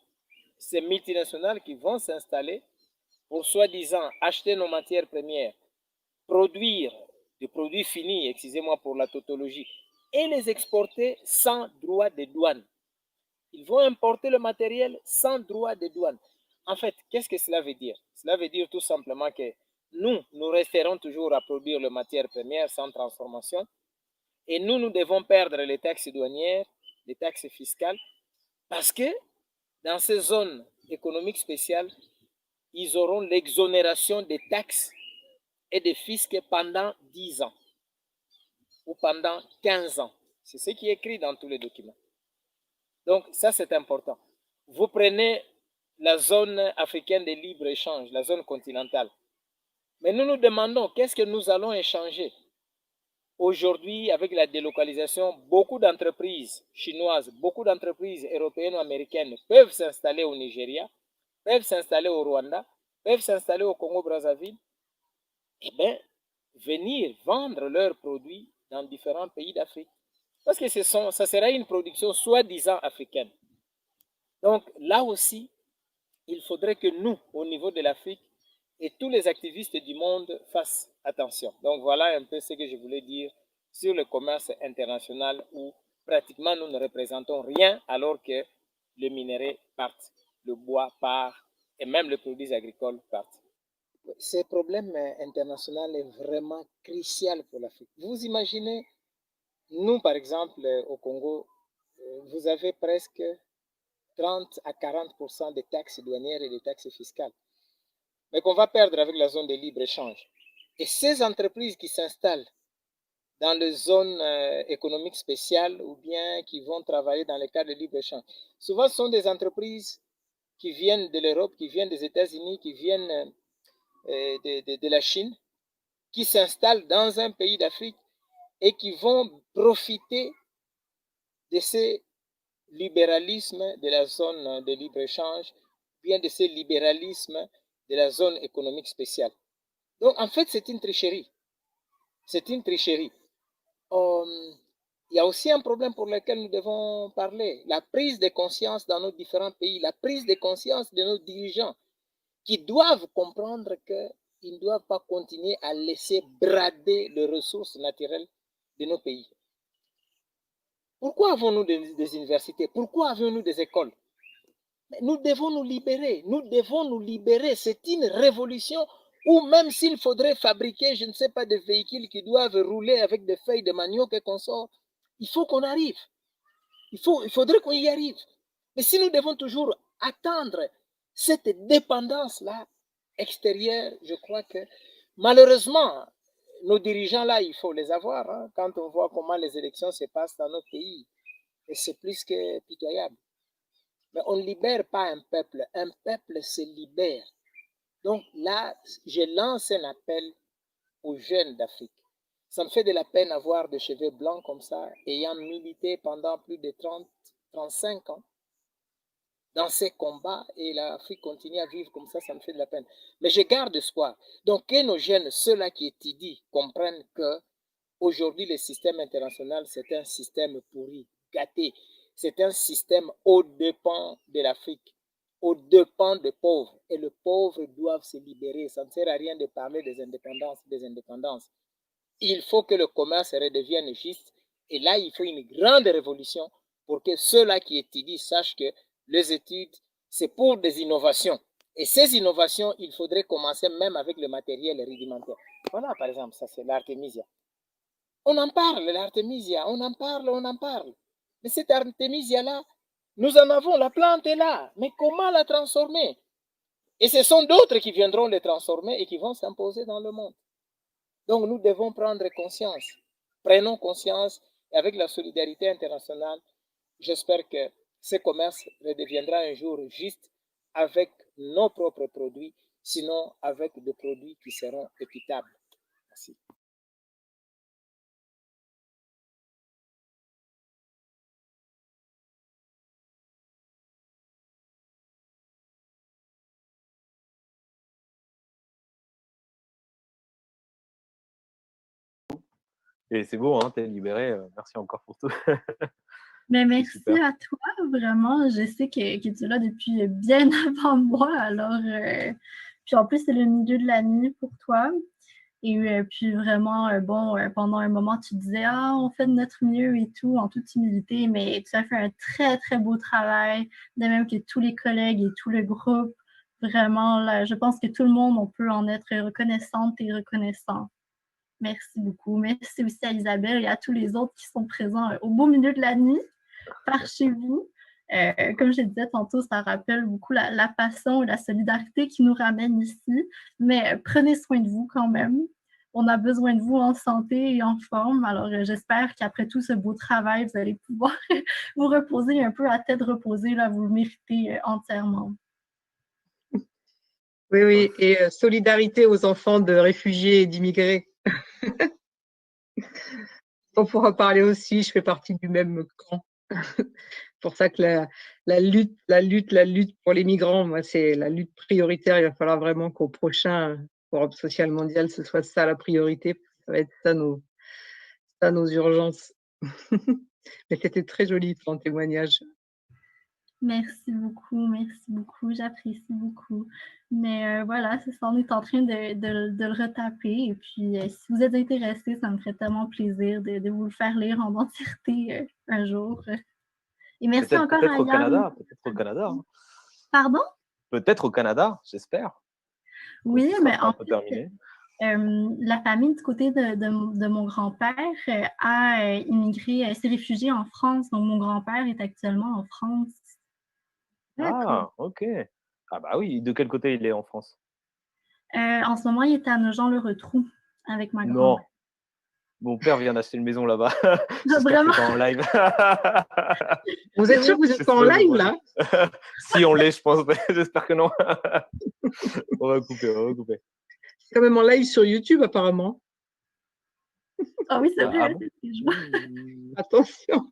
ces multinationales qui vont s'installer pour soi-disant acheter nos matières premières, produire des produits finis, excusez-moi pour la tautologie, et les exporter sans droit de douane. Ils vont importer le matériel sans droit de douane. En fait, qu'est-ce que cela veut dire? Cela veut dire tout simplement que nous resterons toujours à produire les matières premières sans transformation et nous devons perdre les taxes douanières, les taxes fiscales, parce que dans ces zones économiques spéciales, ils auront l'exonération des taxes et des fiscs pendant 10 ans ou pendant 15 ans. C'est ce qui est écrit dans tous les documents. Donc ça, c'est important. Vous prenez la zone africaine de libre-échange, la zone continentale. Mais nous nous demandons qu'est-ce que nous allons échanger. Aujourd'hui, avec la délocalisation, beaucoup d'entreprises chinoises, beaucoup d'entreprises européennes ou américaines peuvent s'installer au Nigeria, peuvent s'installer au Rwanda, peuvent s'installer au Congo-Brazzaville, et bien, venir vendre leurs produits dans différents pays d'Afrique. Parce que ça sera une production soi-disant africaine. Donc là aussi, il faudrait que nous, au niveau de l'Afrique, et tous les activistes du monde fassent attention. Donc voilà un peu ce que je voulais dire sur le commerce international où pratiquement nous ne représentons rien alors que les minéraux partent, le bois part et même les produits agricoles partent. Ce problème international est vraiment crucial pour l'Afrique. Vous imaginez, nous par exemple au Congo, vous avez presque 30 à 40% des taxes douanières et des taxes fiscales, mais qu'on va perdre avec la zone de libre-échange. Et ces entreprises qui s'installent dans les zones économiques spéciales ou bien qui vont travailler dans le cadre de libre-échange, souvent ce sont des entreprises qui viennent de l'Europe, qui viennent des États-Unis, qui viennent de la Chine, qui s'installent dans un pays d'Afrique et qui vont profiter de ces libéralisme de la zone de libre-échange, bien de ce libéralisme de la zone économique spéciale. Donc, en fait, c'est une tricherie. C'est une tricherie. Il y a aussi un problème pour lequel nous devons parler. La prise de conscience dans nos différents pays, la prise de conscience de nos dirigeants qui doivent comprendre qu'ils ne doivent pas continuer à laisser brader les ressources naturelles de nos pays. Pourquoi avons-nous des universités? Pourquoi avons-nous des écoles? Nous devons nous libérer. Nous devons nous libérer. C'est une révolution où même s'il faudrait fabriquer, je ne sais pas, des véhicules qui doivent rouler avec des feuilles de manioc et qu'on sort, il faut qu'on arrive. Il faudrait qu'on y arrive. Mais si nous devons toujours attendre cette dépendance-là extérieure, je crois que malheureusement, nos dirigeants-là, il faut les avoir. Hein, quand on voit comment les élections se passent dans notre pays, et c'est plus que pitoyable. Mais on ne libère pas un peuple se libère. Donc là, je lance un appel aux jeunes d'Afrique. Ça me fait de la peine à voir des cheveux blancs comme ça, ayant milité pendant plus de 30, 35 ans dans ces combats, et l'Afrique continue à vivre comme ça me fait de la peine. Mais je garde espoir. Donc, que nos jeunes, ceux-là qui étudient, comprennent que aujourd'hui, le système international, c'est un système pourri, gâté. C'est un système aux dépens de l'Afrique, aux dépens des pauvres. Et les pauvres doivent se libérer. Ça ne sert à rien de parler des indépendances. Il faut que le commerce redevienne juste. Et là, il faut une grande révolution pour que ceux-là qui étudient sachent que les études, c'est pour des innovations. Et ces innovations, il faudrait commencer même avec le matériel rudimentaire. Voilà, par exemple, ça c'est l'artémisia. On en parle, l'artémisia, on en parle. Mais cette artémisia-là, nous en avons, la plante est là. Mais comment la transformer? Et ce sont d'autres qui viendront les transformer et qui vont s'imposer dans le monde. Donc nous devons prendre conscience. Prenons conscience et avec la solidarité internationale, j'espère que ce commerce redeviendra un jour juste avec nos propres produits, sinon avec des produits qui seront équitables. Merci. Et c'est beau, hein, t'es libéré. Merci encore pour tout. Mais merci à toi, vraiment. Je sais que tu es là depuis bien avant moi. Alors, puis en plus, c'est le milieu de la nuit pour toi. Et puis vraiment, pendant un moment, tu disais, on fait de notre mieux et tout, en toute humilité, mais tu as fait un très, très beau travail, de même que tous les collègues et tout le groupe. Vraiment, là, je pense que tout le monde, on peut en être reconnaissante et reconnaissant. Merci beaucoup. Merci aussi à Isabelle et à tous les autres qui sont présents au beau milieu de la nuit, par chez vous. Comme je disais tantôt, ça rappelle beaucoup la passion et la solidarité qui nous ramène ici. Mais prenez soin de vous quand même. On a besoin de vous en santé et en forme. Alors, j'espère qu'après tout ce beau travail, vous allez pouvoir vous reposer un peu à tête reposée. Là, vous le méritez entièrement. Oui, et solidarité aux enfants de réfugiés et d'immigrés. On pourra parler aussi, je fais partie du même camp. Pour ça que la lutte pour les migrants, moi, c'est la lutte prioritaire. Il va falloir vraiment qu'au prochain Forum social mondial, ce soit ça la priorité. Ça va être ça nos urgences. Mais c'était très joli ton témoignage. Merci beaucoup, j'apprécie beaucoup. Mais voilà, c'est ça, on est en train de le retaper. Et puis, si vous êtes intéressés, ça me ferait tellement plaisir de vous le faire lire en entièreté un jour. Et merci encore à Yann. Peut-être au Canada. Hein. Pardon? Peut-être au Canada, j'espère. Oui, mais en fait, la famille du côté de mon grand-père a immigré, s'est réfugié en France. Donc, mon grand-père est actuellement en France. Ah, ok. Ah bah oui, de quel côté il est en France? En ce moment, il est à Nogent-le-Rotrou avec ma grand-mère. Non. Mon père vient d'acheter une maison là-bas. Vraiment? J'espère que c'est pas en live. Vous êtes sûr que vous êtes pas en live là? Si on l'est, je pense. J'espère que non. On va couper. C'est quand même en live sur YouTube apparemment. Ah oui, c'est vrai. Ah bon? Attention.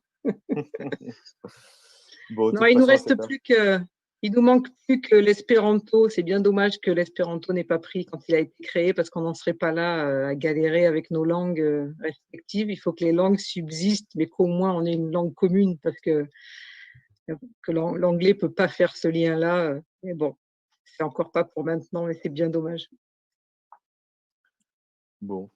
Bon, non, il nous manque plus que l'espéranto. C'est bien dommage que l'espéranto n'ait pas pris quand il a été créé parce qu'on n'en serait pas là à galérer avec nos langues respectives. Il faut que les langues subsistent, mais qu'au moins on ait une langue commune parce que l'anglais peut pas faire ce lien-là. Mais bon, c'est encore pas pour maintenant, mais c'est bien dommage. Bon.